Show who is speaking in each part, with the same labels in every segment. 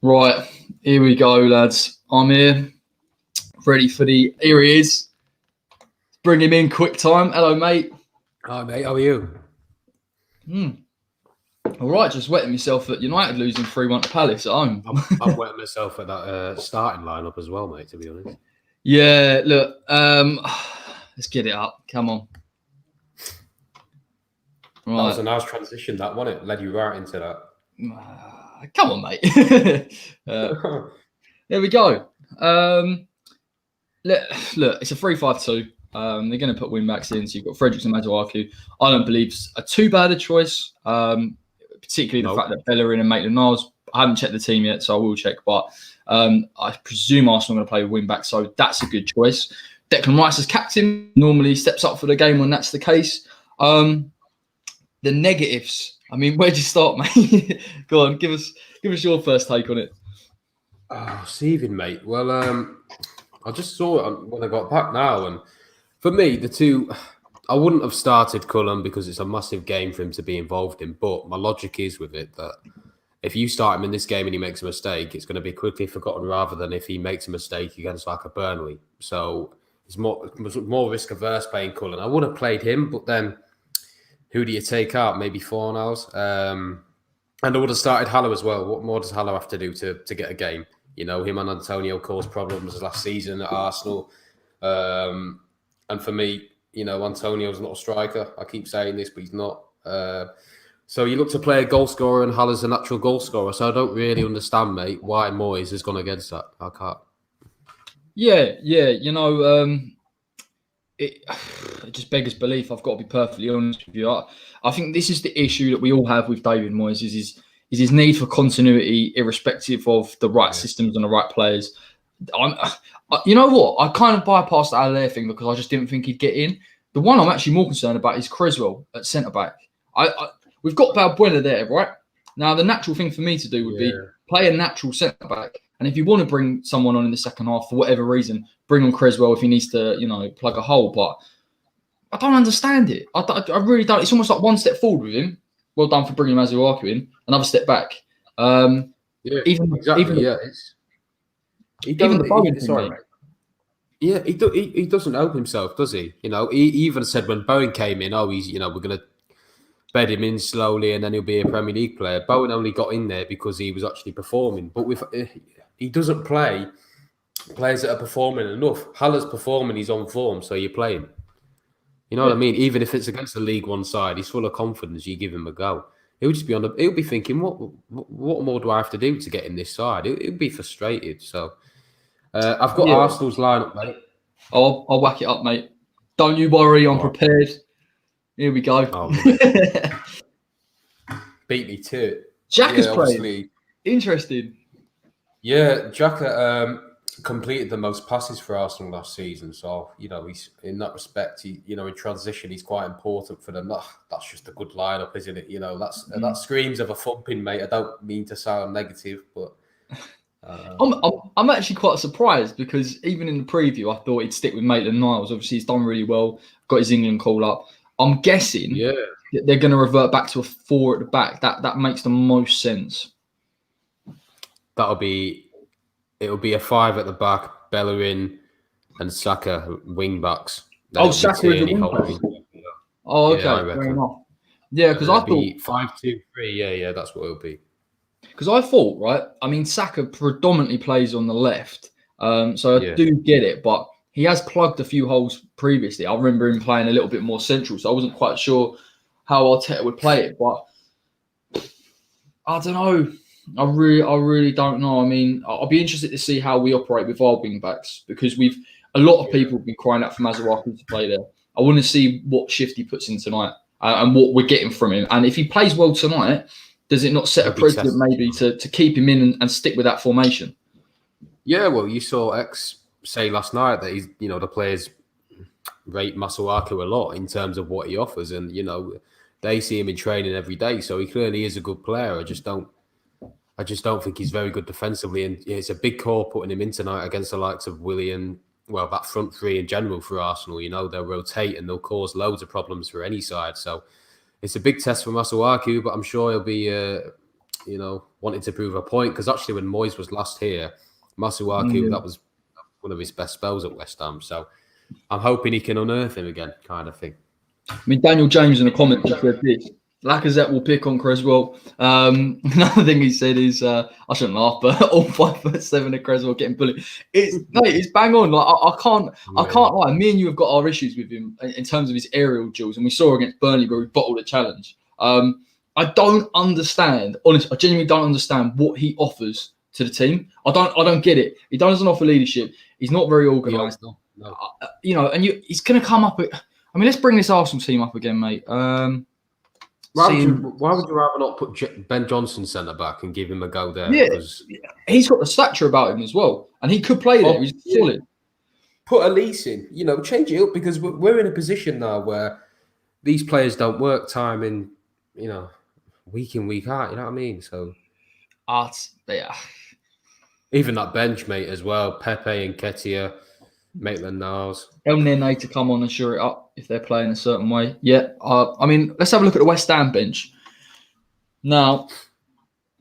Speaker 1: Right, here we go, lads. I'm here, ready for the... Here he is. Bring him in quick time. Hello, mate.
Speaker 2: Hi, mate. How are you?
Speaker 1: All right, just wetting myself at United losing 3-1 to Palace at home.
Speaker 2: I'm wetting myself at that starting lineup as well, mate, to be honest.
Speaker 1: Yeah, look, let's get it up. Come on.
Speaker 2: Right. That was a nice transition, that, wasn't it? Led you right into that.
Speaker 1: Come on, mate. There we go. Look, it's a 3-5-2. They're going to put wing-backs in, so you've got Fredericks and Masuaku. I don't believe it's too bad a choice, particularly the fact that Bellerin and Maitland-Niles. I haven't checked the team yet, so I will check, but I presume Arsenal are going to play with wing-back, so that's a good choice. Declan Rice as captain normally steps up for the game when that's the case. The negatives. I mean, where'd you start, mate? Go on, give us your first take on it.
Speaker 2: Seething, mate. Well, I just saw it when I got back now, and for me, the two, I wouldn't have started Cullen because it's a massive game for him to be involved in. But my logic is with it that if you start him in this game and he makes a mistake, it's going to be quickly forgotten rather than if he makes a mistake against like a Burnley. So it's more risk averse playing Cullen. I would have played him, but then who do you take out? Maybe Fornals. And I would have started Haller as well. What more does Haller have to do to get a game? You know, him and Antonio caused problems last season at Arsenal. And for me, you know, Antonio's not a striker. I keep saying this, but he's not. So you look to play a goal scorer and Haller's a natural goal scorer. So I don't really understand, mate, why Moyes has gone against that. I can't.
Speaker 1: Yeah. You know, it just beggars belief. I've got to be perfectly honest with you. I think this is the issue that we all have with David Moyes is his need for continuity, irrespective of the right systems and the right players. You know what? I kind of bypassed the Allaire thing because I just didn't think he'd get in. The one I'm actually more concerned about is Creswell at centre-back. We've got Balbuena there, right? Now, the natural thing for me to do would be play a natural centre-back. And if you want to bring someone on in the second half for whatever reason, bring on Creswell if he needs to, you know, plug a hole. But I don't understand it. I really don't. It's almost like one step forward with him. Well done for bringing Masuaku in. Another step back.
Speaker 2: He doesn't help himself, does he? You know, he even said when Bowen came in, we're going to bed him in slowly and then he'll be a Premier League player. Bowen only got in there because he was actually performing. But he doesn't play players that are performing enough. Haller's performing, he's on form, so you play him. You know what I mean? Even if it's against the League One side, he's full of confidence. You give him a go. He'll just be he'll be thinking, what more do I have to do to get in this side? He'll be frustrated. So I've got Arsenal's lineup, mate.
Speaker 1: I'll whack it up, mate. Don't you worry, I'm prepared. Here we go.
Speaker 2: Beat me to it.
Speaker 1: Jack is playing. Interesting.
Speaker 2: Yeah, Jack completed the most passes for Arsenal last season. So, you know, he's in that respect, in transition, he's quite important for them. That's just a good lineup, isn't it? You know, that screams of a thumping, mate. I don't mean to sound negative, but
Speaker 1: I'm actually quite surprised because even in the preview, I thought he'd stick with Maitland-Niles. Obviously, he's done really well, got his England call up. I'm guessing they're going to revert back to a 4 at the back. That makes the most sense.
Speaker 2: It'll be a 5 at the back, Bellerin and Saka wing backs.
Speaker 1: Saka is the wing back. Oh, okay. Fair enough. Yeah, because I thought
Speaker 2: 5-2-3. Yeah, that's what it'll be.
Speaker 1: Because I thought, right, I mean, Saka predominantly plays on the left, so I do get it, but he has plugged a few holes previously. I remember him playing a little bit more central, so I wasn't quite sure how Arteta would play it, but I don't know. I really don't know. I mean, I'll be interested to see how we operate with our wing backs because a lot of people have been crying out for Masuaku to play there. I want to see what shift he puts in tonight and what we're getting from him. And if he plays well tonight, does it not set a precedent maybe to keep him in and stick with that formation?
Speaker 2: Yeah, well, you saw X say last night that the players rate Masuaku a lot in terms of what he offers, and they see him in training every day, so he clearly is a good player. I just don't think he's very good defensively, and it's a big call putting him in tonight against the likes of Willian. Well, that front three in general for Arsenal, they'll rotate and they'll cause loads of problems for any side. So it's a big test for Masuaku, but I'm sure wanting to prove a point. Because actually, when Moyes was last here, Masuaku, that was one of his best spells at West Ham. So I'm hoping he can unearth him again, kind of thing.
Speaker 1: I mean, Daniel James in the comments said this. Lacazette will pick on Creswell. Another thing he said is, I shouldn't laugh, but all 5'7" of Creswell getting bullied. It's bang on. Like I can't lie. Me and you have got our issues with him in terms of his aerial duels, and we saw against Burnley where he bottled a challenge. I don't understand. Honestly, I genuinely don't understand what he offers to the team. I don't get it. He doesn't offer leadership. He's not very organised.
Speaker 2: No.
Speaker 1: He's going to come up with. I mean, let's bring this Arsenal team up again, mate.
Speaker 2: Why would you rather not put Ben Johnson centre back and give him a go there?
Speaker 1: Yeah, he's got the stature about him as well, and he could play there. He's solid.
Speaker 2: Put Elise in, change it up, because we're in a position now where these players don't work time in, week in, week out. You know what I mean? So,
Speaker 1: yeah.
Speaker 2: Even that bench, mate, as well. Pepe and Ketia, Maitland-Niles.
Speaker 1: El Nene to come on and shore it up if they're playing a certain way. Yeah. I mean, let's have a look at the West Ham bench. Now,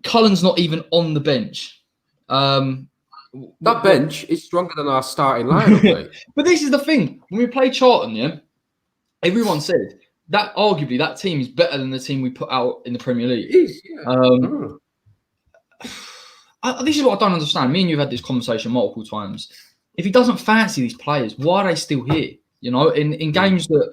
Speaker 1: Cullen's not even on the bench.
Speaker 2: That bench is stronger than our starting lineup, mate.
Speaker 1: But this is the thing. When we play Charlton, everyone said that arguably that team is better than the team we put out in the Premier League.
Speaker 2: It is, yeah.
Speaker 1: This is what I don't understand. Me and you have had this conversation multiple times. If he doesn't fancy these players, why are they still here? In games that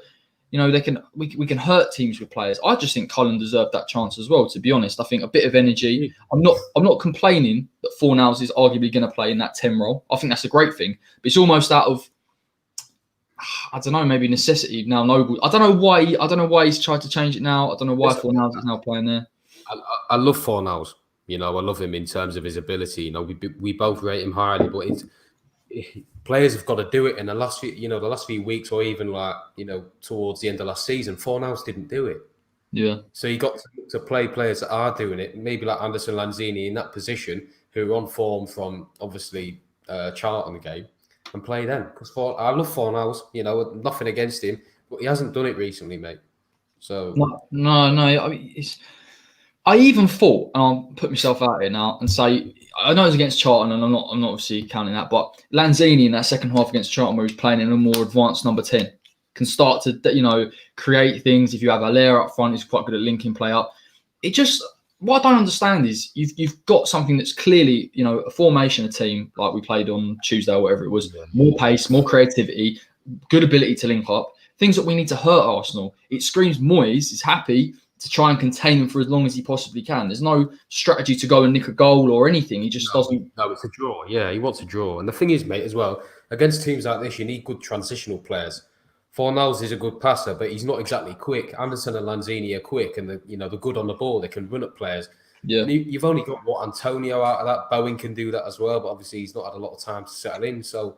Speaker 1: we can hurt teams with players. I just think Cullen deserved that chance as well. To be honest, I think a bit of energy. I'm not complaining that Fornals is arguably going to play in that 10 role. I think that's a great thing, but it's almost out of maybe necessity now. Noble. I don't know why he's tried to change it now. I don't know why Fornals is now playing there.
Speaker 2: I love Fornals. I love him in terms of his ability. We both rate him highly, but players have got to do it in the last few weeks, or even towards the end of last season. Fornals didn't do it.
Speaker 1: Yeah.
Speaker 2: So you got to play players that are doing it, maybe like Anderson Lanzini in that position, who are on form from obviously Charlton game, and play them. Because I love Fornals. Nothing against him, but he hasn't done it recently, mate. So
Speaker 1: no. I mean, I even thought, and I'll put myself out here now and say, I know it's against Charlton, and I'm not obviously counting that, but Lanzini in that second half against Charlton, where he's playing in a more advanced number 10, can start to create things. If you have Allaire up front, he's quite good at linking play up. What I don't understand is you've got something that's clearly a formation, a team like we played on Tuesday or whatever it was, more pace, more creativity, good ability to link up, things that we need to hurt Arsenal. It screams Moyes is happy to try and contain them for as long as he possibly can. There's no strategy to go and nick a goal or anything. He just doesn't.
Speaker 2: No, it's a draw. Yeah, he wants a draw. And the thing is, mate, as well, against teams like this, you need good transitional players. Fornals is a good passer, but he's not exactly quick. Anderson and Lanzini are quick, and they're good on the ball. They can run at players.
Speaker 1: Yeah.
Speaker 2: And you've only got Antonio out of that. Bowen can do that as well, but obviously he's not had a lot of time to settle in. So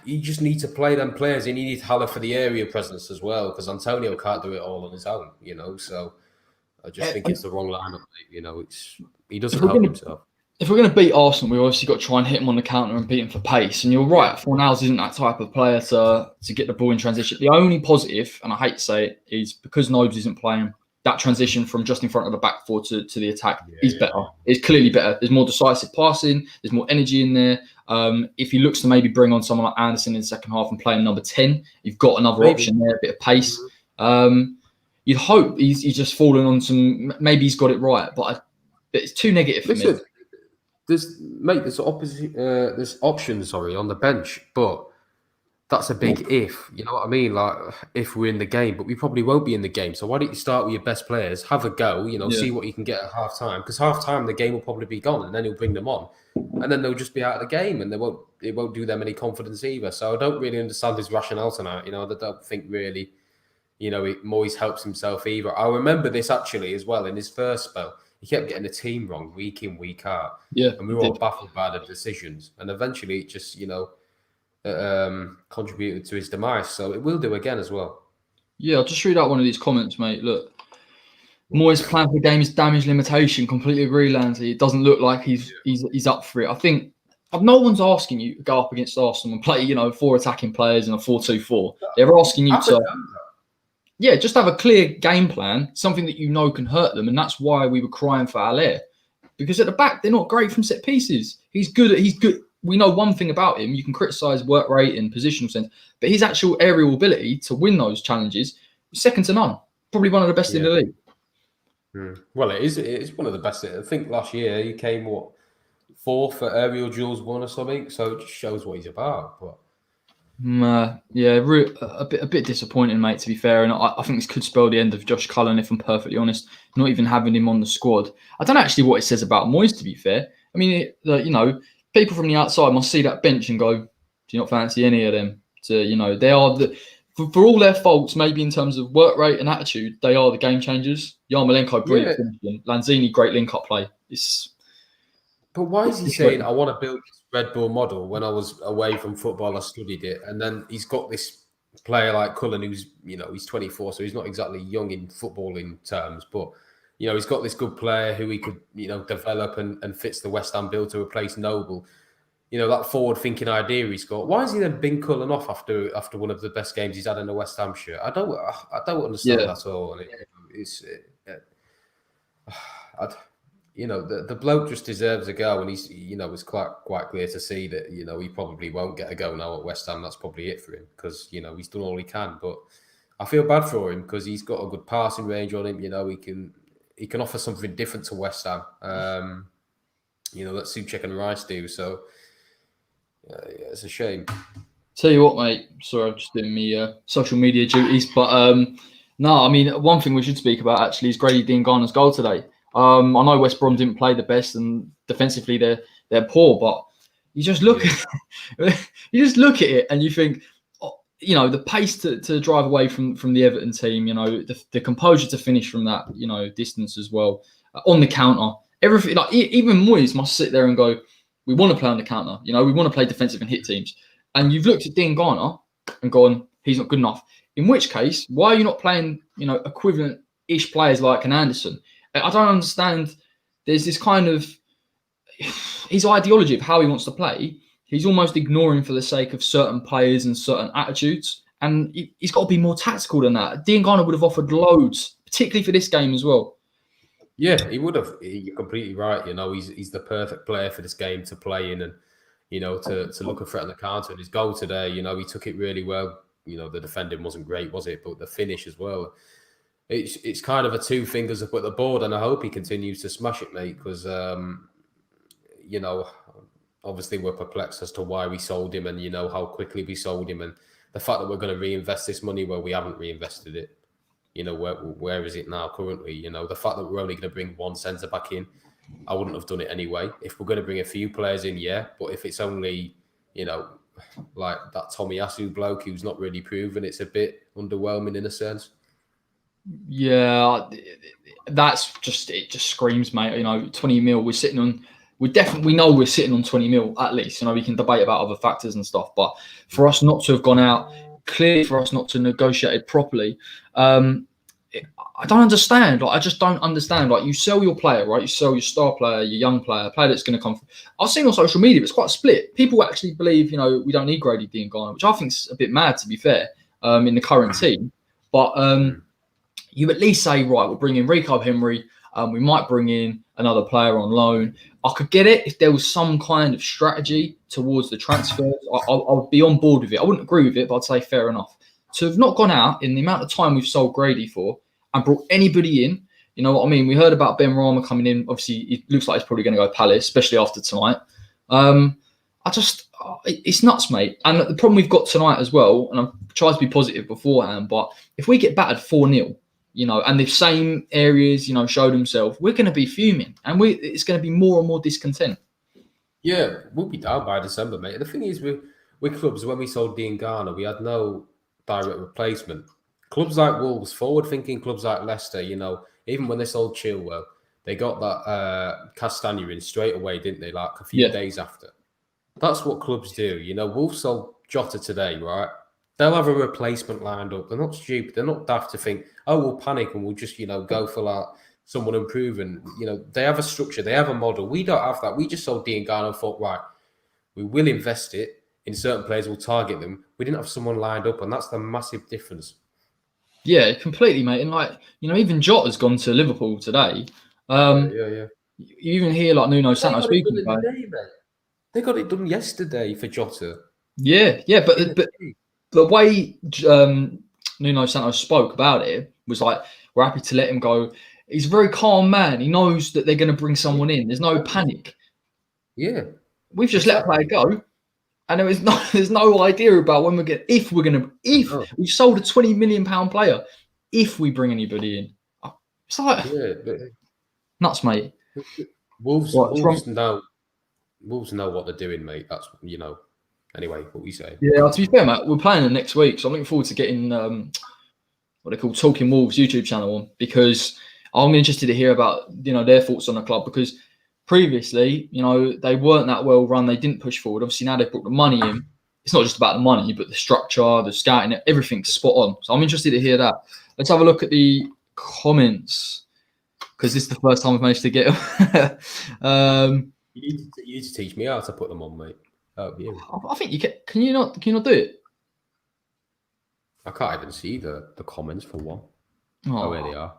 Speaker 2: you just need to play them players, and you need Haller for the area presence as well, because Antonio can't do it all on his own, So I just think it's the wrong lineup. He doesn't help himself.
Speaker 1: If we're going to beat Arsenal, we've obviously got to try and hit him on the counter and beat him for pace. And you're right, Fornals isn't that type of player to get the ball in transition. The only positive, and I hate to say it, is because Nobes isn't playing, that transition from just in front of the back four to the attack is better. It's clearly better. There's more decisive passing. There's more energy in there. If he looks to maybe bring on someone like Anderson in the second half and play in number 10, you've got another option there, a bit of pace. You'd hope he's just fallen on some. Maybe he's got it right, but it's too negative for me.
Speaker 2: There's options, on the bench, but that's a big if. You know what I mean? Like, if we're in the game, but we probably won't be in the game. So why don't you start with your best players, have a go, see what you can get at half time? Because half time the game will probably be gone, and then he'll bring them on, and then they'll just be out of the game, and it won't do them any confidence either. So I don't really understand his rationale tonight. I don't think really, Moyes helps himself either. I remember this actually as well in his first spell. He kept getting the team wrong week in, week out.
Speaker 1: Yeah,
Speaker 2: and we were all baffled by the decisions. And eventually it just, contributed to his demise. So it will do again as well.
Speaker 1: Yeah, I'll just read out one of these comments, mate. Look, Moyes' plan for the game is damage limitation. Completely agree, Lanty. It doesn't look like he's up for it. I think no one's asking you to go up against Arsenal and play, 4 attacking players in a 4-2-4. They're asking you to. yeah, just have a clear game plan, something that you know can hurt them, and that's why we were crying for Allaire. Because at the back, they're not great from set pieces. He's good. We know one thing about him. You can criticise work rate and positional sense, but his actual aerial ability to win those challenges is second to none. Probably one of the best in the league.
Speaker 2: Well, it is one of the best. I think last year he came fourth at aerial duels won or something. So it just shows what he's about. But
Speaker 1: yeah, a bit disappointing, mate. To be fair, and I think this could spell the end of Josh Cullen, if I'm perfectly honest. Not even having him on the squad. I don't know actually what it says about Moyes. To be fair, I mean, people from the outside must see that bench and go, "Do you not fancy any of them?" They are for all their faults, maybe in terms of work rate and attitude, they are the game changers. Yarmolenko, brilliant finishing. Lanzini, great link-up play.
Speaker 2: But why is he saying, I want to build this Red Bull model when I was away from football, I studied it. And then he's got this player like Cullen who's, he's 24, so he's not exactly young in footballing terms. But, he's got this good player who he could, develop and fits the West Ham bill to replace Noble. That forward-thinking idea he's got. Why has he then been Cullen off after one of the best games he's had in the West Ham shirt? I don't understand that at all. And the bloke just deserves a go, and he's, it's quite clear to see that, he probably won't get a go now at West Ham. That's probably it for him because, he's done all he can. But I feel bad for him because he's got a good passing range on him. He can offer something different to West Ham. That Souček and Rice do. So it's a shame.
Speaker 1: Tell you what, mate. Sorry, I'm just doing me social media duties, but no, I mean, one thing we should speak about actually is Grady Diangana's goal today. I know West Brom didn't play the best, and defensively they're poor. But you just look at it, and you think, the pace to drive away from the Everton team. The composure to finish from that distance as well on the counter. Everything, like even Moyes must sit there and go, we want to play on the counter. We want to play defensive and hit teams. And you've looked at Diangana and gone, he's not good enough. In which case, why are you not playing equivalent-ish players like an Anderson? I don't understand. There's this kind of his ideology of how he wants to play. He's almost ignoring for the sake of certain players and certain attitudes. And he's got to be more tactical than that. Diangana would have offered loads, particularly for this game as well.
Speaker 2: Yeah, he would have. You're completely right. He's the perfect player for this game to play in and, to look a threat on the counter. And his goal today, he took it really well. The defending wasn't great, was it? But the finish as well. It's kind of a two fingers up at the board, and I hope he continues to smash it, mate. Because obviously we're perplexed as to why we sold him, and how quickly we sold him, and the fact that we're going to reinvest this money where we haven't reinvested it. Where is it now currently? The fact that we're only going to bring one centre back in, I wouldn't have done it anyway. If we're going to bring a few players in, yeah, but if it's only like that Tomiyasu bloke who's not really proven, it's a bit underwhelming in a sense.
Speaker 1: Yeah, it just screams, mate. 20 mil. We know we're sitting on 20 mil at least. We can debate about other factors and stuff, but for us not to have gone out, clearly for us not to negotiate it properly, I don't understand. I just don't understand. You sell your player, right? You sell your star player, your young player, a player that's going to come. I've seen on social media, it's quite split. People actually believe, we don't need Grady Diangana, which I think is a bit mad, to be fair, in the current team. But you at least say, right, we'll bring in Rico Henry. We might bring in another player on loan. I could get it if there was some kind of strategy towards the transfers. I would be on board with it. I wouldn't agree with it, but I'd say fair enough. To have not gone out in the amount of time we've sold Grady for and brought anybody in, you know what I mean? We heard about Ben Rama coming in. Obviously, it looks like he's probably going to go Palace, especially after tonight. It's nuts, mate. And the problem we've got tonight as well, and I've tried to be positive beforehand, but if we get battered 4-0, and the same areas, show themselves, we're going to be fuming, and it's going to be more and more discontent.
Speaker 2: Yeah, we'll be down by December, mate. The thing is, with clubs, when we sold Diangana, we had no direct replacement. Clubs like Wolves, forward-thinking clubs like Leicester, even when they sold Chilwell, they got that Castagna in straight away, didn't they? Like a few days after. That's what clubs do. Wolves sold Jota today, right? They'll have a replacement lined up. They're not stupid. They're not daft to think, oh, we'll panic and we'll just, go for like someone improving. They have a structure. They have a model. We don't have that. We just sold Diangana and thought, right, we will invest it in certain players. We'll target them. We didn't have someone lined up, and that's the massive difference.
Speaker 1: Yeah, completely, mate. And like, even Jota's gone to Liverpool today.
Speaker 2: Yeah.
Speaker 1: You even hear like Nuno
Speaker 2: But they
Speaker 1: Santo
Speaker 2: got it
Speaker 1: speaking
Speaker 2: done in the
Speaker 1: about it.
Speaker 2: day, mate. They got it done yesterday for Jota.
Speaker 1: Yeah,
Speaker 2: In
Speaker 1: but
Speaker 2: a
Speaker 1: but
Speaker 2: day.
Speaker 1: the way Nuno Santos spoke about it was like, we're happy to let him go. He's a very calm man. He knows that they're going to bring
Speaker 2: Yeah,
Speaker 1: someone in. There's no
Speaker 2: exactly.
Speaker 1: panic.
Speaker 2: Yeah,
Speaker 1: We've just let a player
Speaker 2: exactly.
Speaker 1: go, and there's no idea about when if
Speaker 2: Oh,
Speaker 1: we've sold a £20 million player, if we bring anybody in. It's like
Speaker 2: yeah. But
Speaker 1: nuts, mate.
Speaker 2: Wolves,
Speaker 1: What's wrong?
Speaker 2: Wolves know what they're doing, mate. That's Anyway, what we say.
Speaker 1: Yeah, to be fair, mate, we're playing them next week, so I'm looking forward to getting what they call Talking Wolves YouTube channel on, because I'm interested to hear about their thoughts on the club, because previously they weren't that well run, they didn't push forward. Obviously now they've brought the money in. It's not just about the money, but the structure, the scouting, everything's spot on. So I'm interested to hear that. Let's have a look at the comments, because this is the first time I've managed to get them.
Speaker 2: You need to teach me how to put them on, mate. Oh, yeah.
Speaker 1: I think you can. Can you not do it?
Speaker 2: I can't even see the comments for one. Oh, there
Speaker 1: Oh,
Speaker 2: they are.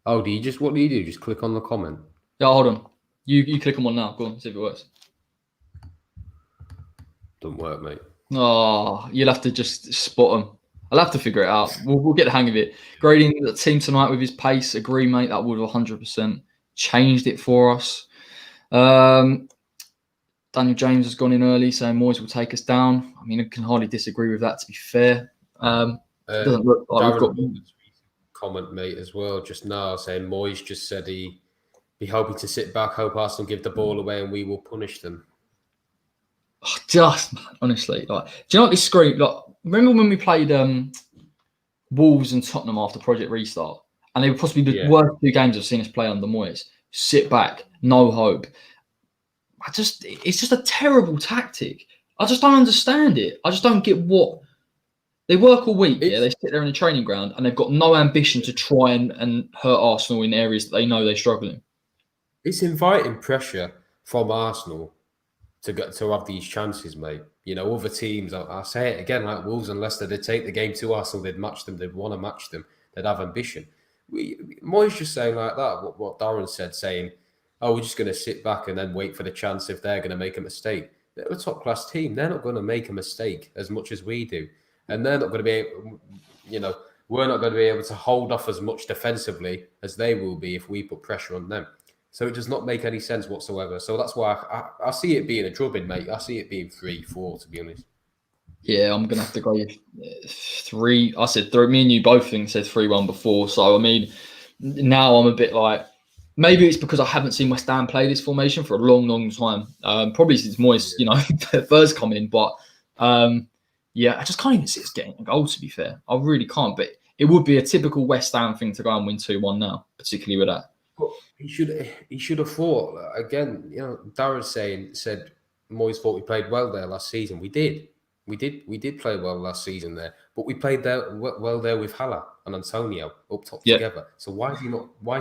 Speaker 2: Oh, what do you do? Just click on the comment.
Speaker 1: yeah, hold on. You click on one now. Go on, see if it works.
Speaker 2: Doesn't work, mate.
Speaker 1: Oh, you'll have to just spot them. I'll have to figure it out. We'll get the hang of it. Grading the team tonight with his pace, agree, mate. That would have 100% changed it for us. Daniel James has gone in early, saying Moyes will take us down. I mean, I can hardly disagree with that, to be fair. It doesn't look like we've got.
Speaker 2: Darren put the comment, mate, as well, just now, saying Moyes just said he be hoping to sit back, hope Arsenal give the ball away, and we will punish them.
Speaker 1: Just, man, honestly, like, do you know what this scream? Like, remember when we played Wolves and Tottenham after Project Restart, and they were possibly the worst two games I've seen us play under Moyes. Sit back, no hope. It's just a terrible tactic. I just don't understand it. I just don't get what they work all week. Yeah, they sit there in the training ground and they've got no ambition to try and hurt Arsenal in areas that they know they're struggling.
Speaker 2: It's inviting pressure from Arsenal to have these chances, mate. Other teams, I'll say it again, like Wolves and Leicester, they'd take the game to Arsenal, they'd match them, they'd want to match them, they'd have ambition. Moyes just saying like that, what Darren said, saying, oh, we're just going to sit back and then wait for the chance if they're going to make a mistake. They're a top-class team. They're not going to make a mistake as much as we do. And they're not going to be able, we're not going to be able to hold off as much defensively as they will be if we put pressure on them. So it does not make any sense whatsoever. So that's why I see it being a drubbing, mate. I see it being 3-4, to be honest.
Speaker 1: Yeah, I'm gonna have to go 3. I said 3. Me and you both said 3-1 before. So I mean, now I'm a bit like, maybe it's because I haven't seen West Ham play this formation for a long, long time. Probably since Moyes, first come in. But yeah, I just can't even see us getting a goal. To be fair, I really can't. But it would be a typical West Ham thing to go and win 2-1 now, particularly with that.
Speaker 2: But he should have thought again. Darren said Moyes thought we played well there last season. We did play well last season there, but we played there well there with Hala and Antonio up top together. So why has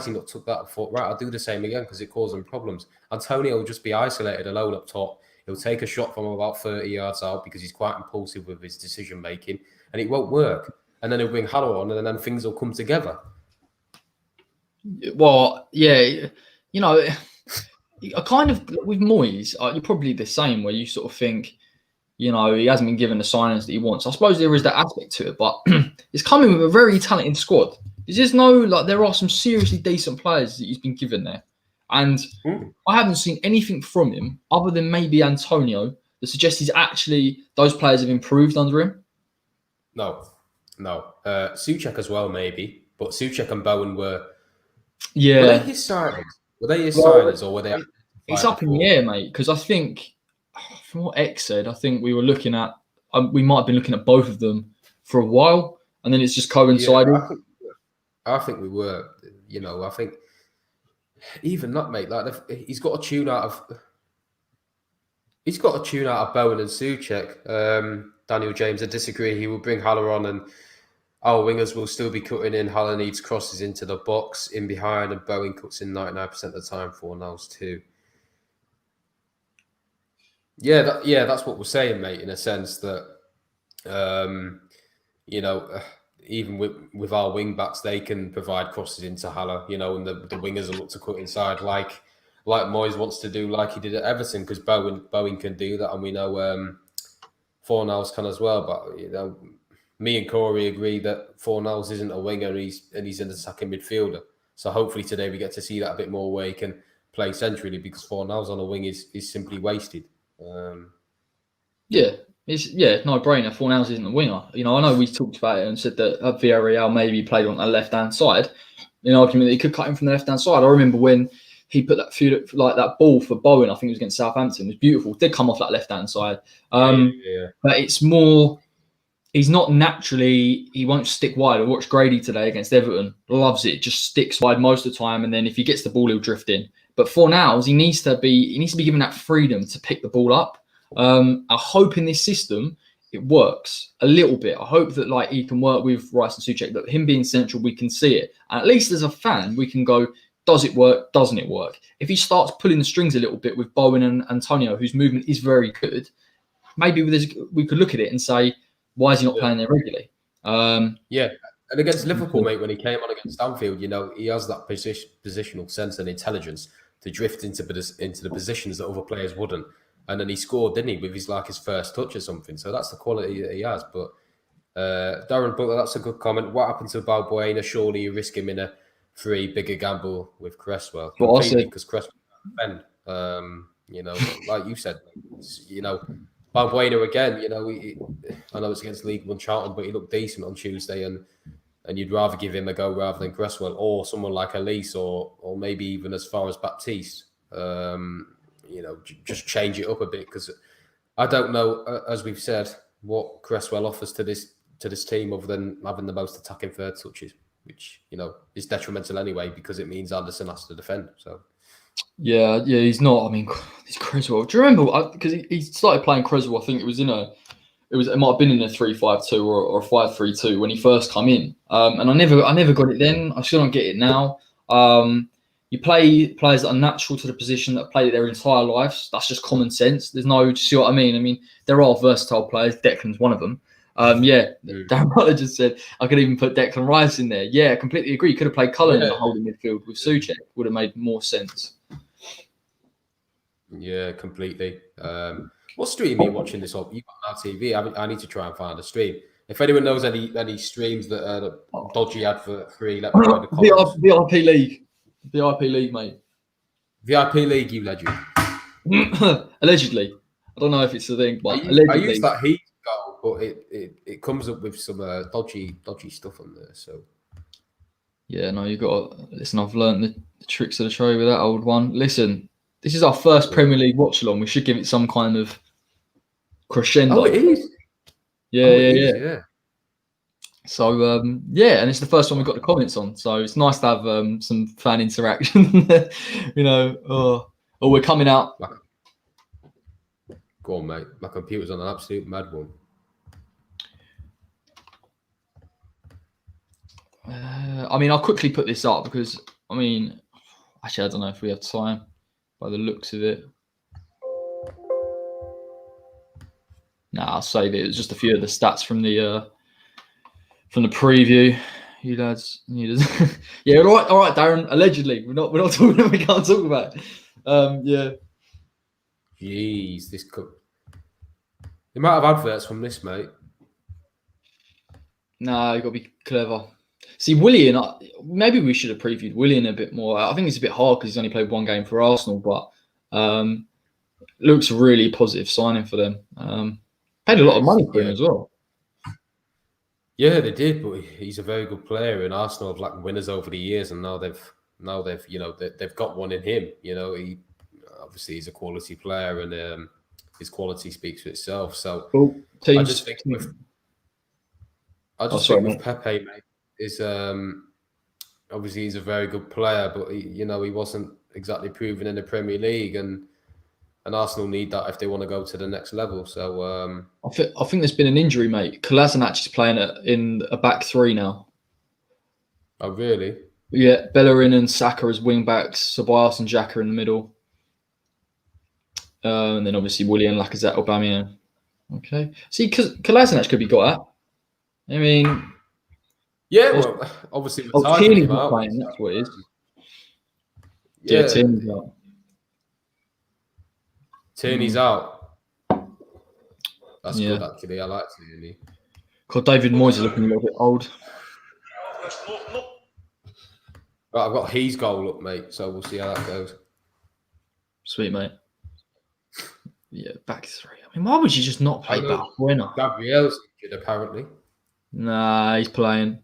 Speaker 2: he not took that and thought, right, I'll do the same again, because it caused him problems. Antonio will just be isolated alone up top. He'll take a shot from about 30 yards out because he's quite impulsive with his decision making, and it won't work. And then he'll bring Hala on, and then things will come together.
Speaker 1: Well, yeah, I kind of, with Moyes, you're probably the same, where you sort of think, he hasn't been given the signings that he wants. I suppose there is that aspect to it, but it's coming with a very talented squad. There's there are some seriously decent players that he's been given there, and I haven't seen anything from him other than maybe Antonio that suggests those players have improved under him.
Speaker 2: No. Souček as well, maybe, but Souček and Bowen were.
Speaker 1: Yeah.
Speaker 2: Were they his signings? Signers, or were they?
Speaker 1: It's up in the air, mate. Because I think, from what X said, I think we were looking at. We might have been looking at both of them for a while, and then it's just coincided.
Speaker 2: Yeah, I think we were. I think even that, mate. Like he's got a tune out of. He's got a tune out of Bowen and Souček. Daniel James, I disagree. He will bring Haller on, and our wingers will still be cutting in. Haller needs crosses into the box in behind, and Bowen cuts in 99% of the time for Niles too. Yeah, that's what we're saying, mate. In a sense that, even with our wing backs, they can provide crosses into Haller, you know, and the wingers will look to cut inside like Moyes wants to do, like he did at Everton, because Bowen can do that, and we know Fornals can as well. But you know, me and Corey agree that Fornals isn't a winger, he's an attacking midfielder. So hopefully today we get to see that a bit more, where he can play centrally, because Fornals on a wing is simply wasted.
Speaker 1: It's no brainer. Fornals isn't a winger. You know, I know we talked about it and said that Villarreal maybe played on the left hand side. In argument that he could cut him from the left hand side. I remember when he put that ball for Bowen. I think it was against Southampton. It was beautiful. It did come off that left hand side. But it's more. He's not naturally. He won't stick wide. I watched Grady today against Everton. Loves it. Just sticks wide most of the time, and then if he gets the ball, he'll drift in. But Fornals, he needs to be given that freedom to pick the ball up. I hope in this system it works a little bit. I hope that like he can work with Rice and Souček, that him being central, we can see it. And at least as a fan, we can go, does it work? Doesn't it work? If he starts pulling the strings a little bit with Bowen and Antonio, whose movement is very good, maybe we could look at it and say, why is he not playing there regularly?
Speaker 2: And against Liverpool, mate, when he came on against Anfield, you know, he has that positional sense and intelligence to drift into the positions that other players wouldn't. And then he scored, didn't he, with his first touch or something. So that's the quality that he has. But Darren Butler, that's a good comment. What happened to Balbuena? Surely you risk him in a bigger gamble with Cresswell. Completely, because Cresswell defend. You know, like you said, you know, Balbuena again. You know, I know it's against League One Charlton, but he looked decent on Tuesday, and you'd rather give him a go rather than Cresswell or someone like Elise or maybe even as far as Baptiste. You know, just change it up a bit, because I don't know, as we've said, what Cresswell offers to this team other than having the most attacking third touches, which, you know, is detrimental anyway, because it means Anderson has to defend. So
Speaker 1: yeah, he's not. I mean, he's Cresswell. Do you remember? Because he started playing Cresswell. I think it might have been in a 3-5-2 or a 5-3-2 when he first come in. And I never got it then. I still don't get it now. You play players that are natural to the position, that play their entire lives. That's just common sense. There's no, see what I mean? I mean, there are versatile players. Declan's one of them. Darren Butler just said, I could even put Declan Rice in there. Yeah, I completely agree. You could have played Cullen in the holding midfield with Souček. Would have made more sense.
Speaker 2: Yeah, completely. What stream are you watching this on? You got our TV. I need to try and find a stream. If anyone knows any streams that are dodgy advert free, let me know in the comments.
Speaker 1: VIP League, mate.
Speaker 2: VIP League, you legend.
Speaker 1: Allegedly. I don't know if it's a thing, but
Speaker 2: I use that Heat goal, but it comes up with some dodgy stuff on there. So
Speaker 1: yeah, no, you got to listen. I've learned the tricks of the trade with that old one. Listen, this is our first Premier League watch along. We should give it some kind of crescendo.
Speaker 2: Oh, it is.
Speaker 1: Yeah. So and it's the first one we got the comments on. So it's nice to have some fan interaction. You know, we're coming out.
Speaker 2: Go on, mate. My computer's on an absolute mad one.
Speaker 1: I mean, I'll quickly put this up because actually, I don't know if we have time by the looks of it. Nah, I'll save it. It's just a few of the stats from the preview. You lads, yeah, all right, Darren. Allegedly, we're not talking. We can't talk about it. Yeah.
Speaker 2: Jeez, this could. The amount of adverts from this, mate.
Speaker 1: Nah, you got to be clever. See, Willian, maybe we should have previewed Willian a bit more. I think it's a bit hard because he's only played one game for Arsenal, but looks a really positive signing for them. Paid a lot of money for him as well.
Speaker 2: Yeah, they did, but he's a very good player, and Arsenal have lacked winners over the years, and now they've they've got one in him. You know, he's a quality player, and his quality speaks for itself. So I just think with Pepe, mate, is obviously he's a very good player, but he wasn't exactly proven in the Premier League, and Arsenal need that if they want to go to the next level. So
Speaker 1: I think there's been an injury, mate. Kolasinac is playing in a back three now.
Speaker 2: Oh, really?
Speaker 1: Yeah, Bellerin and Saka as wing backs, Ceballos and Xhaka in the middle. And then obviously Willian, Lacazette, Aubameyang. Okay. See, because Kolasinac could be got at. I mean,
Speaker 2: Yeah, well, obviously we're targeting
Speaker 1: Tierney's
Speaker 2: him,
Speaker 1: not
Speaker 2: aren't we?
Speaker 1: playing. That's what it is. Yeah,
Speaker 2: Yeah,
Speaker 1: Tierney's out.
Speaker 2: Tierney's out. That's
Speaker 1: Yeah.
Speaker 2: good, actually. I like Tierney.
Speaker 1: God, David Moyes is looking a little bit old.
Speaker 2: Right, I've got his goal up, mate, so we'll see how that goes.
Speaker 1: Sweet, mate. Yeah, back three. I mean, why would you just not play Balbuena?
Speaker 2: Gabriel's injured, apparently.
Speaker 1: Nah, he's playing.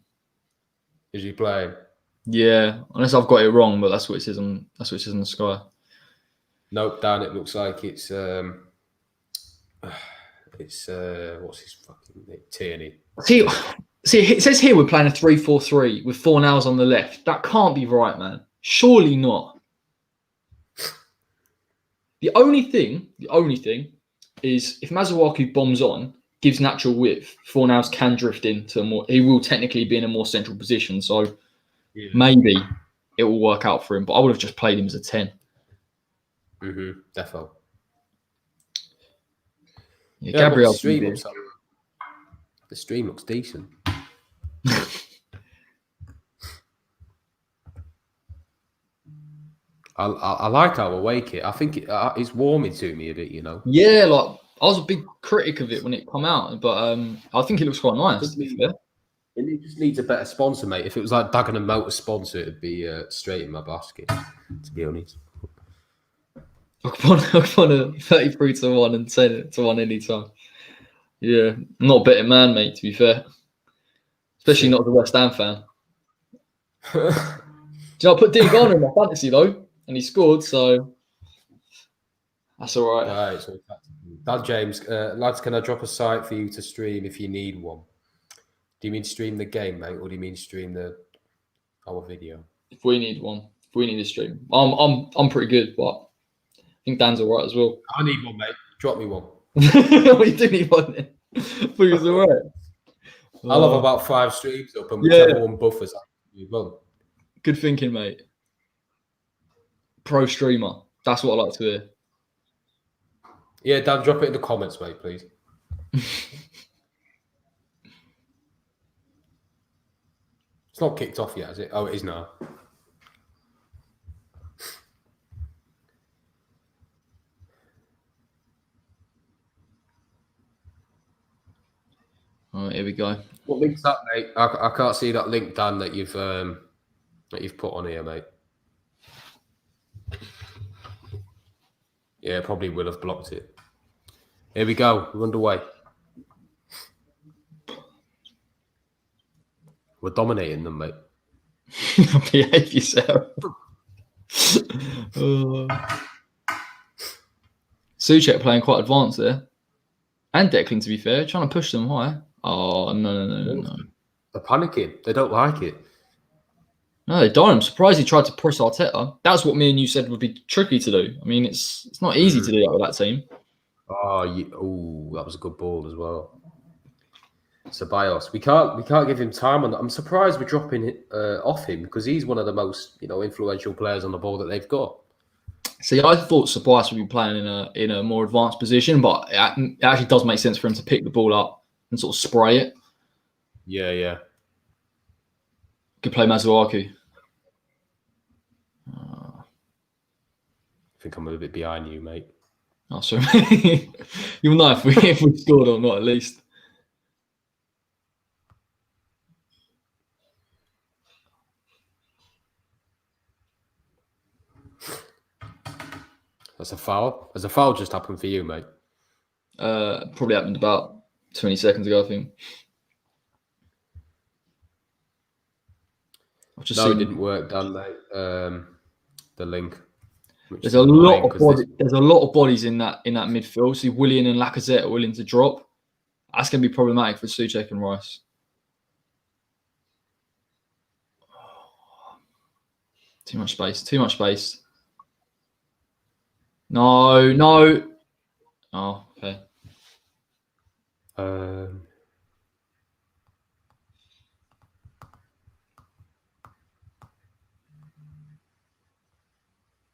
Speaker 2: Is he playing?
Speaker 1: Yeah, unless I've got it wrong, but that's what it says on the Sky.
Speaker 2: Nope, Dan. It looks like it's what's his fucking name? Tierney.
Speaker 1: See, it says here we're playing a 3-4-3 with Fornals on the left. That can't be right, man. Surely not. The only thing is if Masuaku bombs on, gives natural width, Fornals can drift into a more. He will technically be in a more central position, so maybe it will work out for him. But I would have just played him as a 10.
Speaker 2: Defo.
Speaker 1: Yeah, Gabriel.
Speaker 2: The stream looks decent. I like our away kit. I think it's warming to me a bit, you know.
Speaker 1: Yeah, like I was a big critic of it when it come out, but I think it looks quite nice. To be fair.
Speaker 2: It just needs a better sponsor, mate. If it was like Dagenham Motor sponsor, it'd be straight in my basket. To be honest,
Speaker 1: I'll put a 33-1 and 10-1 anytime. Yeah, I'm not a betting man, mate. To be fair, especially not as a West Ham fan. Do you know, I put Dean Garner in my fantasy though, and he scored, so that's all right.
Speaker 2: Right, so Dad James, lads, can I drop a site for you to stream if you need one? Do you mean stream the game, mate, or do you mean stream our video?
Speaker 1: If we need one, if we need a stream, I'm pretty good, but I think Dan's all right as well.
Speaker 2: I need one, mate. Drop me one.
Speaker 1: We do need one then. Please, all right.
Speaker 2: I'll have about 5 streams up, and whichever one buffers, you run.
Speaker 1: Good thinking, mate. Pro streamer. That's what I like to hear.
Speaker 2: Yeah, Dan, drop it in the comments, mate, please. It's not kicked off yet, is it? Oh, it is now.
Speaker 1: All right, here we go.
Speaker 2: What link's that, mate? I can't see that link, Dan, that you've put on here, mate. Yeah, probably will have blocked it. Here we go. We're underway. We're dominating them, mate.
Speaker 1: Behave yourself. Souček playing quite advanced there. And Declan, to be fair, trying to push them high. Oh, no.
Speaker 2: They're panicking. They don't like it.
Speaker 1: No, they don't. I'm surprised he tried to press Arteta. That's what me and you said would be tricky to do. I mean, it's not easy to do that with that team.
Speaker 2: Oh, that was a good ball as well. Ceballos. We can't give him time on that. I'm surprised we're dropping it off him because he's one of the most influential players on the ball that they've got.
Speaker 1: See, I thought Ceballos would be playing in a more advanced position, but it actually does make sense for him to pick the ball up and sort of spray it.
Speaker 2: Yeah.
Speaker 1: Could play Masuaku.
Speaker 2: I think I'm a bit behind you, mate.
Speaker 1: Oh, sorry. You'll know if we scored or not, at least.
Speaker 2: That's a foul. Has a foul just happened for you, mate?
Speaker 1: Probably happened about 20 seconds ago, I think.
Speaker 2: It didn't work, Dan, mate. The link.
Speaker 1: There's a lot of bodies in that midfield. See, Willian and Lacazette are willing to drop. That's going to be problematic for Souček and Rice. Too much space. No. Oh, okay.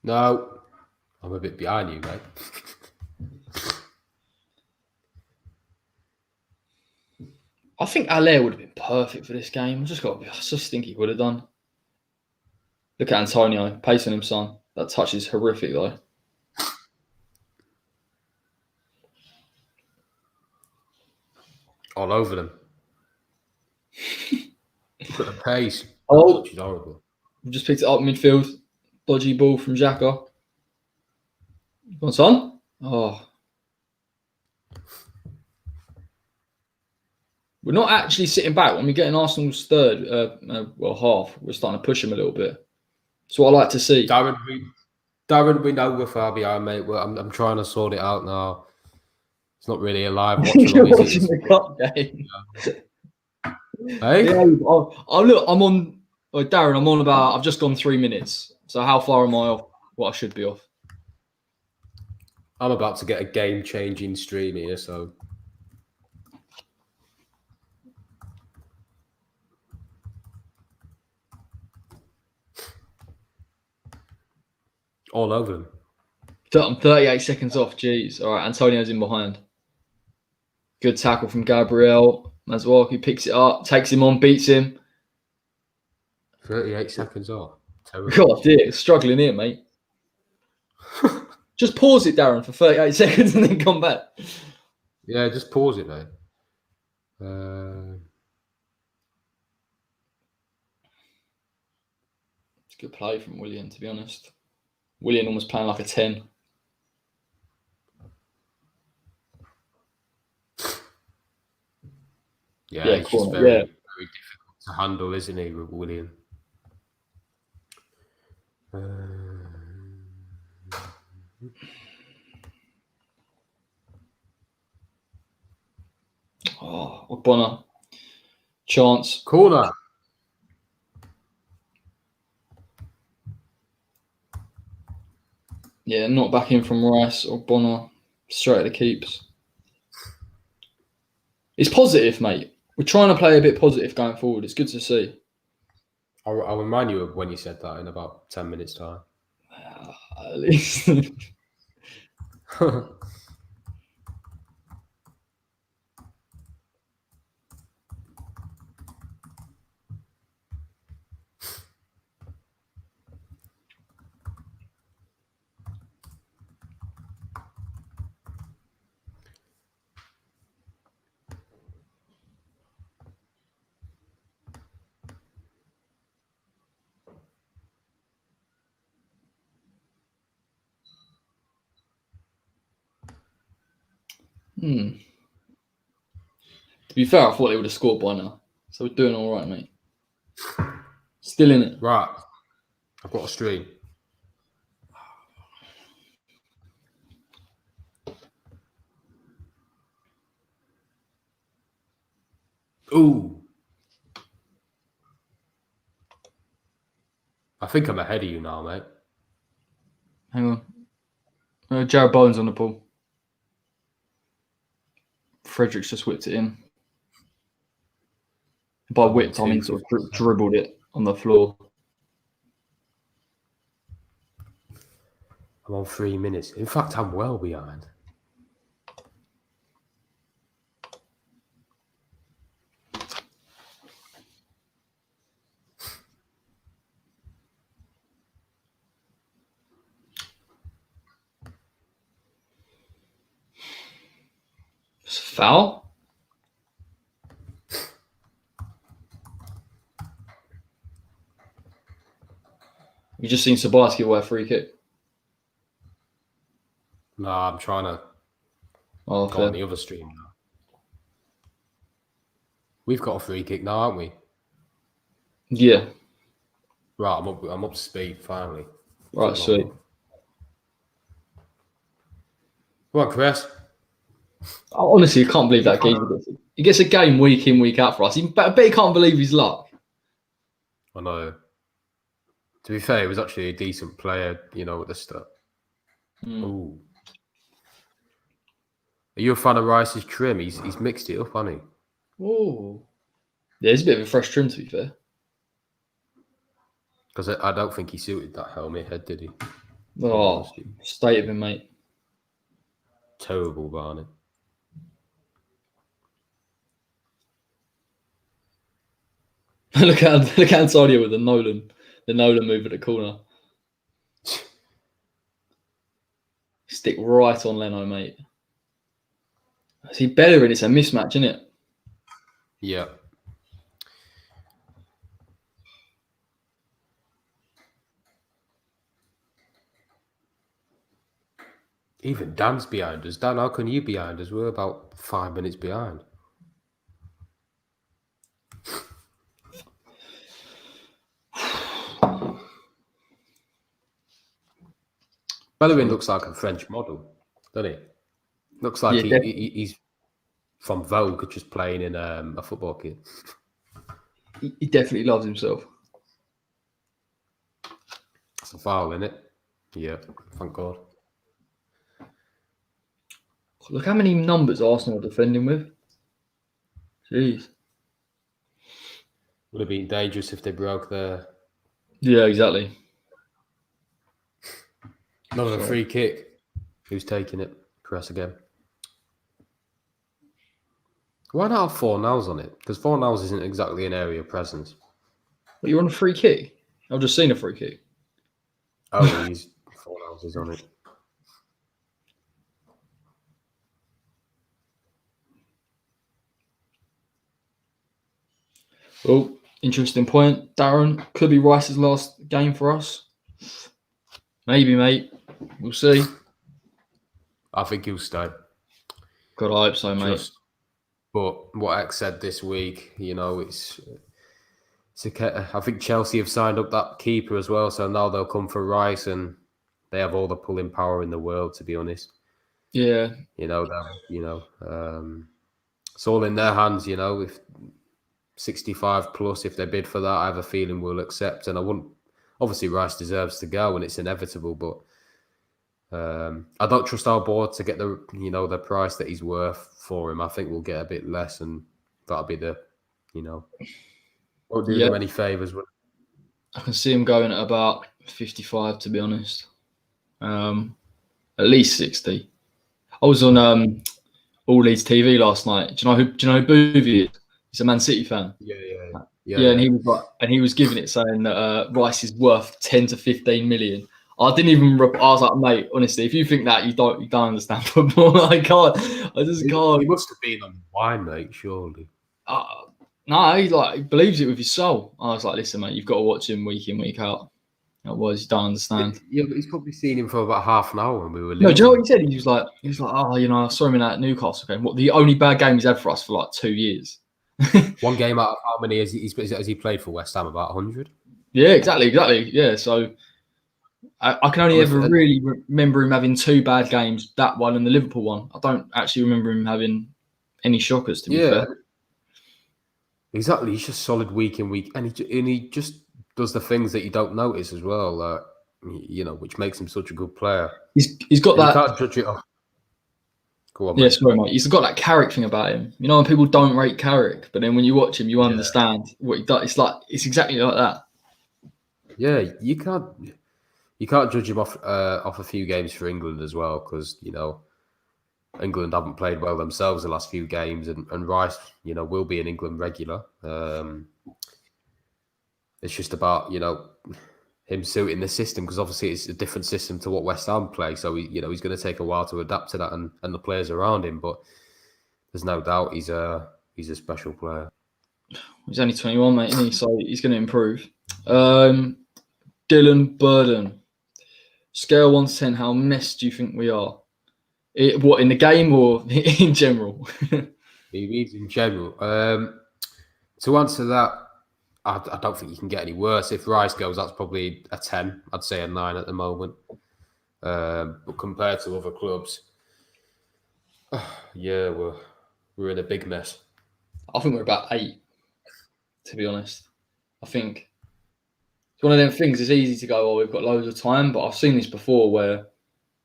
Speaker 2: No, I'm a bit behind you, mate.
Speaker 1: I think Allaire would have been perfect for this game. I just think he would have done. Look at Antonio, pace on him, son. That touch is horrific, though.
Speaker 2: All over them. Look at the pace.
Speaker 1: Oh,
Speaker 2: Which is horrible.
Speaker 1: we just picked it up midfield. Dodgy ball from Xhaka. Go on, son. Oh. We're not actually sitting back. When we get in Arsenal's third, half, we're starting to push them a little bit. That's what I like to see.
Speaker 2: Darren, we know we're far behind, mate. I'm trying to sort it out now. It's not really a live watch-along, is it?
Speaker 1: The cup game.
Speaker 2: Hey?
Speaker 1: Yeah, look, I'm on. Oh, Darren, I'm on about. I've just gone 3 minutes. So how far am I off what I should be off?
Speaker 2: I'm about to get a game-changing stream here, so. All over them.
Speaker 1: I'm 38 seconds off. Jeez. All right, Antonio's in behind. Good tackle from Gabriel. Masuaku picks it up, takes him on, beats him.
Speaker 2: 38 seconds off. Terrible.
Speaker 1: God, dear, struggling here, mate. Just pause it, Darren, for 38 seconds and then come back.
Speaker 2: Yeah, just pause it, mate.
Speaker 1: It's a good play from Willian, to be honest. Willian almost playing like a 10.
Speaker 2: Yeah, he's just very difficult to handle, isn't he, with Willian?
Speaker 1: Ogbonna. Chance.
Speaker 2: Corner.
Speaker 1: Yeah, not back in from Rice or Bonner. Straight at the keeps. It's positive, mate. We're trying to play a bit positive going forward. It's good to see.
Speaker 2: I'll remind you of when you said that in about 10 minutes' time.
Speaker 1: At least. To be fair, I thought they would have scored by now. So we're doing all right, mate. Still in it.
Speaker 2: Right. I've got a stream. Ooh. I think I'm ahead of you now, mate.
Speaker 1: Hang on. Jared Bowen's on the ball. Fredericks just whipped it in. By whipped, I mean sort of dribbled it on the floor.
Speaker 2: I'm on 3 minutes. In fact, I'm well behind.
Speaker 1: It's a foul? You just seen Sabas give away a free kick.
Speaker 2: Nah, I'm trying to go on the other stream now. We've got a free kick now, haven't we?
Speaker 1: Yeah.
Speaker 2: Right, I'm up to speed finally.
Speaker 1: Right, sweet.
Speaker 2: Come on, Chris.
Speaker 1: Honestly, I can't believe that game. He gets a game week in, week out for us. I bet he can't believe his luck.
Speaker 2: I know. To be fair, he was actually a decent player, with the stuff. Ooh. Are you a fan of Rice's trim? He's mixed it up, hasn't he?
Speaker 1: Oh. Yeah, it's a bit of a fresh trim, to be fair.
Speaker 2: Because I don't think he suited that helmet head, did he?
Speaker 1: Oh, state of him, mate.
Speaker 2: Terrible, Barney.
Speaker 1: look at Antonio with the Nolan move at the corner. Stick right on Leno, mate. See, Bellerin, it's a mismatch, isn't it?
Speaker 2: Yeah. Even Dan's behind us. Dan, how can you be behind us? We're about 5 minutes behind. Bellerin looks like a French model, doesn't he? Looks like he's from Vogue, just playing in a football kit.
Speaker 1: He definitely loves himself.
Speaker 2: It's a foul, isn't it? Yeah, thank God.
Speaker 1: Look how many numbers Arsenal are defending with. Jeez.
Speaker 2: Would have been dangerous if they broke their...
Speaker 1: Yeah, exactly.
Speaker 2: Another free kick. Who's taking it? Press again. Why not have Fornals on it? Because Fornals isn't exactly an area of presence.
Speaker 1: But you're on a free kick? I've just seen a free kick.
Speaker 2: Oh, Fornals is on it.
Speaker 1: Well, interesting point. Darren, could be Rice's last game for us. Maybe, mate. We'll see.
Speaker 2: I think he'll stay.
Speaker 1: God, I hope so, mate.
Speaker 2: But what X said this week, I think Chelsea have signed up that keeper as well, so now they'll come for Rice, and they have all the pulling power in the world, to be honest.
Speaker 1: Yeah.
Speaker 2: It's all in their hands, if 65 plus, if they bid for that, I have a feeling we'll accept. And I wouldn't, obviously Rice deserves to go and it's inevitable, but I don't trust our board to get the price that he's worth for him. I think we'll get a bit less, and that'll be won't do them any favours.
Speaker 1: I can see him going at about 55, to be honest. At least 60. I was on All Leeds TV last night. Do you know who Boovie is? He's a Man City fan.
Speaker 2: Yeah.
Speaker 1: And he was giving it, saying that Rice is worth 10 to 15 million. I didn't even. I was like, mate, honestly, if you think that, you don't understand football. I can't. I just can't.
Speaker 2: He must have been on wine, mate. Surely.
Speaker 1: No, he believes it with his soul. I was like, listen, mate, you've got to watch him week in, week out. Otherwise, you don't understand.
Speaker 2: Yeah, but he's probably seen him for about half an hour when we were.
Speaker 1: No, do you know what he said? He was like, I saw him in that Newcastle game. What, the only bad game he's had for us for like 2 years.
Speaker 2: One game out of how many has he played for West Ham? About 100?
Speaker 1: Yeah, exactly. Yeah, so I can only ever really remember him having 2 bad games, that one and the Liverpool one. I don't actually remember him having any shockers, to be fair.
Speaker 2: Exactly. He's just solid week in, week, and he just does the things that you don't notice as well, which makes him such a good player.
Speaker 1: He's got that.
Speaker 2: You can't judge it off. Go on,
Speaker 1: yeah, sorry, mate. He's got that Carrick thing about him. You know, when people don't rate Carrick, but then when you watch him, you understand what he does. It's exactly like that.
Speaker 2: Yeah, you can't judge him off a few games for England as well, because England haven't played well themselves the last few games, and Rice, will be an England regular. It's just about him suiting the system, because obviously it's a different system to what West Ham play. So he's going to take a while to adapt to that, and the players around him. But there's no doubt he's a special player.
Speaker 1: He's only 21, mate, isn't he? So he's going to improve. Dylan Burden, scale 1 to 10, how messed do you think we are? What, in the game or in general?
Speaker 2: He means in general. To answer that, I don't think you can get any worse. If Rice goes, that's probably a 10. I'd say a 9 at the moment. But compared to other clubs, we're in a big mess.
Speaker 1: I think we're about 8, to be honest. I think it's one of them things. It's easy to go, we've got loads of time, but I've seen this before where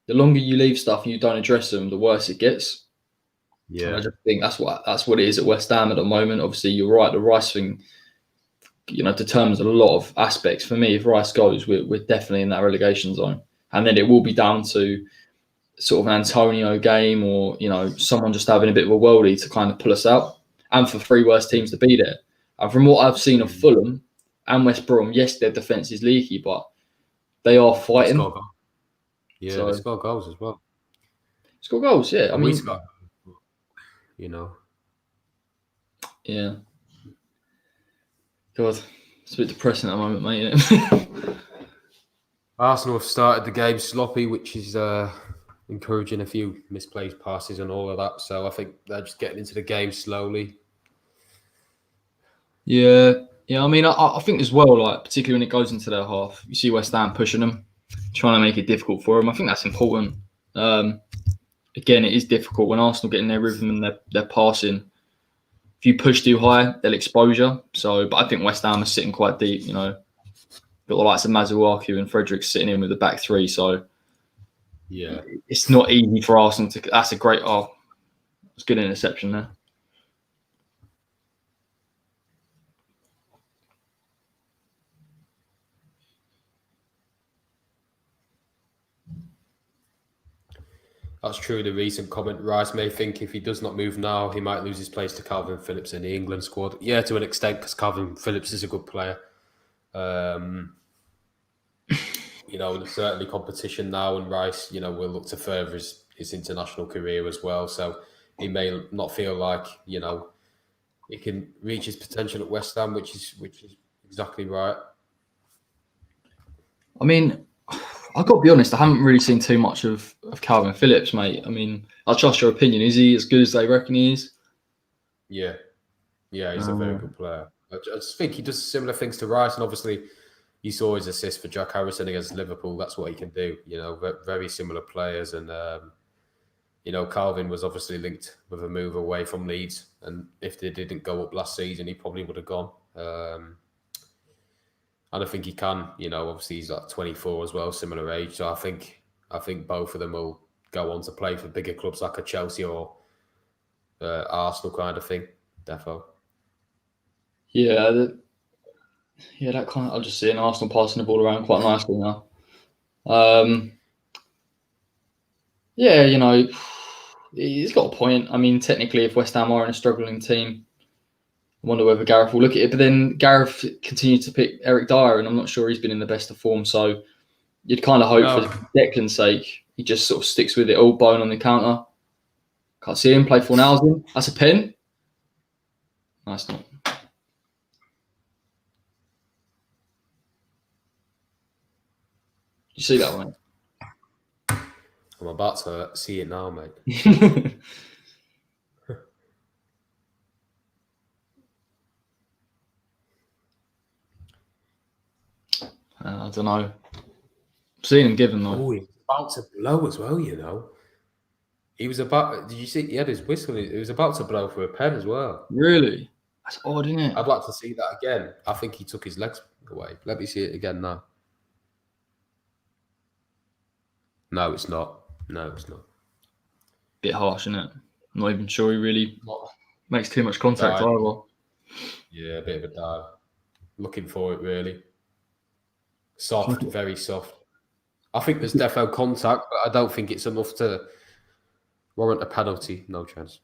Speaker 1: the longer you leave stuff and you don't address them, the worse it gets.
Speaker 2: Yeah,
Speaker 1: and I just think that's what it is at West Ham at the moment. Obviously, you're right. The Rice thing, determines a lot of aspects. For me, if Rice goes, we're definitely in that relegation zone, and then it will be down to sort of an Antonio game or someone just having a bit of a worldie to kind of pull us out, and for 3 worst teams to be there. And from what I've seen of Fulham and West Brom, yes, their defence is leaky, but they are fighting.
Speaker 2: They score goals as well.
Speaker 1: Score goals, yeah.
Speaker 2: And we score, you know.
Speaker 1: Yeah. God, it's a bit depressing at the moment, mate, isn't it?
Speaker 2: Arsenal have started the game sloppy, which is encouraging a few misplaced passes and all of that. So I think they're just getting into the game slowly.
Speaker 1: Yeah. I mean, I think as well, like particularly when it goes into their half, you see West Ham pushing them, trying to make it difficult for them. I think that's important. Again, it is difficult when Arsenal get in their rhythm and they're passing. If you push too high, they'll expose you. So, but I think West Ham are sitting quite deep. You know, got the likes of Mazuaku and Fredericks sitting in with the back three. So,
Speaker 2: yeah,
Speaker 1: it's not easy for Arsenal to. That's a great. Oh, it's good interception there.
Speaker 2: That's true. The recent comment, Rice may think if he does not move now, he might lose his place to Calvin Phillips in the England squad. Yeah, to an extent, because Calvin Phillips is a good player. You know, there's certainly competition now, and Rice, you know, will look to further his international career as well. So he may not feel like, you know, he can reach his potential at West Ham, which is exactly right.
Speaker 1: I mean, I've got to be honest, I haven't really seen too much of Calvin Phillips, mate. I mean, I trust your opinion. Is he as good as they reckon he is?
Speaker 2: Yeah, he's a very good player. I just think he does similar things to Rice, and obviously you saw his assist for Jack Harrison against Liverpool. That's what he can do. You know, very similar players, and you know, Calvin was obviously linked with a move away from Leeds, and if they didn't go up last season, he probably would have gone. And I think he can. You know, obviously he's like 24 as well, similar age. So I think both of them will go on to play for bigger clubs like a Chelsea or Arsenal kind of thing. Defo.
Speaker 1: Yeah, that kind of. I'll just see an Arsenal passing the ball around quite nicely now. Yeah, you know, he's got a point. I mean, technically, if West Ham are in a struggling team, I wonder whether Gareth will look at it. But then Gareth continued to pick Eric Dyer, and I'm not sure he's been in the best of form. So you'd kind of hope for Declan's sake, he just sort of sticks with it. All bone on the counter. Can't see him play Fornalsson. That's a pen. Nice, not. You see that one?
Speaker 2: I'm about to see it now, mate.
Speaker 1: I don't know. Seen him given though.
Speaker 2: Oh, he was about to blow as well, you know. He was about. Did you see? He had his whistle. He was about to blow for a pen as well.
Speaker 1: Really? That's odd, isn't it?
Speaker 2: I'd like to see that again. I think he took his legs away. Let me see it again now. No, it's not.
Speaker 1: Bit harsh, isn't it? I'm not even sure he really makes too much contact either.
Speaker 2: Yeah, a bit of a dive. Looking for it, really. Soft, very soft. I think there's defo contact, but I don't think it's enough to warrant a penalty. No chance.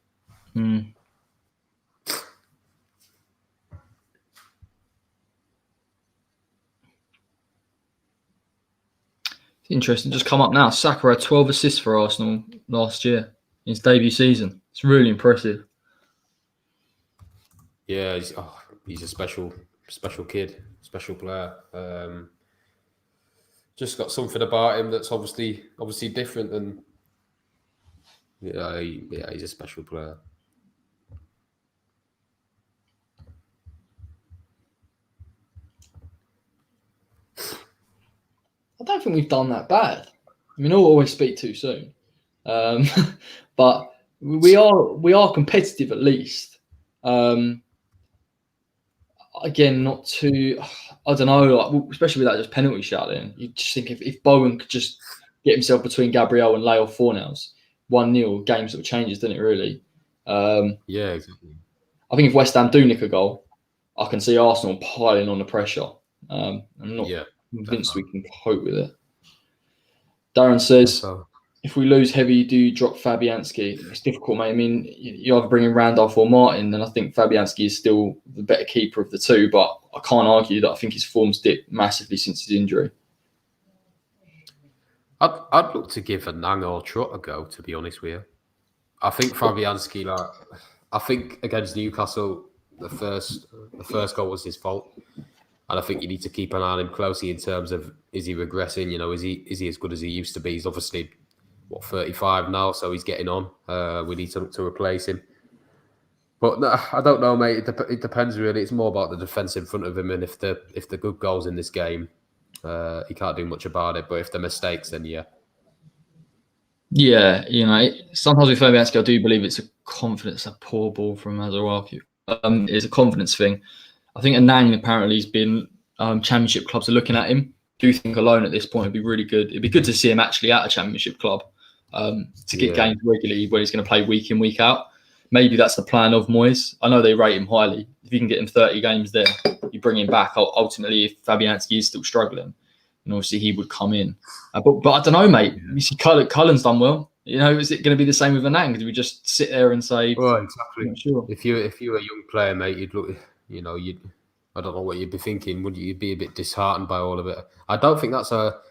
Speaker 1: Interesting. Just come up now. Saka had 12 assists for Arsenal last year in his debut season. It's really impressive.
Speaker 2: Yeah, he's a special kid, special player. Just got something about him that's obviously different, and he's a special player.
Speaker 1: I don't think we've done that bad. I mean, I'll always speak too soon, but we are competitive at least. Again, not too. I don't know, like, especially with that just penalty shout in. You just think if Bowen could just get himself between Gabriel and lay off Fornals, 1-0, game sort of changes, doesn't it? Really.
Speaker 2: Yeah, exactly.
Speaker 1: I think if West Ham do nick a goal, I can see Arsenal piling on the pressure. I'm not convinced we can cope with it. Darren says, if we lose heavy, do you drop Fabianski? It's difficult, mate. I mean, you either bring in Randolph or Martin, and I think Fabianski is still the better keeper of the two, but I can't argue that I think his form's dipped massively since his injury.
Speaker 2: I'd look to give Anang or Trott a go, to be honest with you. I think Fabianski, I think against Newcastle, the first goal was his fault. And I think you need to keep an eye on him closely in terms of, is he regressing? Is he as good as he used to be? He's obviously 35 now, so he's getting on. We need to replace him. But no, I don't know, mate. It depends really. It's more about the defence in front of him, and if the good goals in this game, he can't do much about it. But if they're mistakes, then yeah.
Speaker 1: Yeah, sometimes with Fabianski, I do believe it's a poor ball from Mazaraku. It's a confidence thing. I think Anang apparently has been championship clubs are looking at him. I do think alone at this point would be really good. It'd be good to see him actually at a championship club to get games regularly where he's going to play week in, week out. Maybe that's the plan of Moyes. I know they rate him highly. If you can get him 30 games there, you bring him back. Ultimately, if Fabianski is still struggling, and obviously he would come in. But I don't know, mate. You see, Cullen's done well. Is it going to be the same with Anang? Do we just sit there and say,
Speaker 2: well, exactly.
Speaker 1: I'm not sure.
Speaker 2: If you were a young player, mate, you'd look. I don't know what you'd be thinking. Would you be a bit disheartened by all of it? I don't think that's a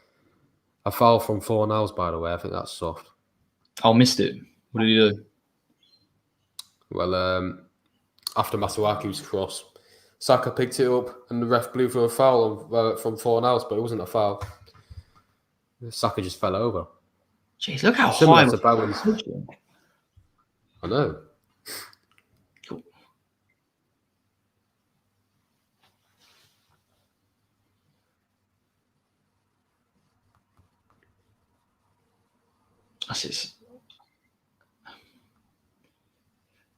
Speaker 2: foul from Fornals, by the way. I think that's soft.
Speaker 1: I missed it. What did he do?
Speaker 2: Well, after Masuaku's cross, Saka picked it up and the ref blew for a foul from Fornals, but it wasn't a foul. Saka just fell over.
Speaker 1: Jeez, look how
Speaker 2: Similar
Speaker 1: high.
Speaker 2: to Bowen's. I know.
Speaker 1: Cool. That's it.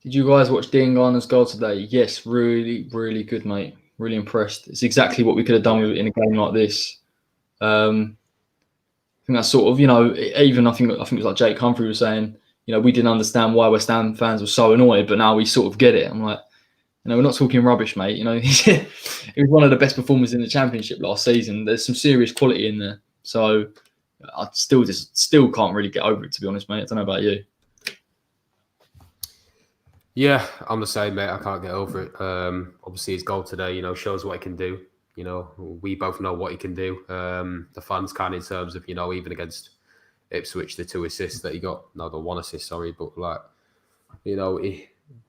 Speaker 1: Did you guys watch Dean Garner's goal today? Yes, really, really good, mate. Really impressed. It's exactly what we could have done in a game like this. I think that's sort of, even I think it was like Jake Humphrey was saying, we didn't understand why West Ham fans were so annoyed, but now we sort of get it. I'm like, we're not talking rubbish, mate. He was one of the best performers in the Championship last season. There's some serious quality in there. So I still can't really get over it, to be honest, mate. I don't know about you.
Speaker 2: Yeah, I'm the same, mate. I can't get over it. Obviously, his goal today, shows what he can do. We both know what he can do. The fans can, in terms of, even against Ipswich, the 2 assists that he got. No, the 1 assist, sorry. But, the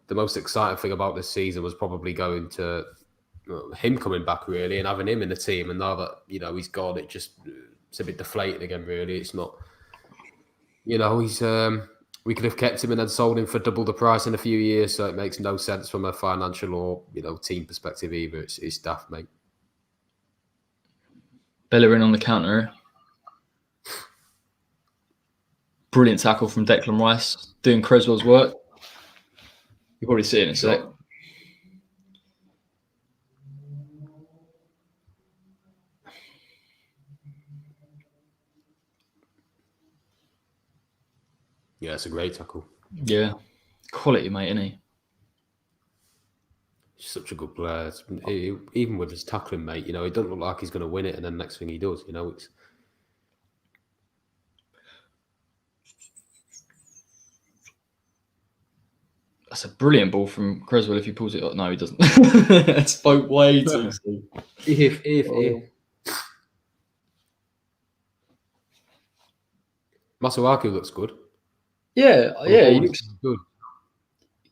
Speaker 2: most exciting thing about this season was probably going to him coming back, really, and having him in the team. And now that, he's gone, it's a bit deflated again, really. It's not, he's... we could have kept him and then sold him for double the price in a few years, so it makes no sense from a financial or team perspective either. It's daft, mate.
Speaker 1: Bellerin on the counter. Brilliant tackle from Declan Rice, doing Creswell's work. You'll probably see it in a sec.
Speaker 2: Yeah, it's a great tackle.
Speaker 1: Yeah. Quality, mate, isn't he?
Speaker 2: He's such a good player. Even with his tackling, mate, it doesn't look like he's going to win it, and then next thing he does, it's...
Speaker 1: That's a brilliant ball from Creswell if he pulls it up. No, he doesn't. It spoke way too soon.
Speaker 2: If. Masuaku looks good.
Speaker 1: Yeah, he looks
Speaker 2: good.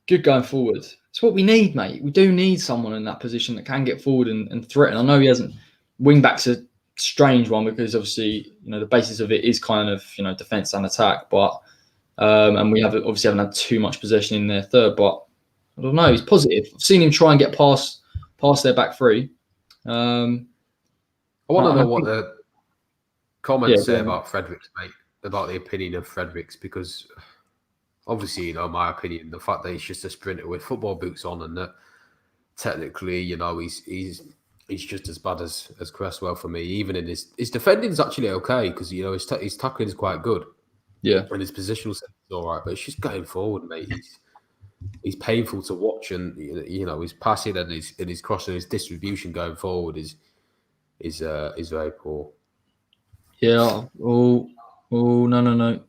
Speaker 1: Good going forward. It's what we need, mate. We do need someone in that position that can get forward and threaten. I know he hasn't. Wing back's a strange one because obviously, the basis of it is kind of, defence and attack. But and we haven't had too much possession in their third. But I don't know. He's positive. I've seen him try and get past their back three.
Speaker 2: I want to know what the comments say about Fredericks, mate. About the opinion of Fredericks, because obviously, my opinion, the fact that he's just a sprinter with football boots on, and that technically, he's just as bad as Cresswell for me. Even in his defending is actually okay, because his tackling is quite good.
Speaker 1: Yeah,
Speaker 2: and his positional sense is all right, but it's just going forward, mate. He's painful to watch, and his passing and his crossing, his distribution going forward is very poor.
Speaker 1: Yeah. Oh no.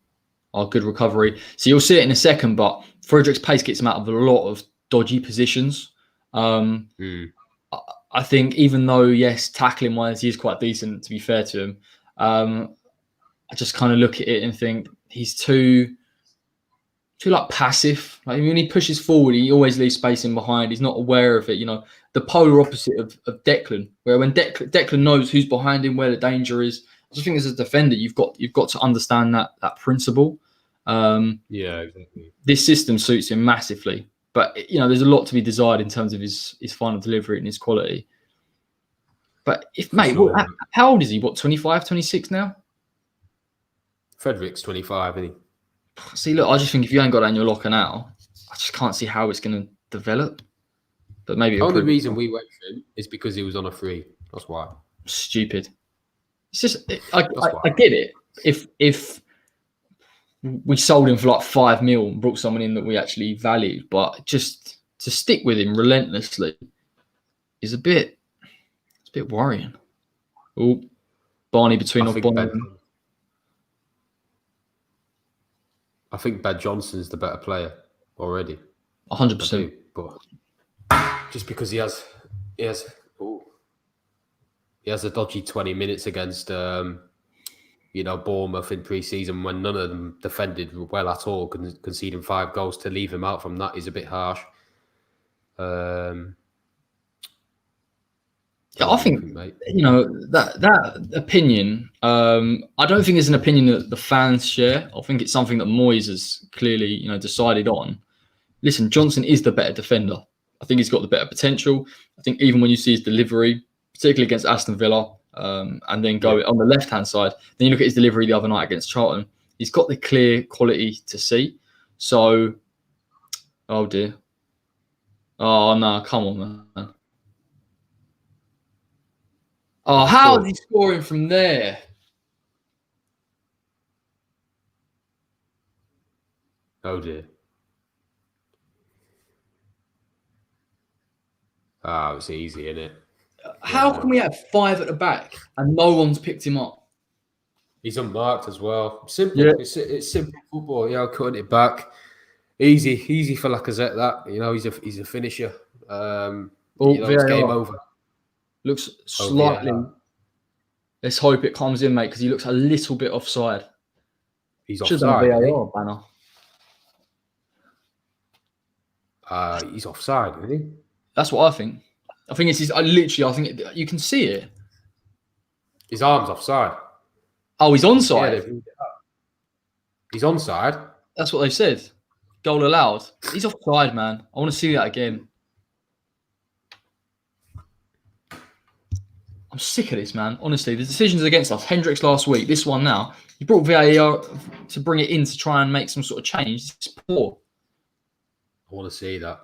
Speaker 1: good recovery. So you'll see it in a second, but Frederick's pace gets him out of a lot of dodgy positions. I think even though, yes, tackling wise, he is quite decent, to be fair to him. I just kind of look at it and think he's too like passive. Like when he pushes forward, he always leaves space in behind. He's not aware of it. You know, the polar opposite of Declan, where when Declan knows who's behind him, where the danger is. I just think as a defender, you've got to understand that principle.
Speaker 2: Yeah, exactly.
Speaker 1: This system suits him massively, but you know, there's a lot to be desired in terms of his final delivery and his quality. But how old is he? What, 25, 26 now?
Speaker 2: Frederick's 25, isn't he?
Speaker 1: See, look, I just think if you ain't got that in your locker now, I just can't see how it's going to develop. But maybe
Speaker 2: the only reason we went for him is because he was on a free. That's why.
Speaker 1: Stupid. It's just I get it. If we sold him for like 5 mil and brought someone in that we actually valued, but just to stick with him relentlessly is a bit worrying. Oh, Barney between off Bonnie.
Speaker 2: I think Ben Johnson's the better player already.
Speaker 1: 100%.
Speaker 2: But just because he has a dodgy 20 minutes against Bournemouth in pre-season when none of them defended well at all, conceding 5 goals to leave him out from that is a bit harsh.
Speaker 1: Yeah, I think that opinion. I don't think it's an opinion that the fans share. I think it's something that Moyes has clearly, decided on. Listen, Johnson is the better defender. I think he's got the better potential. I think even when you see his delivery, particularly against Aston Villa, and then go on the left-hand side, then you look at his delivery the other night against Charlton. He's got the clear quality to see. So, oh dear. Oh no, come on, man. Oh, how is he scoring from there?
Speaker 2: Oh dear. Oh, it's easy, isn't it?
Speaker 1: How can we have 5 at the back and no one's picked him up?
Speaker 2: He's unmarked as well. Simple. Yeah. It's simple football. Cutting it back. Easy for Lacazette. That he's a finisher. It's game over.
Speaker 1: Looks slightly. Let's hope it comes in, mate, because he looks a little bit offside.
Speaker 2: He's offside.
Speaker 1: VAR banner.
Speaker 2: He's offside, isn't he?
Speaker 1: That's what I think. I think it's his. I think you can see it.
Speaker 2: His arm's offside.
Speaker 1: Oh, he's onside.
Speaker 2: Yeah, he's onside.
Speaker 1: That's what they said. Goal allowed. He's offside, man. I want to see that again. I'm sick of this, man. Honestly, the decisions against us. Hendricks last week. This one now. You brought VAR to bring it in to try and make some sort of change. It's poor.
Speaker 2: I want to see that.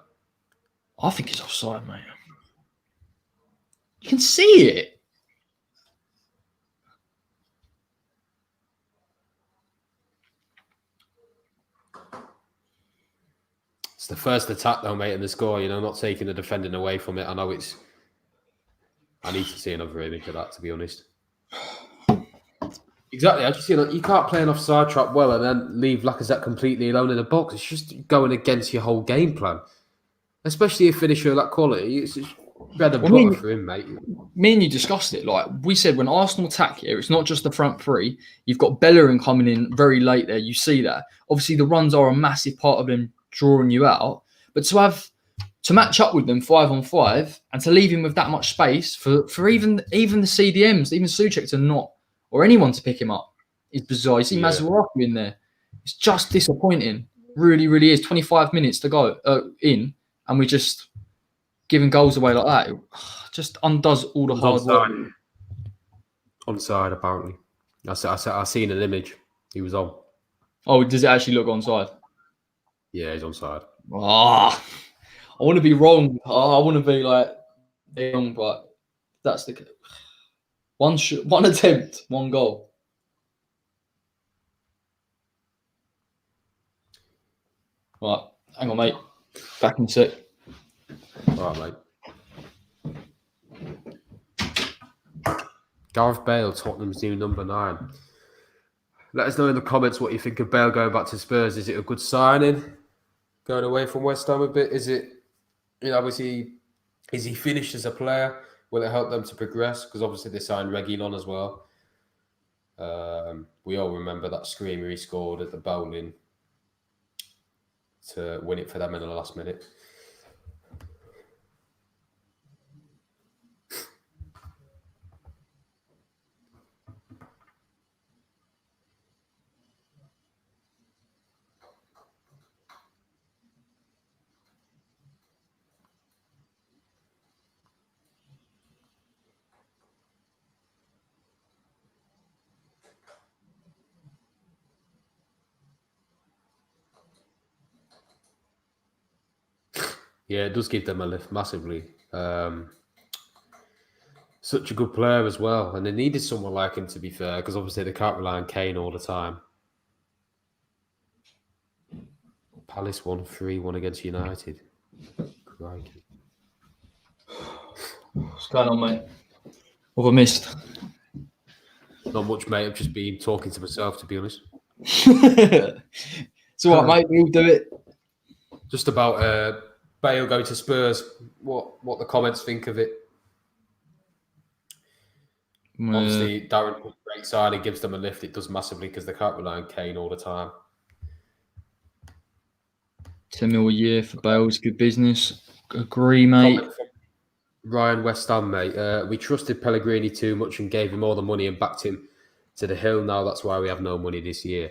Speaker 1: I think he's offside, mate. You can see it.
Speaker 2: It's the first attack, though, mate, in the score. Not taking the defending away from it. I know it's. I need to see another image of that, to be honest. Exactly. I just you can't play an offside trap well and then leave Lacazette completely alone in the box. It's just going against your whole game plan, especially a finisher of that quality. It's just bread and butter for him, mate.
Speaker 1: Me and you discussed it. Like we said, when Arsenal attack here, it's not just the front three. You've got Bellerin coming in very late there. You see that. Obviously, the runs are a massive part of them drawing you out. But to match up with them 5-on-5 and to leave him with that much space for even the CDMs, even Souček to not, or anyone to pick him up, is bizarre. You see Masuaku in there. It's just disappointing. Really, really is. 25 minutes to go in, and we're just giving goals away like that. It just undoes all the hard work.
Speaker 2: Onside, apparently. I seen an image. He was on.
Speaker 1: Oh, does it actually look onside?
Speaker 2: Yeah, he's onside.
Speaker 1: I want to be wrong. I want to be like wrong, but that's the one attempt, 1 goal. Right, hang on, mate. Back in a sec.
Speaker 2: All right, mate. Gareth Bale, Tottenham's new number 9. Let us know in the comments what you think of Bale going back to Spurs. Is it a good signing? Going away from West Ham a bit? Is it, obviously, is he finished as a player? Will it help them to progress? Because obviously they signed Reguilon as well. We all remember that screamer he scored at the bowling to win it for them in the last minute. Yeah, it does give them a lift massively. Such a good player as well. And they needed someone like him, to be fair, because obviously they can't rely on Kane all the time. Palace won 3-1 against United. Crikey.
Speaker 1: What's going on, mate? What have I missed?
Speaker 2: Not much, mate. I've just been talking to myself, to be honest.
Speaker 1: It's all right, mate. We'll do it.
Speaker 2: Just about Bale going to Spurs. What the comments think of it? Obviously, Darren put great side and gives them a lift. It does massively because they can't rely on Kane all the time.
Speaker 1: 10 mil a year for Bale is good business. Agree, mate.
Speaker 2: Ryan West Ham, mate. We trusted Pellegrini too much and gave him all the money and backed him to the hill. Now that's why we have no money this year.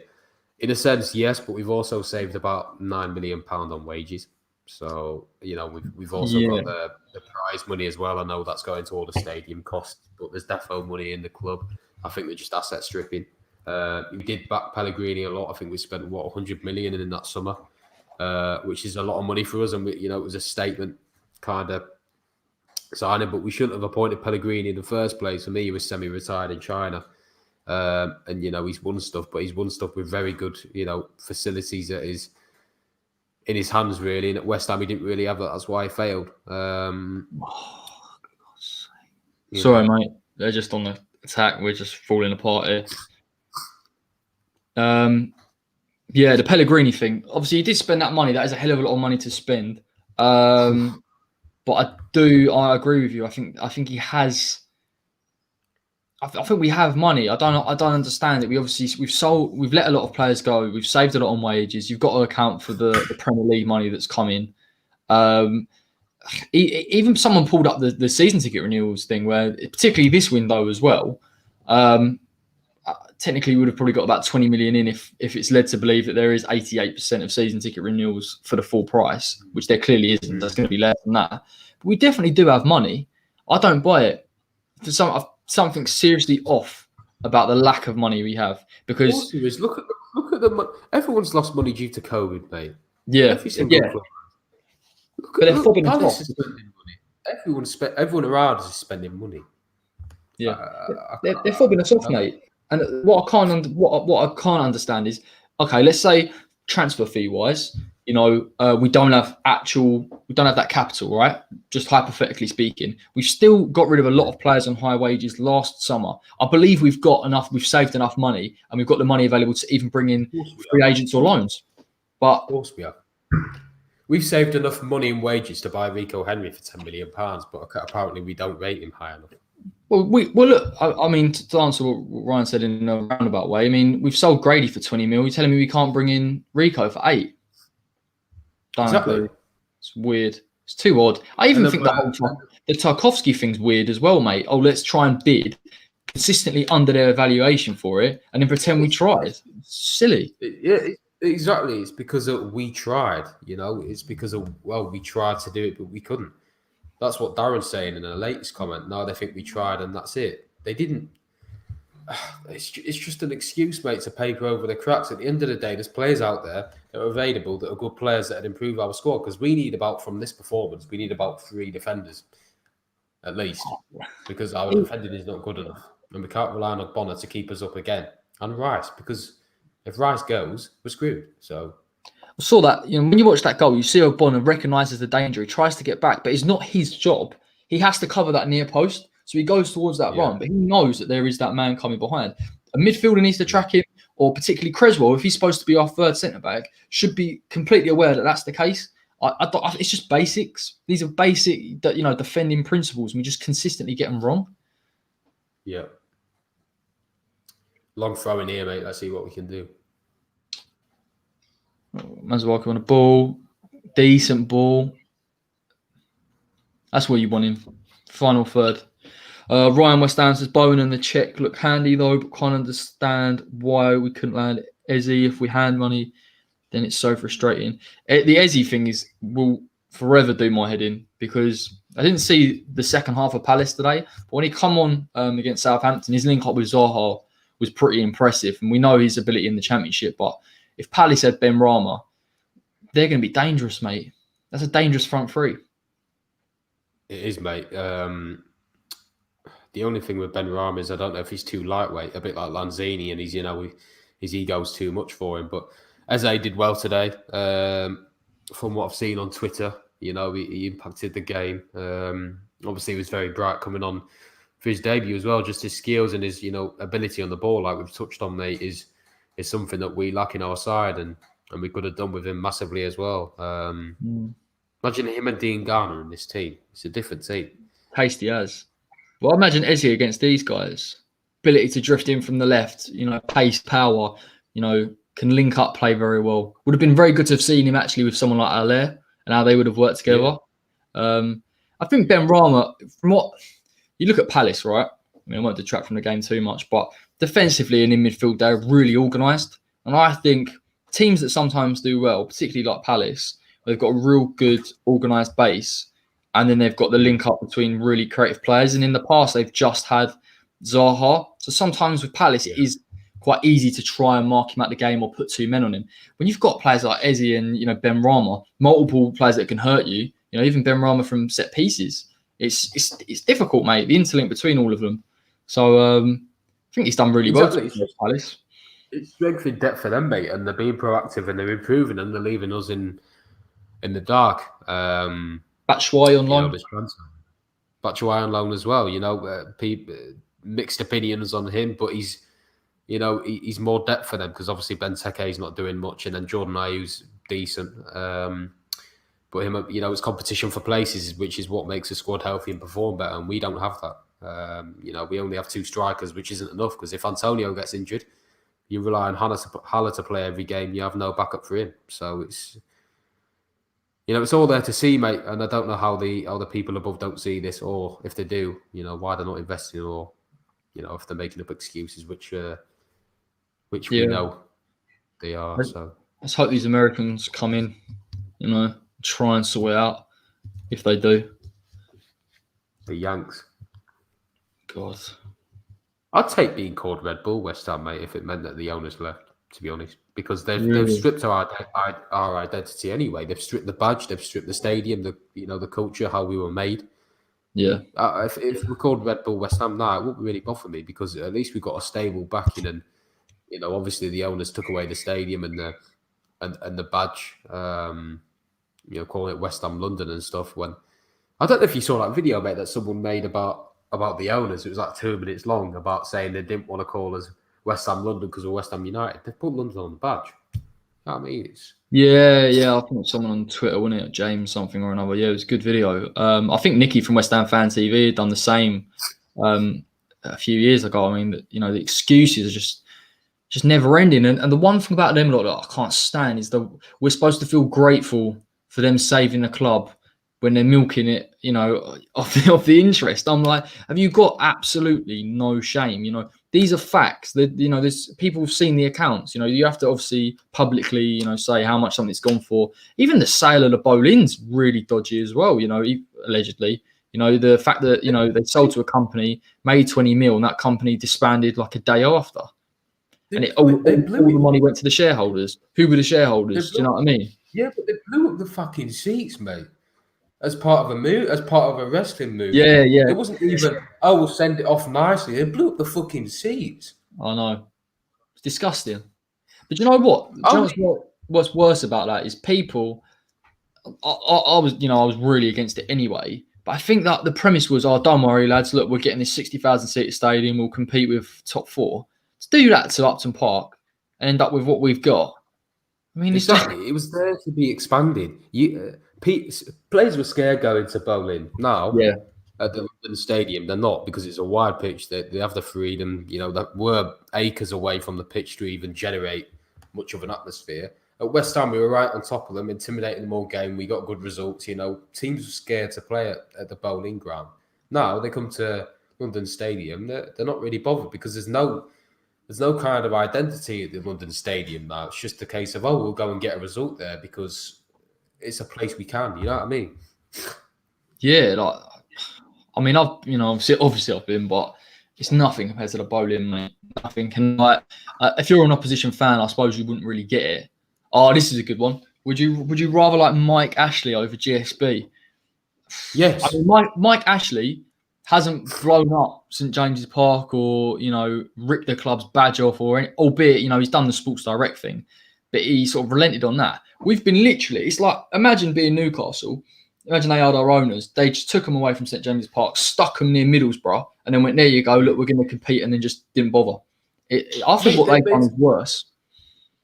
Speaker 2: In a sense, yes, but we've also saved about £9 million on wages. So, we've also got the prize money as well. I know that's going to all the stadium costs, but there's defo money in the club. I think they're just asset stripping. We did back Pellegrini a lot. I think we spent, 100 million in that summer, which is a lot of money for us. And, it was a statement kind of signing, but we shouldn't have appointed Pellegrini in the first place. For me, he was semi-retired in China. And, he's won stuff, but he's won stuff with very good, facilities that is in his hands, really. And at West Ham, he didn't really have that. That's why he failed.
Speaker 1: Sorry, mate. They're just on the attack. We're just falling apart here. The Pellegrini thing. Obviously, he did spend that money. That is a hell of a lot of money to spend. But I agree with you. I think he has. I think we have money. I don't understand it. We've let a lot of players go. We've saved a lot on wages. You've got to account for the Premier League money that's coming. Even someone pulled up the season ticket renewals thing, where particularly this window as well. Technically, we would have probably got about 20 million in if it's led to believe that there is 88% of season ticket renewals for the full price, which there clearly isn't. There's going to be less than that. But we definitely do have money. I don't buy it. For something seriously off about the lack of money we have, because
Speaker 2: look at the money. Everyone's lost money due to COVID, mate.
Speaker 1: Yeah,
Speaker 2: every single club.
Speaker 1: But they're fobbing us off.
Speaker 2: Everyone around us is spending money.
Speaker 1: Yeah, they're fobbing us off, mate. And what I can't understand is, okay, let's say transfer fee wise, we don't have that capital, right? Just hypothetically speaking, we've still got rid of a lot of players on high wages last summer. I believe we've saved enough money, and we've got the money available to even bring in free agents or loans. But
Speaker 2: of course we have. We've saved enough money in wages to buy Rico Henry for £10 million, but apparently we don't rate him high enough.
Speaker 1: Well, look. I mean, to answer what Ryan said in a roundabout way, I mean, we've sold Grady for 20 mil. You're telling me we can't bring in Rico for 8? Exactly. It's weird. It's too odd. I even think the Tarkovsky thing's weird as well, mate. Oh, let's try and bid consistently under their evaluation for it, and then pretend we tried. It's silly.
Speaker 2: Yeah, exactly. It's because we tried. It's because we tried to do it, but we couldn't. That's what Darren's saying in the latest comment. No, they think we tried and that's it. They didn't. It's just an excuse, mate, to paper over the cracks. At the end of the day, there's players out there that are available that are good players that would improve our squad, because from this performance, we need about 3 defenders at least, because our defending is not good enough. And we can't rely on Bonner to keep us up again. And Rice, because if Rice goes, we're screwed. So
Speaker 1: I saw that, when you watch that goal, you see O'Bonnell recognises the danger. He tries to get back, but it's not his job. He has to cover that near post. So he goes towards that run, but he knows that there is that man coming behind. A midfielder needs to track him, or particularly Creswell, if he's supposed to be our third centre back, should be completely aware that that's the case. It's just basics. These are basic, defending principles, and we just consistently get them wrong.
Speaker 2: Yeah. Long throw in here, mate. Let's see what we can do.
Speaker 1: Mazuaki on a ball, decent ball. That's what you want in final third. Ryan West Ham says Bowen and the check look handy though, but can't understand why we couldn't land Eze. If we hand money, then it's so frustrating. The Eze thing will forever do my head in, because I didn't see the second half of Palace today, but when he come on against Southampton, his link up with Zaha was pretty impressive, and we know his ability in the Championship. But if Palace had Ben Rama, they're going to be dangerous, mate. That's a dangerous front three.
Speaker 2: It is, mate. The only thing with Ben Rama is I don't know if he's too lightweight, a bit like Lanzini, and his ego's too much for him. But Eze did well today. From what I've seen on Twitter, he impacted the game. Obviously, he was very bright coming on for his debut as well. Just his skills and his ability on the ball, like we've touched on, mate, is something that we lack in our side, and we could have done with him massively as well. Imagine him and Dean Garner in this team. It's a different team.
Speaker 1: Tasty as. Well, imagine Eze against these guys. Ability to drift in from the left, pace, power, can link up play very well. Would have been very good to have seen him actually with someone like Allaire and how they would have worked together. Yeah. I think Ben Rama, from what you look at Palace, right? I mean, I won't detract from the game too much, but defensively and in midfield, they're really organised. And I think teams that sometimes do well, particularly like Palace, they've got a real good organised base, and then they've got the link up between really creative players. And in the past, they've just had Zaha. So sometimes with Palace, it is quite easy to try and mark him out the game or put two men on him. When you've got players like Eze and Ben Rama, multiple players that can hurt you, even Ben Rama from set pieces, it's difficult, mate. The interlink between all of them. So I think he's done really well to Palace.
Speaker 2: It's strength in depth for them, mate, and they're being proactive and they're improving and they're leaving us in the dark.
Speaker 1: Batshuayi on loan.
Speaker 2: Batshuayi on loan as well. Mixed opinions on him, but he's more depth for them, because obviously Benteke is not doing much, and then Jordan Ayew's decent. But him, it's competition for places, which is what makes the squad healthy and perform better, and we don't have that. We only have two strikers, which isn't enough, because if Antonio gets injured, you rely on Haller to play every game. You have no backup for him, so it's all there to see, mate. And I don't know how the people above don't see this, or if they do, why they're not investing, or if they're making up excuses, which we know they are. So
Speaker 1: let's hope these Americans come in, try and sort it out. If they do,
Speaker 2: the Yanks.
Speaker 1: God,
Speaker 2: I'd take being called Red Bull West Ham, mate, if it meant that the owners left. To be honest, because they've stripped our identity anyway. They've stripped the badge, they've stripped the stadium, the culture, how we were made.
Speaker 1: Yeah.
Speaker 2: If we're called Red Bull West Ham now, it wouldn't really bother me, because at least we've got a stable backing, and obviously the owners took away the stadium and the badge. Calling it West Ham London and stuff. When I don't know if you saw that video, mate, that someone made about the owners. It was like 2 minutes long, about saying they didn't want to call us West Ham London because we're West Ham United. They've put London on the badge. You know what I mean?
Speaker 1: Yeah. I think someone on Twitter, wasn't it? James something or another. Yeah, it was a good video. I think Nikki from West Ham Fan TV had done the same a few years ago. I mean, the excuses are just never ending. And the one thing about them, I can't stand, is we're supposed to feel grateful for them saving the club when they're milking it, of the interest. I'm like, have you got absolutely no shame? These are facts. There's people who've seen the accounts. You have to obviously publicly, say how much something's gone for. Even the sale of the Boleyn's really dodgy as well. Allegedly. The fact that they sold to a company, made 20 mil, and that company disbanded like a day after, all the money went to the shareholders. Who were the shareholders? Do you know what I mean?
Speaker 2: Yeah, but they blew up the fucking seats, mate. As part of a move, as part of a wrestling move.
Speaker 1: Yeah.
Speaker 2: It wasn't even, we'll send it off nicely. They blew up the fucking seats.
Speaker 1: I know. It's disgusting. But you know what? What's worse about that is people. I was really against it anyway. But I think that the premise was, don't worry, lads. Look, we're getting this 60,000 seat stadium. We'll compete with top four. To do that to Upton Park, and end up with what we've got. I mean, it's just
Speaker 2: Exactly. It was there to be expanded. Players were scared going to bowling. Now,
Speaker 1: yeah,
Speaker 2: at the London Stadium, they're not because it's a wide pitch. They have the freedom. That we're acres away from the pitch to even generate much of an atmosphere. At West Ham, we were right on top of them, intimidating them all game. We got good results. Teams were scared to play at the bowling ground. Now they come to London Stadium. They're not really bothered because there's no kind of identity at the London Stadium now. It's just a case of, we'll go and get a result there because it's a place we can. You know what I mean?
Speaker 1: yeah. Like, I mean, obviously I've been, but it's nothing compared to the bowling, mate. Nothing. And like, if you're an opposition fan, I suppose you wouldn't really get it. Oh, this is a good one. Would you rather like Mike Ashley over GSB?
Speaker 2: Yes.
Speaker 1: I mean, Mike Ashley hasn't blown up St James's Park or ripped the club's badge off albeit he's done the Sports Direct thing, but he sort of relented on that. We've been literally, it's like, imagine being Newcastle. Imagine they are our owners. They just took them away from St James's Park, stuck them near Middlesbrough, and then went, there you go, look, we're going to compete, and then just didn't bother. I think what they've done is worse.